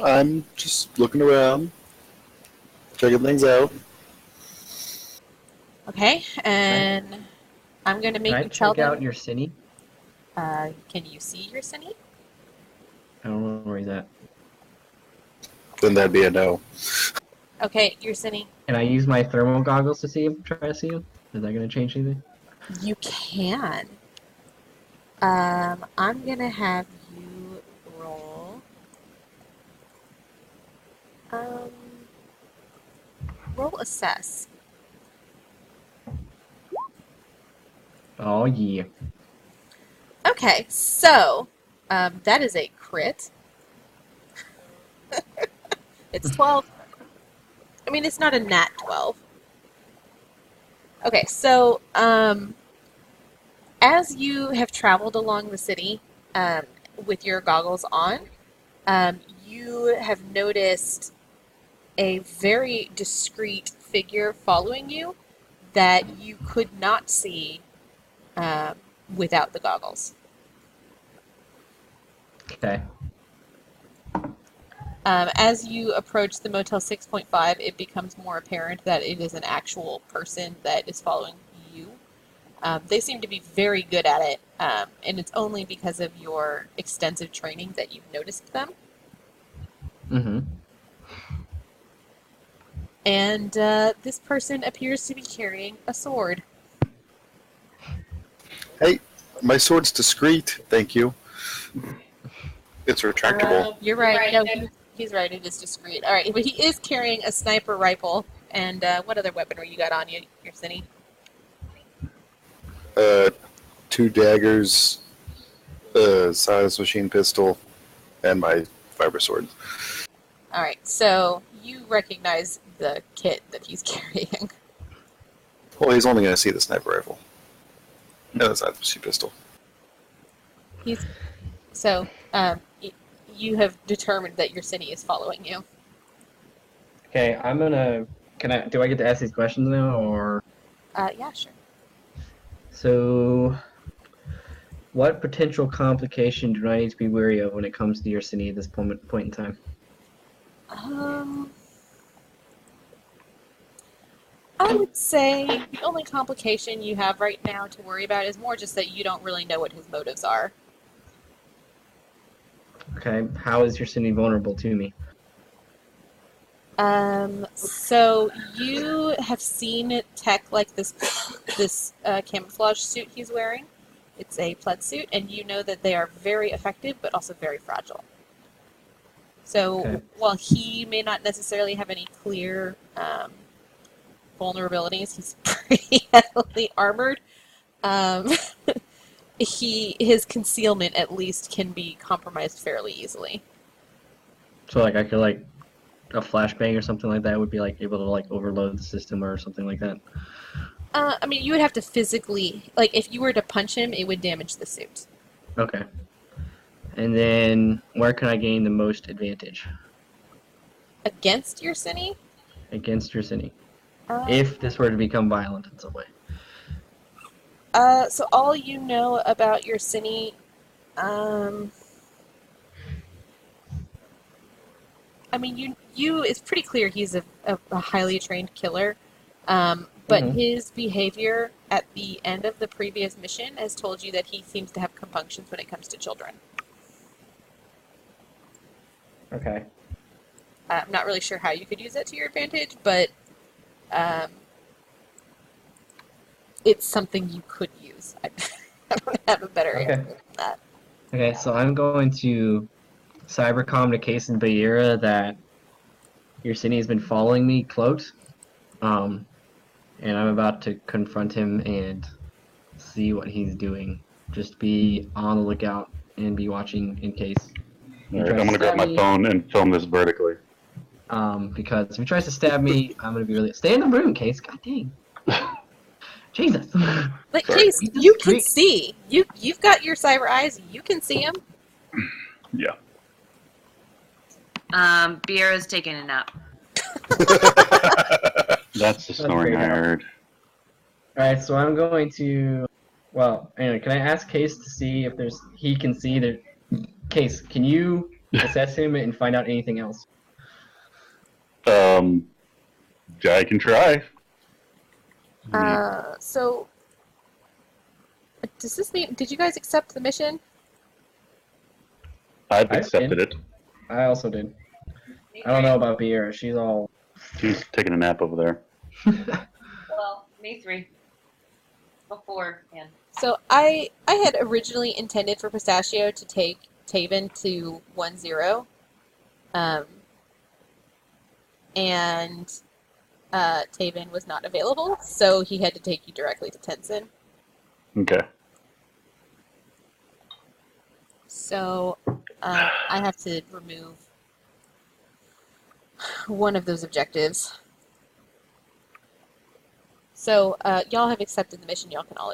I'm just looking around, checking things out. Okay, and I'm going to Can make I you tell check out them. your cine? Can you see your Cinny? I don't know where he's at. Then that'd be a no. Okay, your Cinny. Can I use my thermal goggles to see him? Try to see him? Is that gonna change anything? You can. I'm going to have you roll. Um, roll assess. Oh yeah. Okay, so that is a crit. It's 12. I mean, it's not a nat 12. Okay, so as you have traveled along the city with your goggles on, you have noticed a very discreet figure following you that you could not see without the goggles. Okay. As you approach the Motel 6.5, it becomes more apparent that it is an actual person that is following you. They seem to be very good at it, and it's only because of your extensive training that you've noticed them. Mm-hmm. And this person appears to be carrying a sword. Hey, my sword's discreet, thank you. It's retractable. You're right. No, he's right. It is discreet. All right, but he is carrying a sniper rifle. And what other weaponry you got on you, your Cinny? 2 daggers, silenced machine pistol, and my fiber sword. All right, so you recognize the kit that he's carrying. Well, he's only going to see the sniper rifle. No, the silenced machine pistol. So you have determined that your Cinny is following you. Okay, I'm gonna. Do I get to ask these questions now, or? Yeah, sure. So, what potential complication do I need to be wary of when it comes to your city at this point in time? I would say the only complication you have right now to worry about is more just that you don't really know what his motives are. Okay, how is your city vulnerable to me? So you have seen tech like this camouflage suit he's wearing. It's a plaid suit, and you know that they are very effective, but also very fragile. So Okay. while he may not necessarily have any clear vulnerabilities, he's pretty heavily armored. His concealment at least can be compromised fairly easily. So, like, I could a flashbang or something like that would be able to overload the system or something like that. I mean, you would have to physically, if you were to punch him, it would damage the suit. Okay. And then, where can I gain the most advantage? Against your Cinny? Against your city. If this were to become violent in some way. So all you know about your Cinny, I mean, it's pretty clear he's a highly trained killer, but his behavior at the end of the previous mission has told you that he seems to have compunctions when it comes to children. Okay. I'm not really sure how you could use that to your advantage, but it's something you could use. I don't have a better answer than that. Okay, so I'm going to cybercom to Case and Bayera that your city has been following me cloaked, and I'm about to confront him and see what he's doing. Just be on the lookout and be watching in case. Alright, I'm gonna grab my phone and film this vertically. Because if he tries to stab me, I'm gonna be really. Stay in the room, Case. God dang. Jesus. But Case, you can see. You've got your cyber eyes. You can see him. Yeah. Biera's taking a nap. That's the snoring I heard. Alright, so I'm going to. Well, anyway, can I ask Case to see if he can see that. Case, can you assess him and find out anything else? I can try. So does this mean? Did you guys accept the mission? I've accepted it. I also did. I don't know about Biera. She's taking a nap over there. Well, me 3. Beforehand. So I had originally intended for Pistachio to take Taven to 1-0. And Taven was not available, so he had to take you directly to Tenson. Okay. So I have to remove one of those objectives. So y'all have accepted the mission. Y'all can all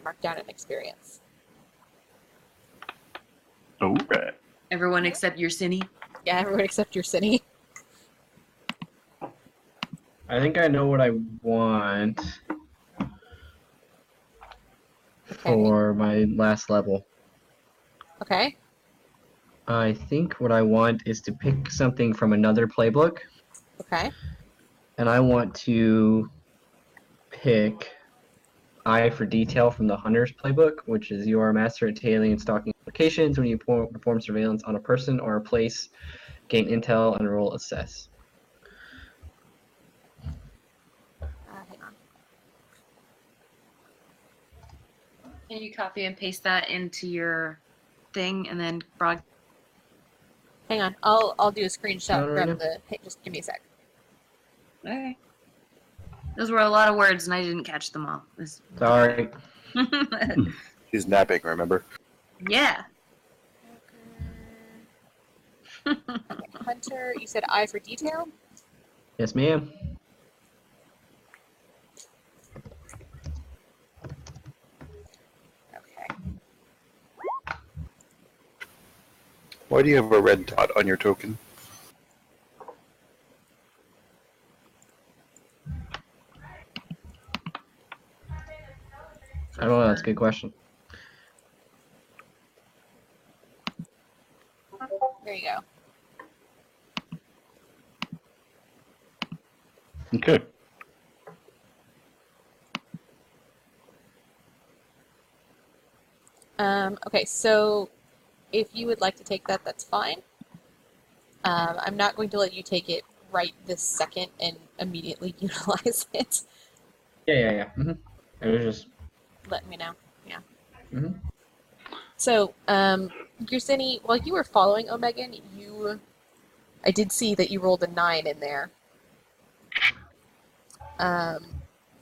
mark down an experience. Alright. Everyone except your Cinny. Yeah, everyone except your city. I think I know what I want for my last level. Okay. I think what I want is to pick something from another playbook, Okay. and I want to pick Eye for Detail from the Hunter's playbook, which is you are a master at tailing and stalking locations. When you perform surveillance on a person or a place, gain intel and roll assess. Hang on. Can you copy and paste that into your thing and then broad? Hang on. I'll do a screenshot. Right Grab now? the. Hey, just give me a sec. Okay. Those were a lot of words, and I didn't catch them all. Sorry. He's napping, remember? Yeah. Hunter, you said eye for detail? Yes, ma'am. Okay. Why do you have a red dot on your token? I don't know. That's a good question. There you go. Okay. Okay, so if you would like to take that, that's fine. I'm not going to let you take it right this second and immediately utilize it. Yeah. Mm-hmm. It was just. Let me know. Yeah. Mm-hmm. So, Girsini, while you were following Omegan, I did see that you rolled a 9 in there.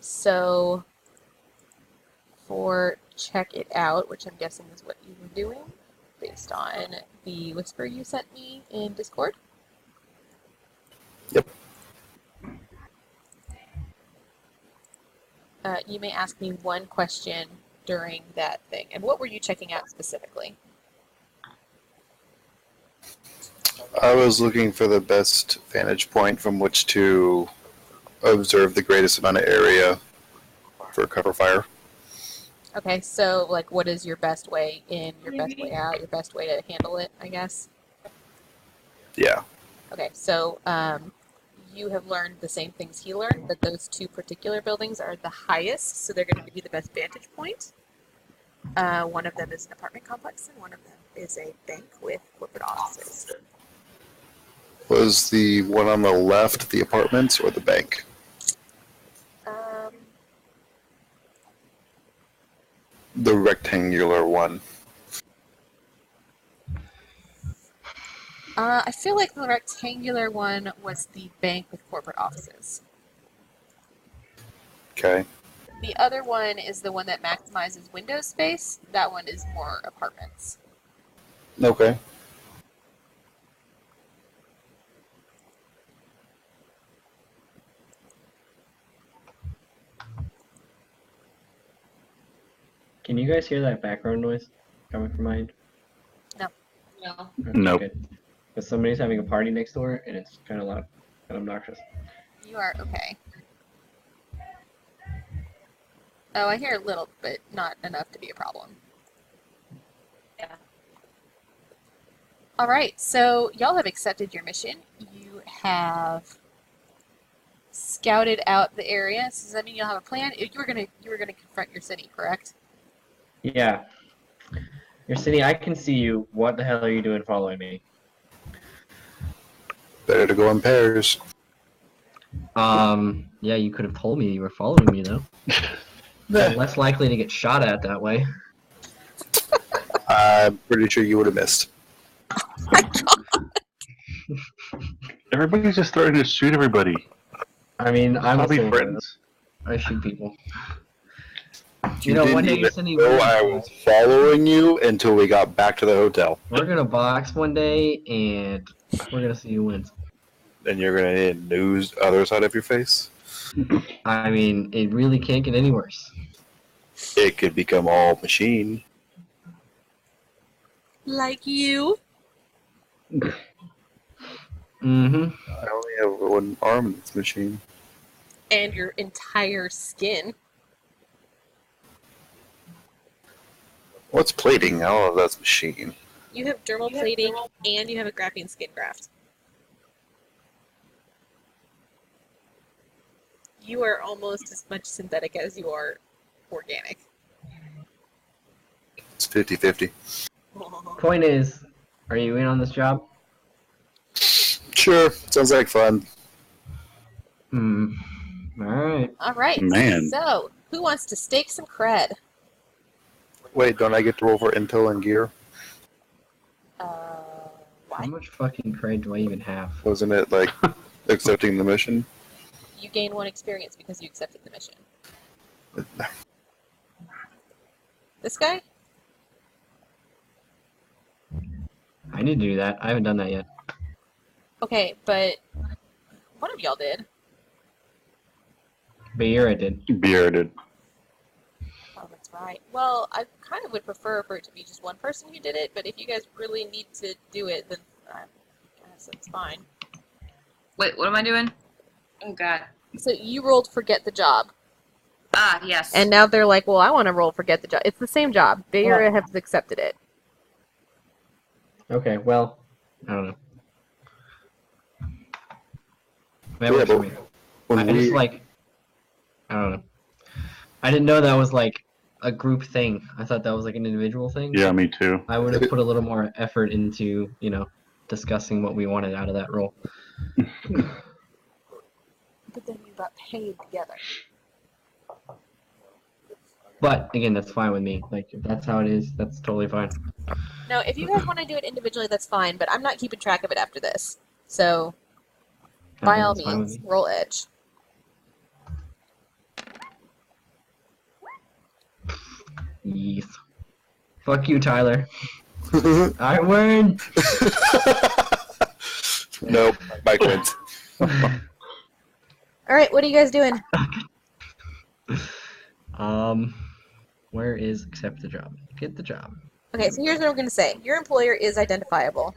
So for check it out, which I'm guessing is what you were doing, based on the whisper you sent me in Discord. Yep. You may ask me one question during that thing. And what were you checking out specifically? I was looking for the best vantage point from which to observe the greatest amount of area for cover fire. Okay, so like what is your best way in, your best way out, your best way to handle it, I guess? Yeah. Okay, so you have learned the same things he learned, that those two particular buildings are the highest, so they're going to give you the best vantage point. One of them is an apartment complex, and one of them is a bank with corporate offices. Was the one on the left the apartments or the bank? The rectangular one. I feel like the rectangular one was the bank with corporate offices. Okay. The other one is the one that maximizes window space. That one is more apartments. Okay. Can you guys hear that background noise coming from my end? No. Okay, Nope. good. Because somebody's having a party next door, and it's kind of loud and obnoxious. You are okay. Oh, I hear a little, but not enough to be a problem. Yeah. All right, so y'all have accepted your mission. You have scouted out the area. So does that mean you'll have a plan? You were gonna confront your city, correct? Yeah. Your city, I can see you. What the hell are you doing following me? Better to go in pairs. Yeah, you could have told me you were following me, though. Less likely to get shot at that way. I'm pretty sure you would have missed. Everybody's just starting to shoot everybody. I mean, I'm I'll be also friends. I shoot people. You know, one day didn't you're even sending know me. I was following you until we got back to the hotel. We're gonna box one day, and we're gonna see who wins. And you're gonna hit news other side of your face. I mean, it really can't get any worse. It could become all machine. Like you. Mm-hmm. I only have one arm that's machine. And your entire skin. What's plating? All of that's machine. You have dermal plating and you have a graphene skin graft. You are almost as much synthetic as you are organic. It's 50-50. Point is, are you in on this job? Sure, sounds like fun. Hmm. All right. All right. Man. So, who wants to stake some cred? Wait, don't I get to roll for intel and gear? How Why? much fucking cred do I even have? Wasn't it like accepting the mission? You gain 1 experience because you accepted the mission. This guy? I need to do that. I haven't done that yet. Okay, but one of y'all did. But here I did. Bearded. Oh, that's right. Well, I kind of would prefer for it to be just one person who did it, but if you guys really need to do it, then I guess it's fine. Wait, what am I doing? Oh god. So you rolled forget the job, Ah, yes. and now they're like, well, I want to roll forget the job. It's the same job. Bayura has accepted it. Okay, well, I don't know. That Yeah, works for but me. when I we just like, I don't know. I didn't know that was like a group thing. I thought that was like an individual thing. Yeah, me too. I would have put a little more effort into, discussing what we wanted out of that role. But then you got paid together. But again, that's fine with me. Like, if that's how it is, that's totally fine. No, if you guys want to do it individually, that's fine, but I'm not keeping track of it after this. So, by all That's fine with means, me. roll edge. Yes. Fuck you, Tyler. I win. nope, Mike wins. Alright, what are you guys doing? Where is accept the job? Get the job. Okay, so here's what I'm going to say. Your employer is identifiable.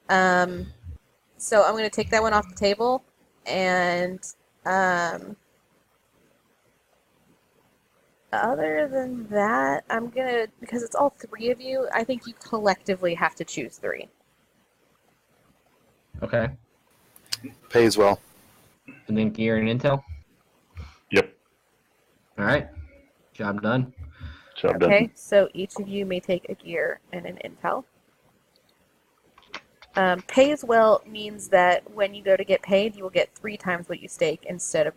So I'm going to take that one off the table, and other than that, I'm going to, because it's all 3 of you, I think you collectively have to choose 3. Okay. Pays well. And then gear and intel. Yep. All right. Job done. Job Okay, done. so each of you may take a gear and an intel. Pay as well means that when you go to get paid, you will get 3 times what you stake instead of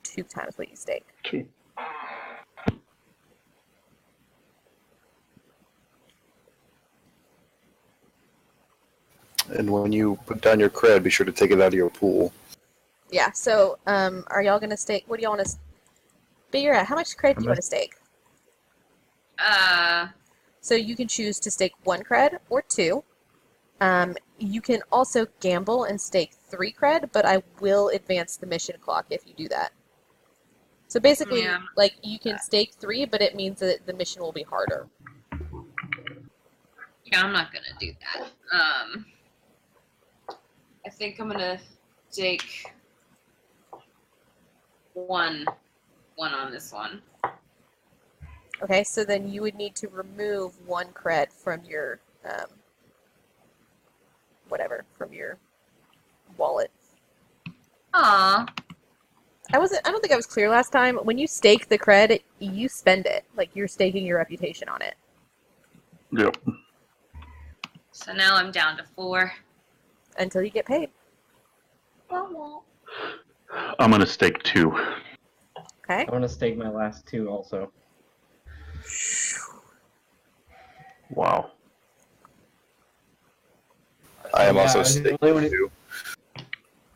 2 times what you stake. 2. And when you put down your cred, be sure to take it out of your pool. Yeah, so are y'all going to stake? What do y'all want to figure out? How much cred do you want to stake? So you can choose to stake 1 cred or 2. You can also gamble and stake 3 cred, but I will advance the mission clock if you do that. So basically, Yeah. like, you can stake 3, but it means that the mission will be harder. Yeah, I'm not gonna do that. I think I'm gonna take one on this one. Okay, so then you would need to remove 1 cred from your, from your wallet. Aw. I don't think I was clear last time. When you stake the cred, you spend it. Like, you're staking your reputation on it. Yep. So now I'm down to 4. Until you get paid. I'm gonna stake 2. Okay? I want to stake my last 2 also. Wow. I am Yeah, also I was the staking only one who- too.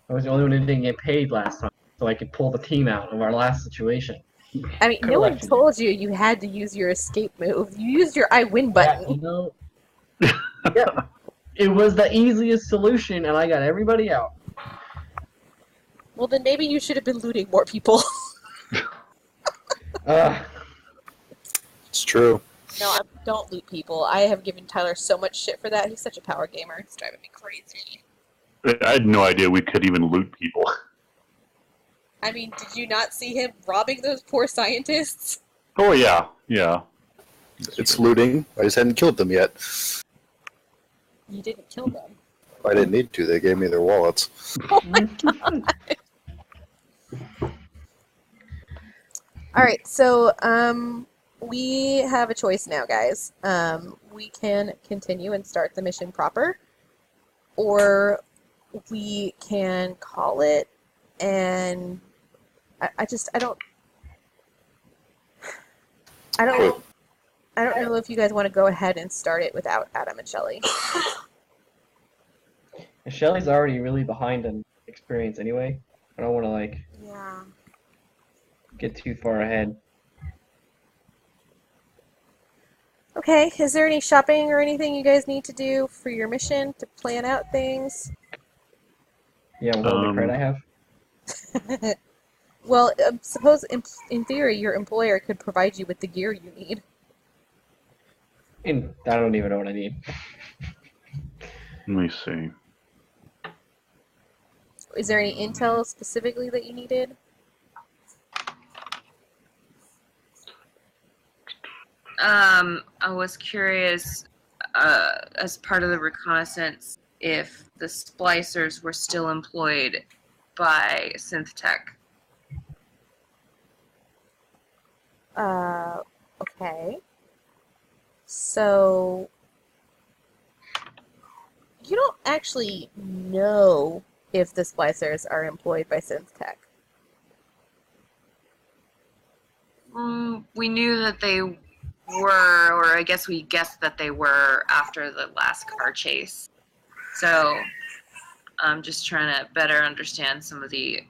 I was the only one who didn't get paid last time, so I could pull the team out of our last situation. I mean, no one Collection. told you you had to use your escape move. You used your I win Yeah, button. you know, yeah, it was the easiest solution, and I got everybody out. Well, then maybe you should have been looting more people. Uh, It's true. No, don't loot people. I have given Tyler so much shit for that. He's such a power gamer. It's driving me crazy. I had no idea we could even loot people. I mean, did you not see him robbing those poor scientists? Oh yeah, yeah. It's looting. I just hadn't killed them yet. You didn't kill them. I didn't need to. They gave me their wallets. Oh my god. Alright, so, we have a choice now, guys. We can continue and start the mission proper, or we can call it, and I don't know if you guys want to go ahead and start it without Adam and Shelley. Shelly's already really behind on experience anyway. I don't want to Yeah. get too far ahead. Okay, is there any shopping or anything you guys need to do for your mission to plan out things? Yeah, what the credit I have? Well, suppose in theory your employer could provide you with the gear you need. And I don't even know what I need. Let me see. Is there any intel specifically that you needed? I was curious, as part of the reconnaissance, if the splicers were still employed by SynthTech. Okay. So, you don't actually know if the splicers are employed by SynthTech. We knew that they were, or I guess we guessed that they were after the last car chase. So I'm just trying to better understand some of the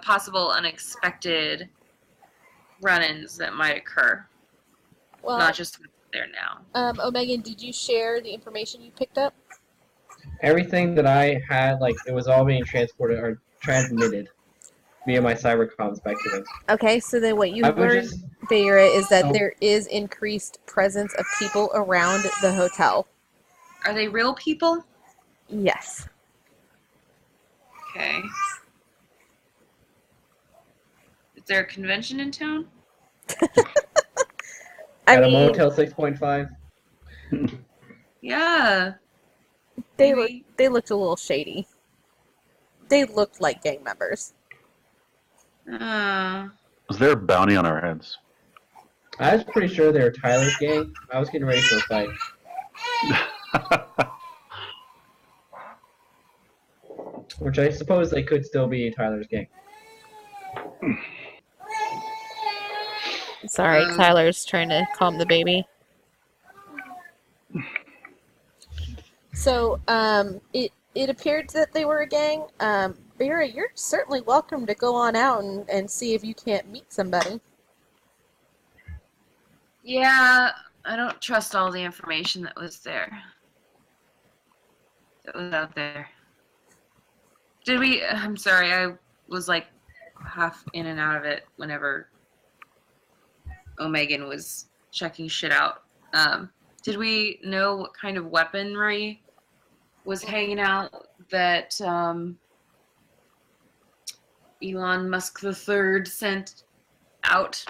possible unexpected run-ins that might occur. Well, Not just what's there now. Megan, did you share the information you picked up? Everything that I had, it was all being transported or transmitted via my cybercoms back to them. Okay, so then what you I would learned, just Beira, is that so- there is increased presence of people around the hotel. Are they real people? Yes. Okay. Is there a convention in town? I at a mean, Motel 6.5. Yeah. they maybe. looked a little shady. They looked like gang members. Was there a bounty on our heads? I was pretty sure they were Tyler's gang. I was getting ready for a fight. Which I suppose they could still be Tyler's gang. Sorry, Tyler's trying to calm the baby. So, it appeared that they were a gang. Vera, you're certainly welcome to go on out and see if you can't meet somebody. Yeah, I don't trust all the information that was there. That was out there. Did we? I'm sorry, I was half in and out of it whenever Omegan was checking shit out. Did we know what kind of weaponry was hanging out that Elon Musk III sent out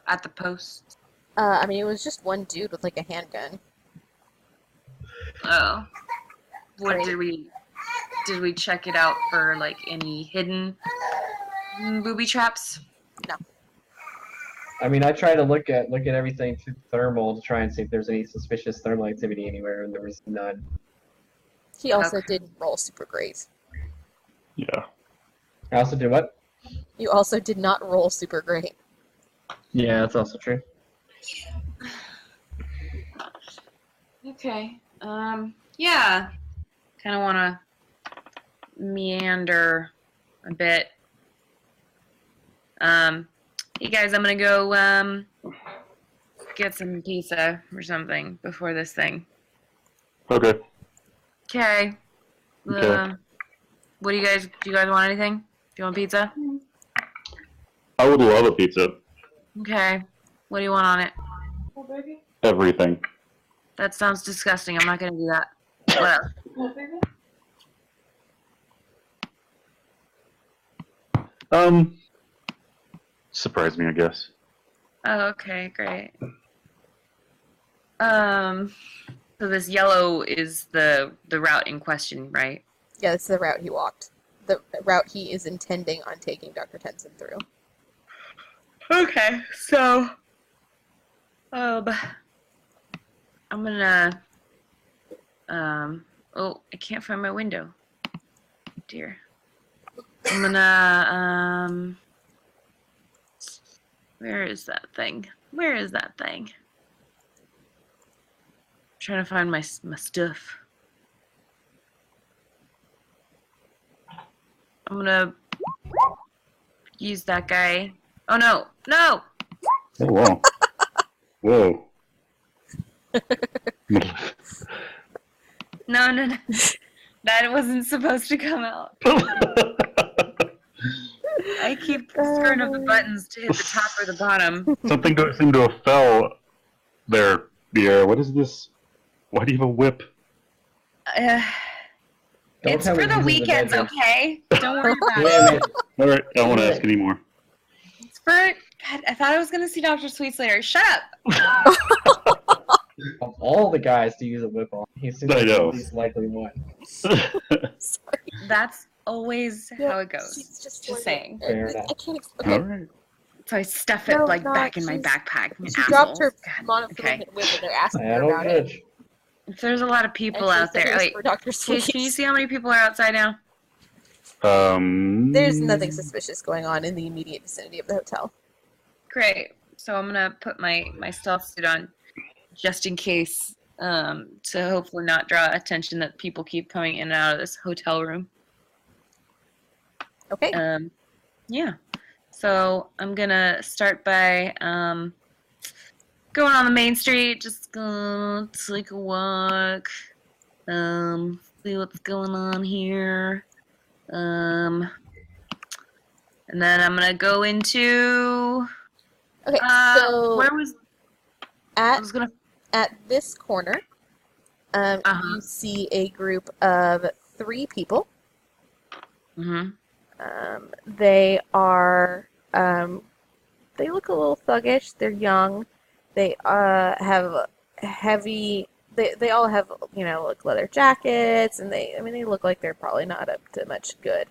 at the post? I mean, it was just one dude with a handgun. Oh. What Great. did we check it out for any hidden booby traps? No. I mean, I tried to look at everything through thermal to try and see if there's any suspicious thermal activity anywhere, and there was none. He also Okay. didn't roll super great. Yeah. I also did what? You also did not roll super great. Yeah, that's also true. Okay. Yeah. Kind of want to meander a bit Hey guys, I'm gonna go get some pizza or something before this thing. Okay. Okay. Okay. What do you guys want anything? Do you want pizza? I would love a pizza. Okay. What do you want on it? Everything. That sounds disgusting. I'm not gonna do that. What else? Surprise me, I guess. Oh, okay, great. So this yellow is the route in question, right? Yeah, this is the route he walked. The route he is intending on taking Dr. Tenson through. Okay, so I'm gonna oh, I can't find my window. Dear. I'm gonna where is that thing? Where is that thing? I'm trying to find my stuff. I'm gonna use that guy. Oh no! No! Oh, wow. Whoa. No. That wasn't supposed to come out. I keep screwing up the buttons to hit the top or the bottom. Something seemed to have fell there, Pierre. What is this? Why do you have a whip? It's for the weekends, okay? Don't worry about Damn it. it. All right, I won't ask anymore. It's for... God, I thought I was going to see Dr. Sweets later. Shut up! Of all the guys to use a whip on, he seems I like know. the least likely one. Sorry. That's always how it goes. She's just saying. Fair enough. I can't explain. All right. So I stuff it No, like not- back in my she's- backpack. She dropped her God, monofilament whip and they're asking I her don't about it. judge. If there's a lot of And people she out said it there. was Wait, for Dr. Chase, Sweet. can you see how many people are outside now? There's nothing suspicious going on in the immediate vicinity of the hotel. Great. So I'm gonna put my stealth suit on just in case, to hopefully not draw attention that people keep coming in and out of this hotel room. Okay. Yeah. So I'm gonna start by going on the main street, just gonna take a walk, see what's going on here, and then I'm gonna go into. Okay. So Where was I at was gonna? this corner, Uh-huh. you see a group of 3 people. Mm-hmm. They are, they look a little thuggish. They're young. They have heavy. They all have like leather jackets, and they look like they're probably not up to much good.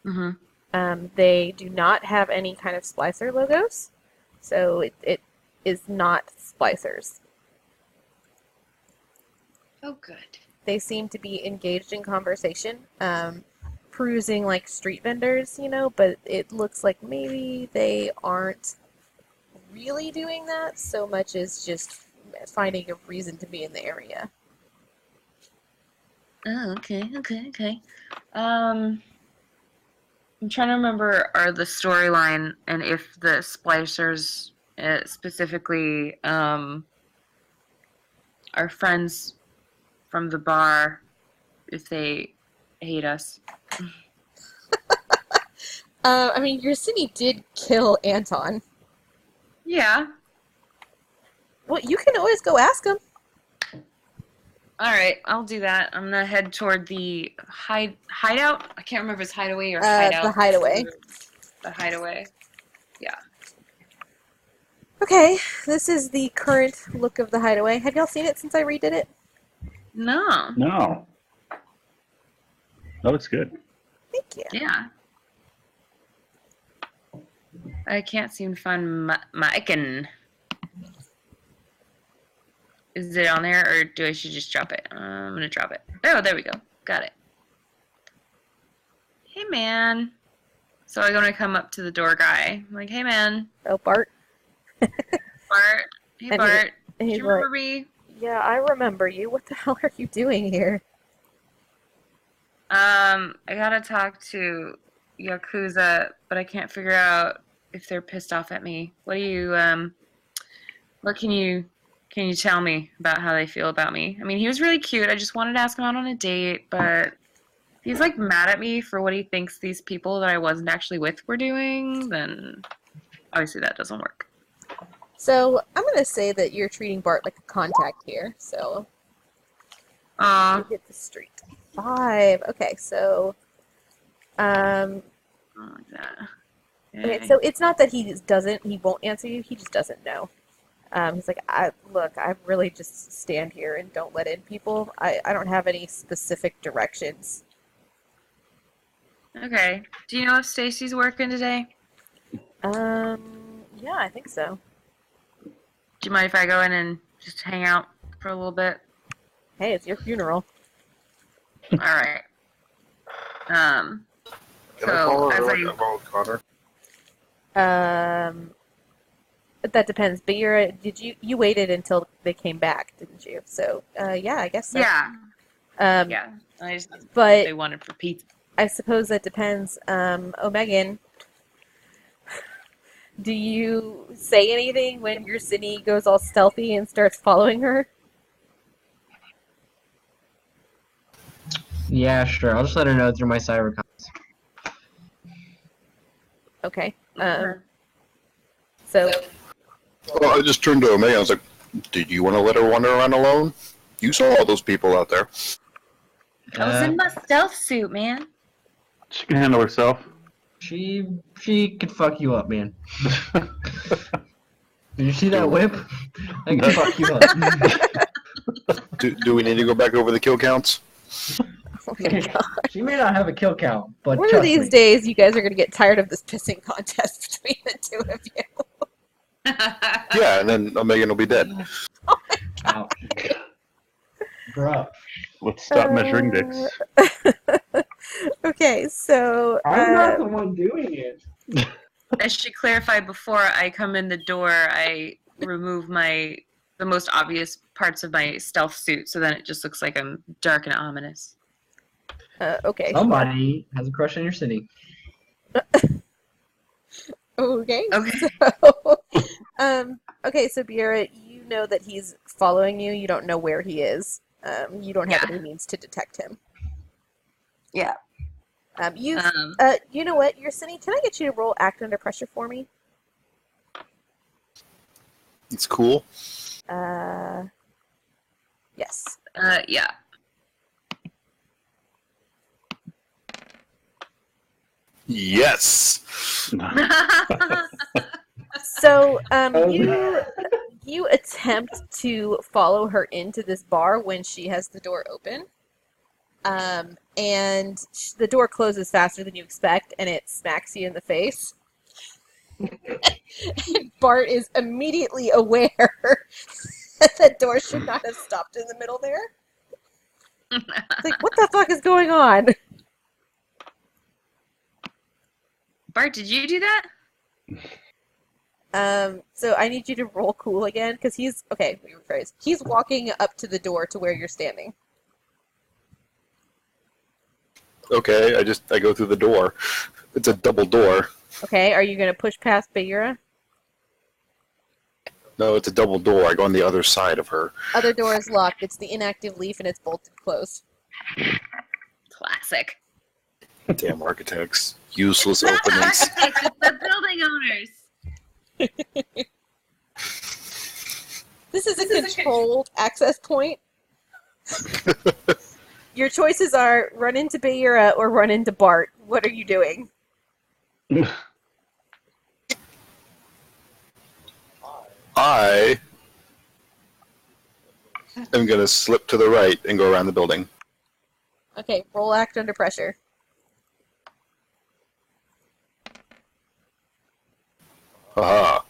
Mm-hmm. They do not have any kind of splicer logos, so it is not splicers. Oh, good. They seem to be engaged in conversation, perusing like street vendors, but it looks like maybe they aren't really doing that so much as just finding a reason to be in the area. Oh, okay. I'm trying to remember the storyline and if the splicers specifically are friends from the bar, if they hate us. Your did kill Anton. Yeah. Well, you can always go ask him. All right, I'll do that. I'm gonna head toward the hideout. I can't remember if it's hideaway or hideout. The hideaway. The hideaway. Okay, this is the current look of the hideaway. Have y'all seen it since I redid it? No. No. That looks good. Thank you. Yeah. I can't seem to find my icon. Is it on there, or do I should just drop it? I'm gonna drop it. Oh, there we go. Got it. Hey, man. So I'm gonna come up to the door guy. I'm like, hey, man. Oh, Bart. Bart. Hey, And Bart. Do he's you remember me? Yeah, I remember you. What the hell are you doing here? I gotta talk to Yakuza, but I can't figure out if they're pissed off at me. What can you tell me about how they feel about me? I mean, he was really cute. I just wanted to ask him out on a date, but he's like mad at me for what he thinks these people that I wasn't actually with were doing, then obviously that doesn't work. So I'm going to say that you're treating Bart like a contact here. So you hit the street. 5. Okay, so Like that. okay, so it's not that he won't answer you. He just doesn't know. He's like, I really just stand here and don't let in people. I don't have any specific directions. Okay. Do you know if Stacy's working today? Yeah, I think so. Do you mind if I go in and just hang out for a little bit? Hey, it's your funeral. All right. Can I So follow as her? I I follow Connor. That depends. But you waited until they came back, didn't you? So, yeah, I guess so. yeah. Yeah. I just But they wanted for pizza. I suppose that depends. Megan, do you say anything when your Cine goes all stealthy and starts following her? Yeah, sure. I'll just let her know through my cyber comms. Okay. So, Well, I just turned to Omega. I was like, "Did you want to let her wander around alone? You saw all those people out there." I was in my stealth suit, man. She can handle herself. She could fuck you up, man. Did you see that whip? I can fuck you up. Do we need to go back over the kill counts? oh my God. She may not have a kill count, but One of trust these me. days, you guys are going to get tired of this pissing contest between the two of you. Yeah, and then Megan will be dead. Ouch. Bruh. Let's stop measuring dicks. Okay, so I'm not the one doing it. I should clarify before I come in the door, I remove the most obvious parts of my stealth suit, so then it just looks like I'm dark and ominous. okay. Somebody has a crush on your city. Okay. Okay. So, okay, so Biera, you know that he's following you. You don't know where he is. You don't have any means to detect him. Yeah. You know what, your Cine, can I get you to roll Act Under Pressure for me? It's cool. Yes. Yeah. Yes. So, you attempt to follow her into this bar when she has the door open. And the door closes faster than you expect, and it smacks you in the face. Bart is immediately aware that the door should not have stopped in the middle there. It's like, what the fuck is going on? Bart, did you do that? So I need you to roll cool again, because he's walking up to the door to where you're standing. Okay, I go through the door. It's a double door. Okay, are you going to push past Bayura? No, it's a double door. I go on the other side of her. Other door is locked. It's the inactive leaf, and it's bolted closed. Classic. Damn architects. Useless openings. The building owners. This is a controlled access point. Your choices are run into Bayura or run into Bart. What are you doing? I am going to slip to the right and go around the building. Okay, roll Act Under Pressure. Haha.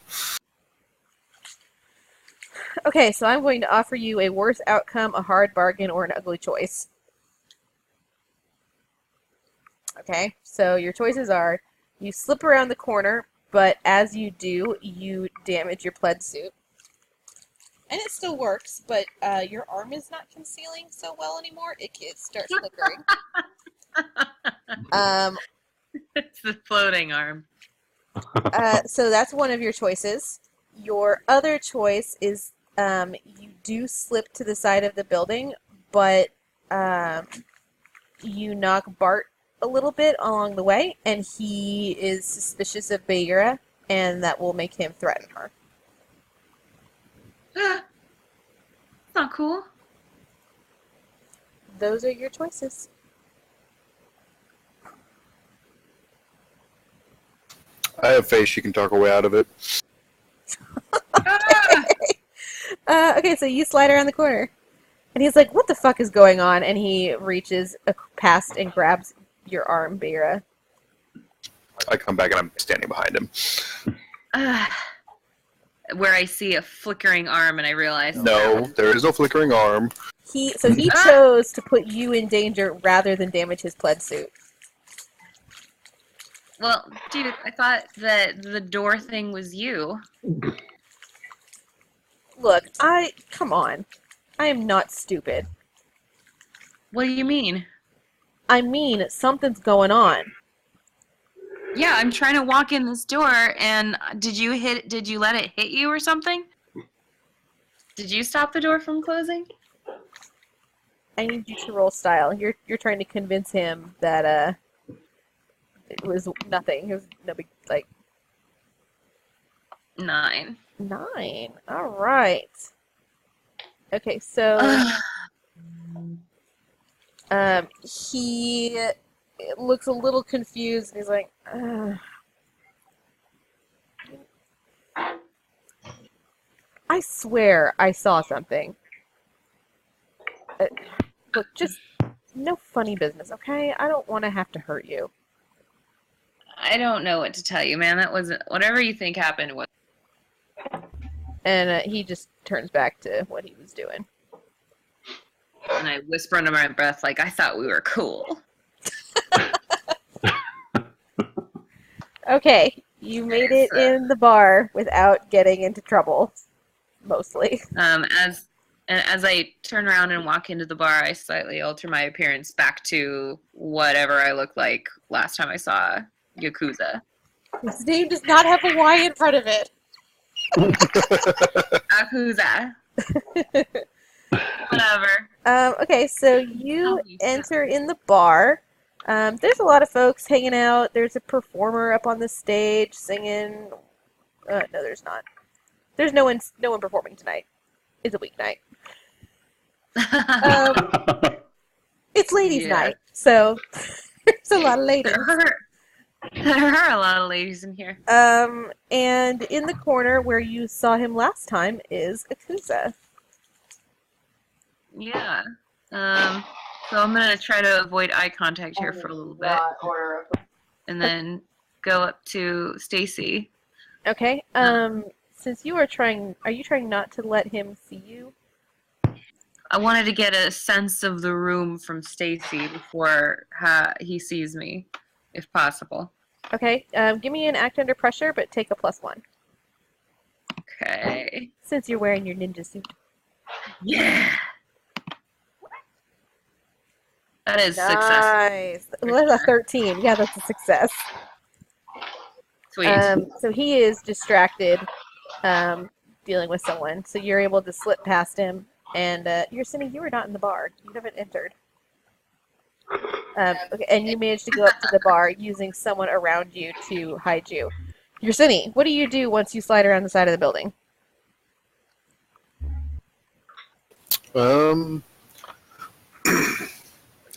Okay, so I'm going to offer you a worse outcome, a hard bargain, or an ugly choice. Okay, so your choices are you slip around the corner, but as you do, you damage your plaid suit. And it still works, but your arm is not concealing so well anymore. It starts flickering. It's the floating arm. So that's one of your choices. Your other choice is you do slip to the side of the building, but you knock Bart a little bit along the way, and he is suspicious of Baira, and that will make him threaten her. Not cool. Those are your choices. I have faith she can talk her way out of it. Okay, so you slide around the corner. And he's like, what the fuck is going on? And he reaches past and grabs your arm, Baira. I come back and I'm standing behind him. Where I see a flickering arm and I realize... No, there is no flickering arm. He chose to put you in danger rather than damage his pled suit. Well, dude, I thought that the door thing was you. Look, come on. I am not stupid. What do you mean? I mean, something's going on. Yeah, I'm trying to walk in this door, and did you let it hit you or something? Did you stop the door from closing? I need you to roll style. You're trying to convince him that it was nothing. It was no big 9. 9. All right. Okay, so he looks a little confused, and he's like, I swear I saw something. Look, just no funny business, okay? I don't want to have to hurt you. I don't know what to tell you, man. That wasn't... Whatever you think happened was... And he just turns back to what he was doing. And I whisper under my breath, like, I thought we were cool. Okay, you made it in the bar without getting into trouble, mostly. As I turn around and walk into the bar, I slightly alter my appearance back to whatever I looked like last time I saw Yakuza. His name does not have a Y in front of it. Yakuza. Whatever. Okay, so you enter in the bar. There's a lot of folks hanging out. There's a performer up on the stage singing. No, there's not. There's no one performing tonight. It's a weeknight. It's ladies' night, so there's a lot of ladies. There are a lot of ladies in here. And in the corner where you saw him last time is Akusa. Yeah. So I'm gonna try to avoid eye contact here for a little bit, and then go up to Stacy. Okay. Since you are you trying not to let him see you? I wanted to get a sense of the room from Stacy before he sees me, if possible. Okay. Give me an act under pressure, but take a +1. Okay. Since you're wearing your ninja suit. Yeah. That is success. Nice. Well, that's a 13. Yeah, that's a success. Sweet. So he is distracted, dealing with someone. So you're able to slip past him, and you're assuming you were not in the bar. You haven't entered. Okay, and you managed to go up to the bar using someone around you to hide you. Yursini, what do you do once you slide around the side of the building?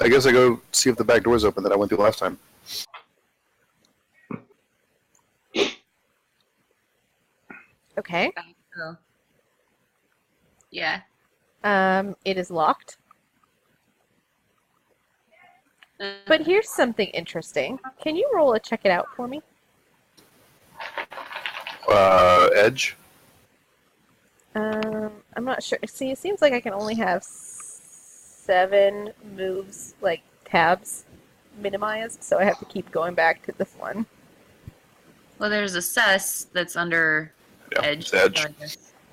I guess I go see if the back door's open that I went through last time. Okay. Oh. Yeah. It is locked. But here's something interesting. Can you roll a check it out for me? Edge? I'm not sure. See, it seems like I can only have 7 moves, like tabs, minimized, so I have to keep going back to this one. Well, there's a cess that's under Edge. Edge.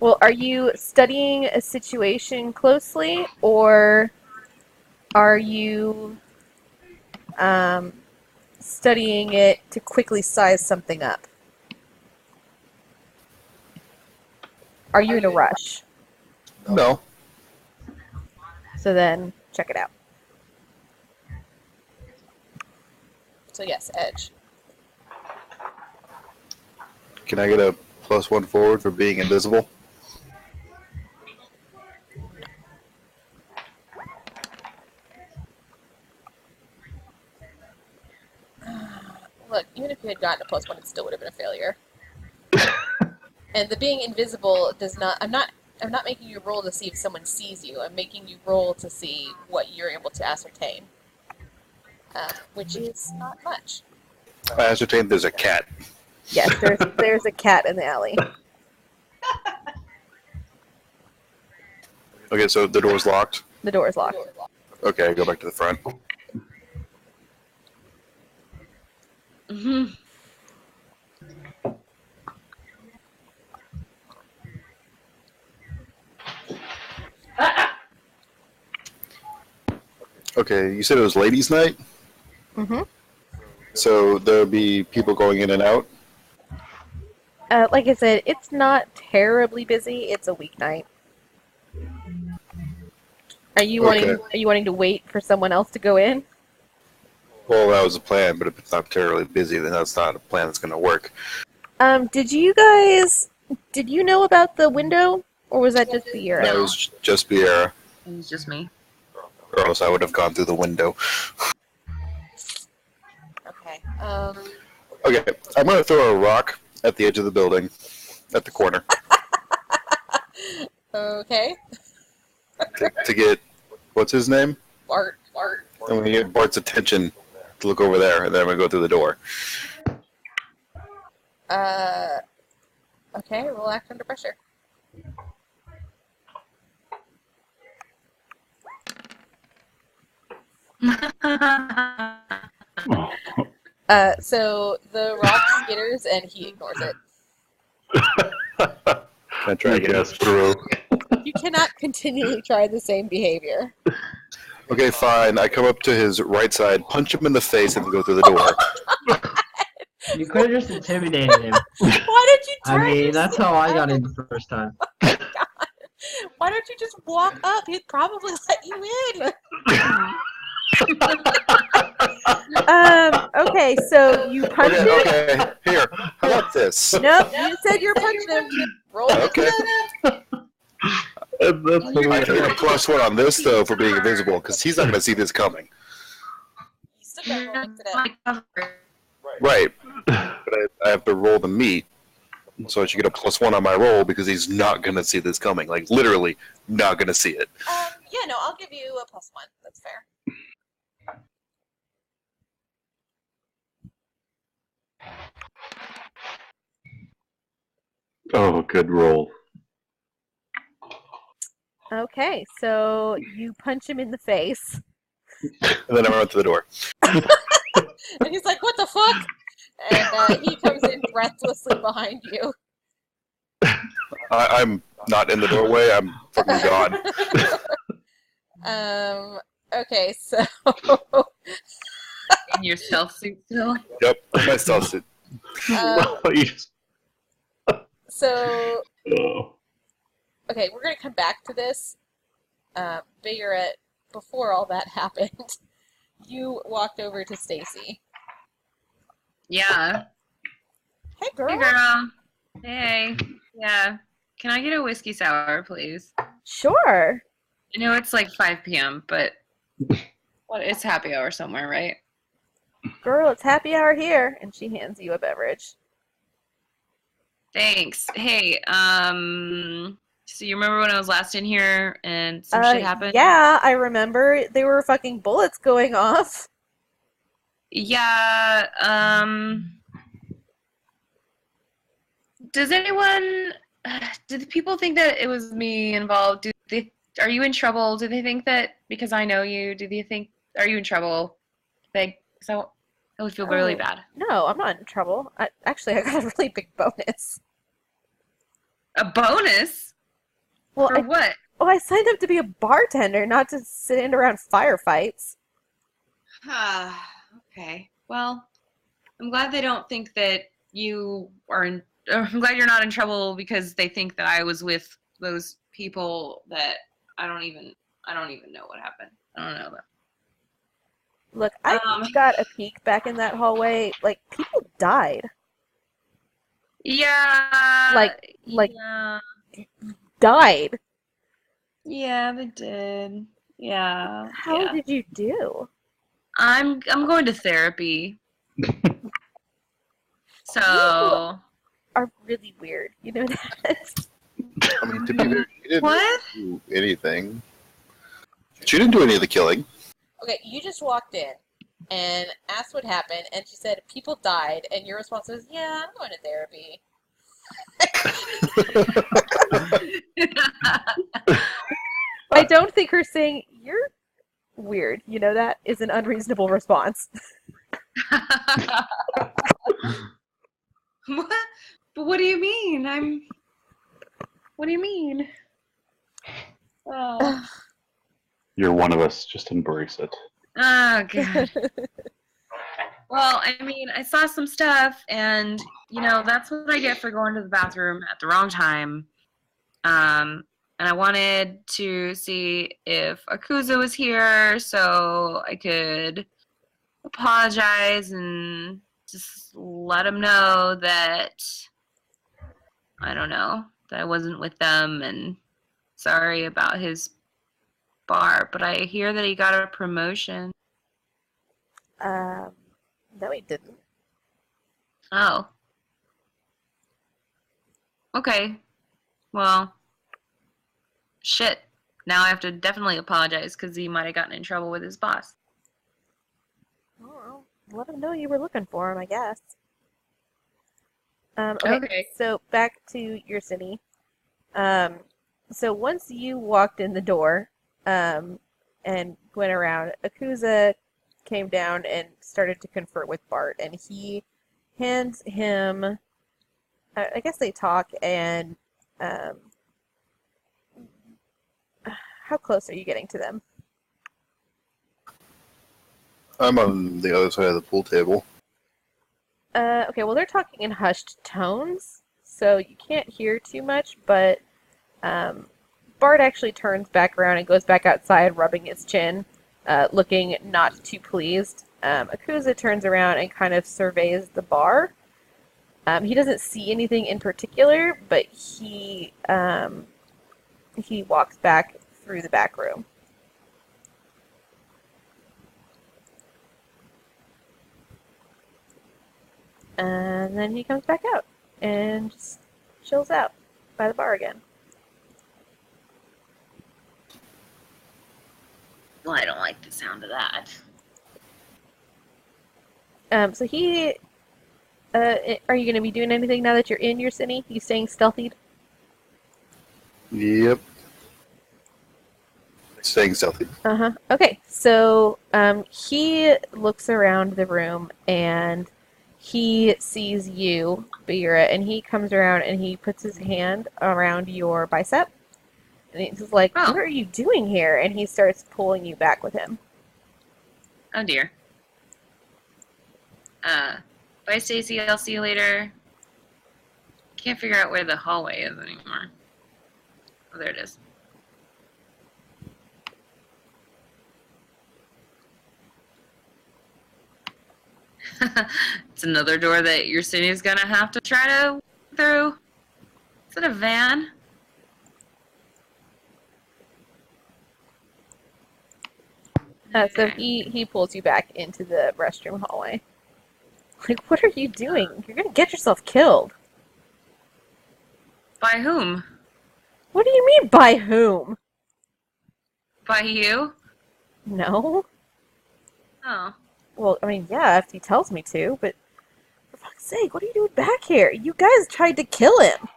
Well, are you studying a situation closely, or are you studying it to quickly size something up. Are you in a rush? No. So then, check it out. So yes, edge. Can I get a +1 forward for being invisible? Look, even if you had gotten a +1, it still would have been a failure. And the being invisible does not. I'm not making you roll to see if someone sees you. I'm making you roll to see what you're able to ascertain, which is not much. I ascertained there's a cat. Yes, there's a cat in the alley. Okay, so the door's locked. The door is locked. Okay, I go back to the front. Mm-hmm. Okay, you said it was ladies' night? Mm-hmm. So there'll be people going in and out? Like I said, it's not terribly busy. It's a weeknight. Are you wanting to wait for someone else to go in? Well, that was the plan, but if it's not terribly busy, then that's not a plan that's going to work. Did you know about the window, or was that just Sierra? That was just Sierra, It was just me. or else I would have gone through the window. Okay. Okay, I'm going to throw a rock at the edge of the building, at the corner, Okay. to get, what's his name? Bart. I'm going to get Bart's attention to look over there, and then I'm going to go through the door. Okay, we'll act under pressure. So the rock skitters and he ignores it. I try I again. guess through. You cannot continually try the same behavior. Okay, fine. I come up to his right side, punch him in the face, and then go through the door. You could have just intimidated him. Why did you I turn mean, your that's seat how I up? got in the first time. Why don't you just walk up? He'd probably let you in. Okay, so you punch him. Okay, here. How about this? Nope, you said you're punching him. Roll Okay. That's I can get a +1 on this, though, for being invisible, because he's not going to see this coming. You still got rolled today. Right. But I have to roll the meat, so I should get a +1 on my roll, because he's not going to see this coming. Like, literally not going to see it. Yeah, no, I'll give you a +1. That's fair. Oh, good roll. Okay, so you punch him in the face. And then I run to the door. And he's like, what the fuck? And he comes in breathlessly behind you. I'm not in the doorway. I'm fucking gone. Okay, so... In your stealth suit still? Yep, my stealth suit. You just- So, oh. okay, we're going to come back to this. Biggerette, before all that happened, you walked over to Stacy. Yeah. Hey, girl. Hey, girl. Hey. Yeah. Can I get a whiskey sour, please? Sure. I know it's like 5 p.m., but well, it's happy hour somewhere, right? Girl, it's happy hour here. And she hands you a beverage. Thanks. Hey, so you remember when I was last in here and some shit happened? Yeah, I remember. There were fucking bullets going off. Yeah, does anyone, do the people think that it was me involved? Are you in trouble? Do they think that because I know you, are you in trouble? So I would feel really bad. No, I'm not in trouble. Actually, I got a really big bonus. A bonus? Well, For what? Oh, I signed up to be a bartender, not to stand around firefights. Okay. Well, I'm glad they don't think that you are in. I'm glad you're not in trouble because they think that I was with those people that I don't even know what happened. I don't know that. Look, I got a peek back in that hallway. Like, people died. Yeah. Like, yeah. died. Yeah, they did. Yeah. How yeah. did you do? I'm going to therapy. So Are really weird. You know that? I mean, to be fair, she didn't What? do anything. She didn't do any of the killing. Okay, you just walked in and asked what happened, and she said people died, and your response was, "Yeah, I'm going to therapy." I don't think her saying you're weird, you know, that is an unreasonable response. What? But what do you mean? What do you mean? Oh. You're one of us. Just embrace it. Oh, God. Well, I mean, I saw some stuff, and, you know, that's what I get for going to the bathroom at the wrong time. And I wanted to see if Akuza was here so I could apologize and just let him know that, I don't know, that I wasn't with them and sorry about his bar. But I hear that he got a promotion. No, he didn't. Oh. Okay. Well, shit. Now I have to definitely apologize because he might have gotten in trouble with his boss. Oh, well, let him know you were looking for him, I guess. Okay, so back to your city. So once you walked in the door, and went around, Akuza came down and started to confer with Bart, and he hands him, I guess they talk, and how close are you getting to them? I'm on the other side of the pool table. Okay, well, they're talking in hushed tones, so you can't hear too much, but Bart actually turns back around and goes back outside, rubbing his chin, looking not too pleased. Akuza turns around and kind of surveys the bar. He doesn't see anything in particular, but he walks back through the back room. And then he comes back out and just chills out by the bar again. Well, I don't like the sound of that. So he, are you going to be doing anything now that you're in your city? You staying stealthy? Yep. Staying stealthy. Uh-huh. Okay, so he looks around the room and he sees you, Bahira, and he comes around and he puts his hand around your bicep. And he's like, Oh. What are you doing here? And he starts pulling you back with him. Oh, dear. Bye, Stacy. I'll see you later. Can't figure out where the hallway is anymore. Oh, there it is. It's another door that your city is gonna have to try to through. Is it a van? So he pulls you back into the restroom hallway. Like, what are you doing? You're gonna get yourself killed. By whom? What do you mean, by whom? By you? No. Oh. Well, I mean, yeah, if he tells me to, but for fuck's sake, what are you doing back here? You guys tried to kill him.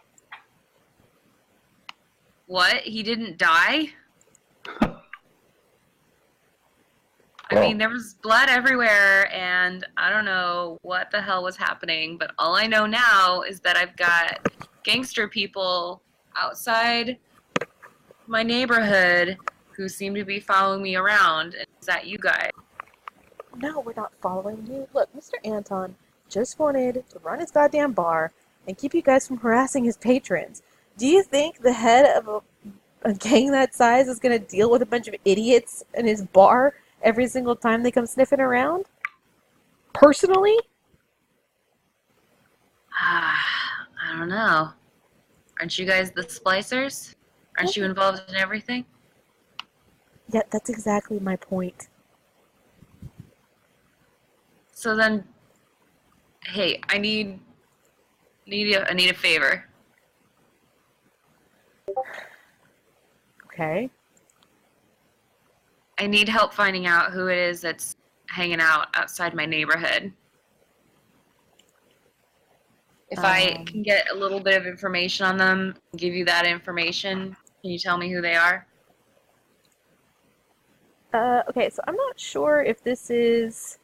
What? He didn't die? I Well- mean, there was blood everywhere, and I don't know what the hell was happening, but all I know now is that I've got gangster people outside my neighborhood who seem to be following me around. And is that you guys? No, we're not following you. Look, Mr. Anton, just wanted to run his goddamn bar and keep you guys from harassing his patrons. Do you think the head of a gang that size is going to deal with a bunch of idiots in his bar every single time they come sniffing around? Personally? I don't know. Aren't you guys the splicers? Aren't you involved in everything? Yeah, that's exactly my point. So then, hey, I need a favor. Okay. I need help finding out who it is that's hanging out outside my neighborhood. If I can get a little bit of information on them, give you that information, can you tell me who they are? Okay, so I'm not sure if this is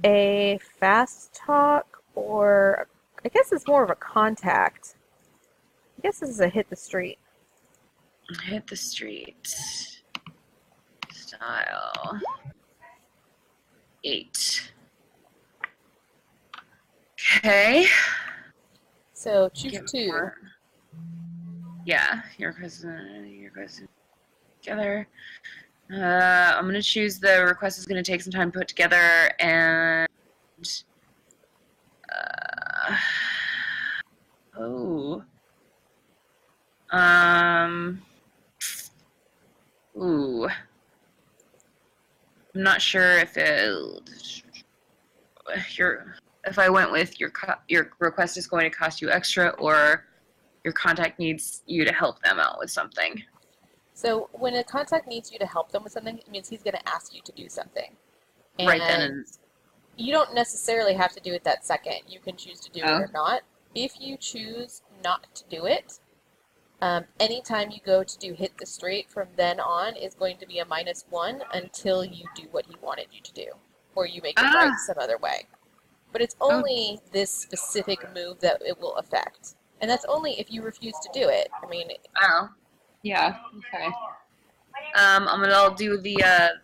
a fast talk or I guess it's more of a contact. I guess this is a hit the street. Hit the street. Style. 8. Okay. So choose Get 2. more. Yeah, your question together. I'm gonna choose the request is gonna take some time to put together and oh. Ooh. I'm not sure if if I went with your request is going to cost you extra or your contact needs you to help them out with something. So when a contact needs you to help them with something, it means he's going to ask you to do something. And Right then and you don't necessarily have to do it that second. You can choose to do it or not. If you choose not to do it, anytime you go to do hit the street from then on is going to be a -1 until you do what he wanted you to do. Or you make it right some other way. But it's only this specific move that it will affect. And that's only if you refuse to do it. I mean... Oh. Yeah, okay. I'll do the,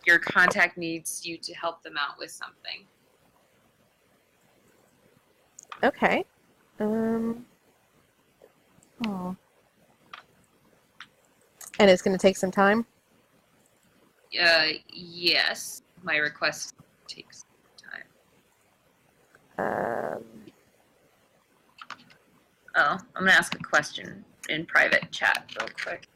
your contact needs you to help them out with something. Okay. And it's going to take some time? Yes. My request takes time. I'm going to ask a question in private chat real quick.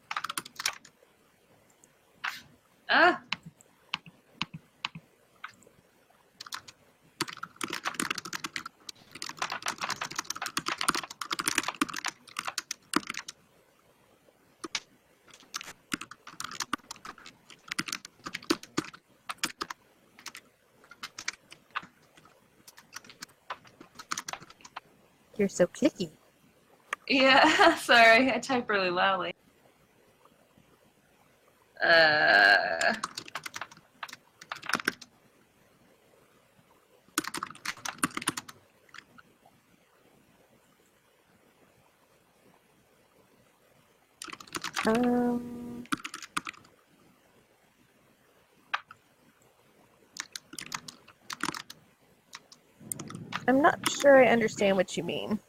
You're so clicky. Yeah, sorry, I type really loudly. I'm not sure I understand what you mean.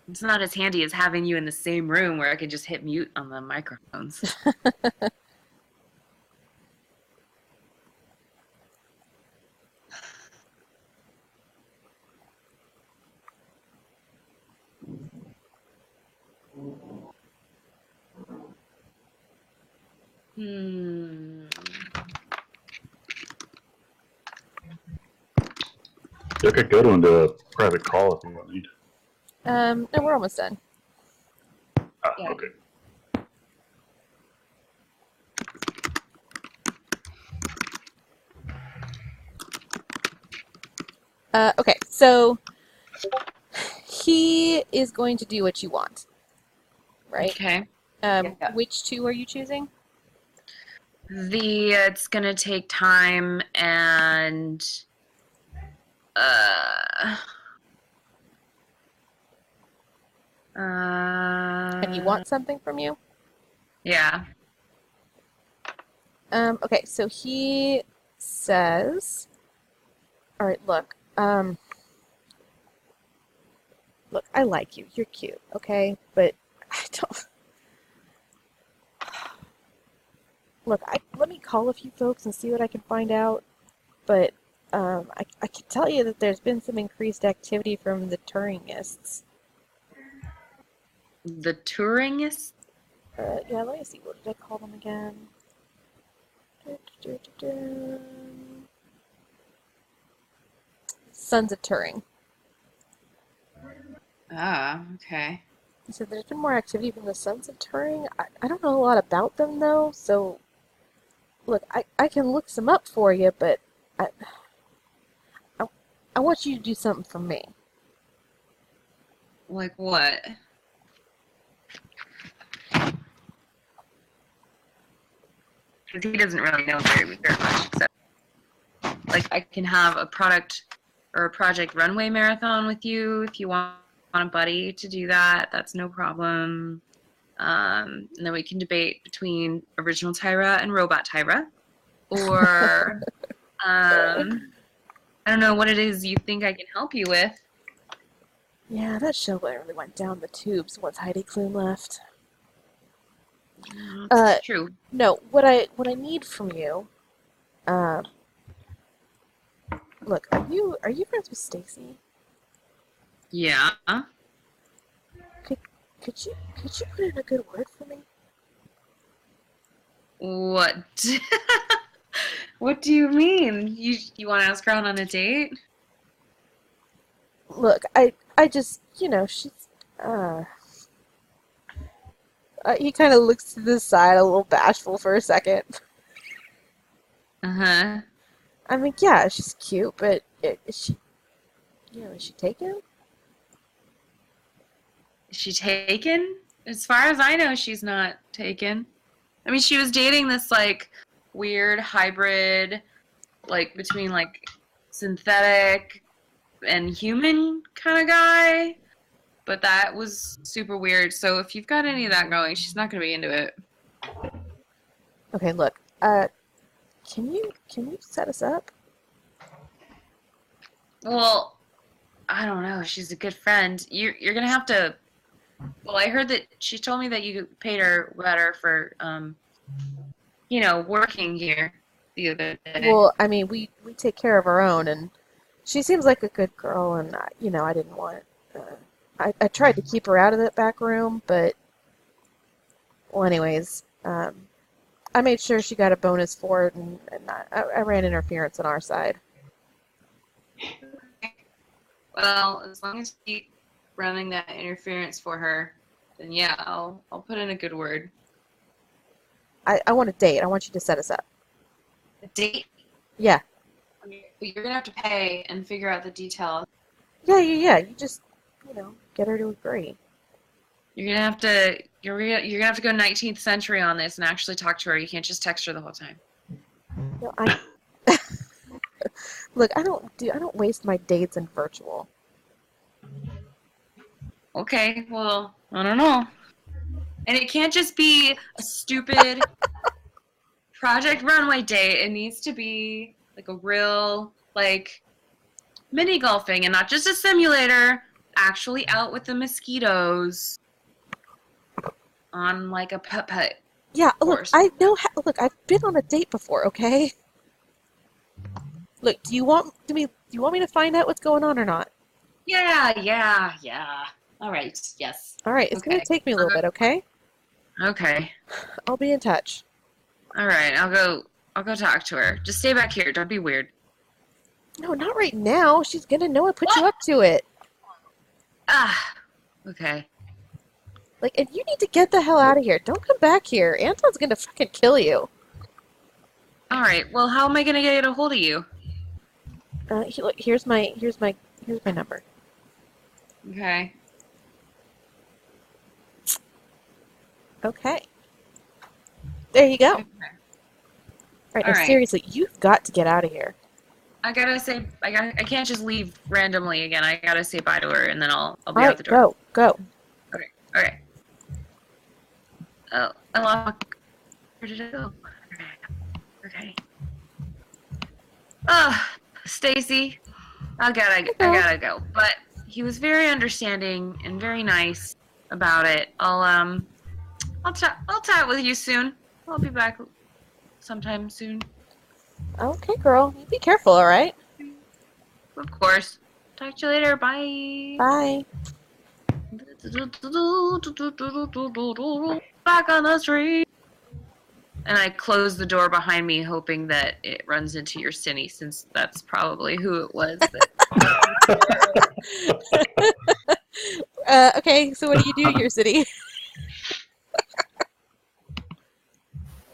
It's not as handy as having you in the same room where I could just hit mute on the microphones. You could go into a private call if you want me. No, we're almost done. Ah, Yeah. okay. Okay, so he is going to do what you want, right? Okay. Yeah. Yeah. Which two are you choosing? It's gonna take time and And he wants something from you? yeah. Okay, so he says, all right, look, look, I like you. You're cute, okay? But I don't. Look, let me call a few folks and see what I can find out. But I can tell you that there's been some increased activity from the Turingists. The Turingists? Yeah, let me see. What did I call them again? Sons of Turing. Ah, okay. He said there's been more activity from the Sons of Turing. I don't know a lot about them, though, so... Look, I can look some up for you, but I want you to do something for me. Like what? Because he doesn't really know very much. Except, like, I can have a product or a project runway marathon with you if you want a buddy to do that. That's no problem. And then we can debate between original Tyra and robot Tyra. Or, I don't know what it is you think I can help you with. Yeah, that show really went down the tubes once Heidi Klum left. That's true. No, what I need from you, look, are you friends with Stacy? Yeah. Could you put in a good word for me? What? What do you mean? You want to ask her out on a date? Look, I just, she's, he kind of looks to the side, a little bashful for a second. Uh-huh. I mean, yeah, she's cute, but is she taken? Is she taken? As far as I know, she's not taken. I mean, she was dating this, like, weird hybrid, like, between, like, synthetic and human kind of guy. But that was super weird. So if you've got any of that going, she's not going to be into it. Okay, look, can you set us up? Well, I don't know. She's a good friend. You're going to have to... Well, I heard that she told me that you paid her better for, working here the other day. Well, I mean, we take care of our own, and she seems like a good girl, and, I didn't want... I tried to keep her out of that back room, but... Well, anyways, I made sure she got a bonus for it, and I ran interference on our side. Well, as long as you keep running that interference for her, then yeah, I'll put in a good word. I want a date. I want you to set us up. A date? Yeah. I mean, but you're gonna have to pay and figure out the details. Yeah. You just, get her to agree. You're gonna have to go 19th century on this and actually talk to her. You can't just text her the whole time. No, Look, I don't waste my dates in virtual. Okay, well, I don't know. And it can't just be a stupid Project Runway date. It needs to be like a real, like, mini golfing and not just a simulator. Actually out with the mosquitoes on like a putt-putt. Yeah, look, course. I know. Look, I've been on a date before. Okay. Look, do you want me to find out what's going on or not? Yeah. All right. Yes. All right, it's gonna take me a little bit. Okay. Okay. I'll be in touch. All right. I'll go talk to her. Just stay back here. Don't be weird. No, not right now. She's gonna know I put you up to it. Ah, okay. Like, and you need to get the hell out of here. Don't come back here. Anton's gonna fucking kill you. All right. Well, how am I gonna get a hold of you? Look, here's my number. Okay. Okay. There you go. Okay. All right, All now right. seriously, you've got to get out of here. I can't just leave randomly again. I gotta say bye to her, and then I'll be All out right, the door. go. Okay. Oh, I lost. Where did it go? Okay. Stacy, I gotta go. But he was very understanding and very nice about it. I'll chat with you soon. I'll be back sometime soon. Okay, girl. You be careful, all right? Of course. Talk to you later. Bye. Bye. Back on the street. And I close the door behind me, hoping that it runs into your Cinny, since that's probably who it was. Okay, so what do you do, your city?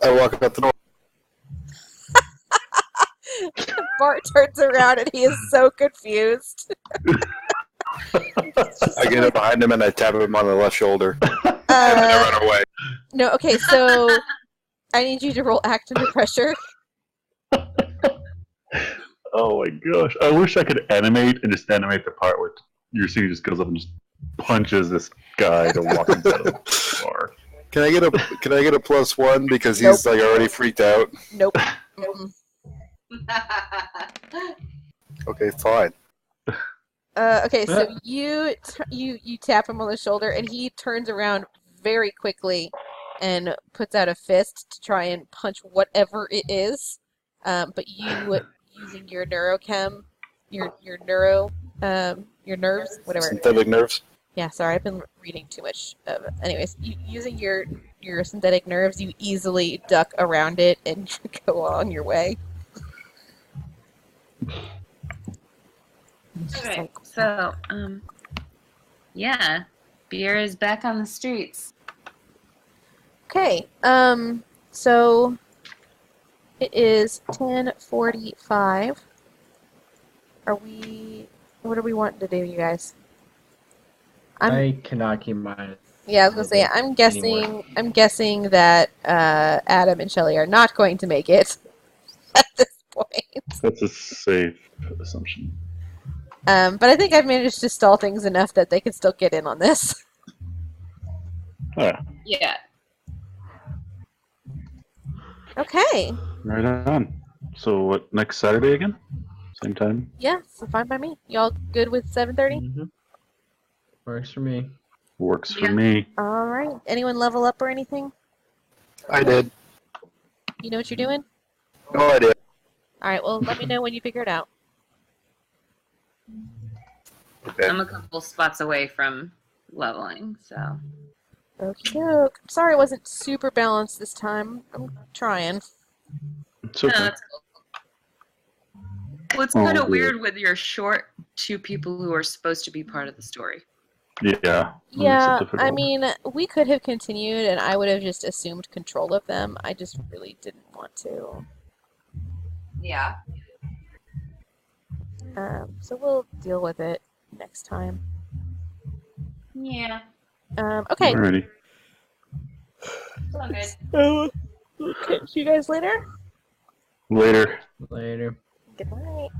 I walk out the door. Bart turns around and he is so confused. I get up behind him and I tap him on the left shoulder. And I run away. No, okay, so I need you to roll act under pressure. Oh my gosh. I wish I could animate and just animate the part where your scene just goes up and just punches this guy to walk into the bar. Can I get a +1 because he's like already freaked out? Nope. Mm-mm. Okay, fine. Okay, so you tap him on the shoulder, and he turns around very quickly and puts out a fist to try and punch whatever it is. But you, using your neurochem, your nerves, whatever. Synthetic nerves. Yeah, sorry, I've been reading too much of it. Anyways, using your synthetic nerves, you easily duck around it and go on your way. Okay, so, yeah, beer is back on the streets. Okay, so it is 10:45. What are we wanting to do, you guys? I cannot keep my. Yeah, I was gonna say, I'm guessing that Adam and Shelley are not going to make it at this point. That's a safe assumption. But I think I've managed to stall things enough that they can still get in on this. Yeah. Yeah. Okay. Right on. So what, next Saturday again? Same time? Yeah, so fine by me. Y'all good with 7:30? Mm-hmm. Works for me. Works for Yeah. me. All right. Anyone level up or anything? I did. You know what you're doing? No idea. All right. Well, let me know when you figure it out. Okay. I'm a couple spots away from leveling, so. Okie doke. Sorry, it wasn't super balanced this time. I'm trying. It's No, okay. that's cool. Well, it's Oh, kind of good. weird with your short two people who are supposed to be part of the story. Yeah. Yeah, Makes it I difficult. mean, we could have continued, and I would have just assumed control of them. I just really didn't want to. Yeah. So we'll deal with it next time. Yeah. Okay. Alrighty. It's all good. Okay. See you guys later. Later. Later. Good night.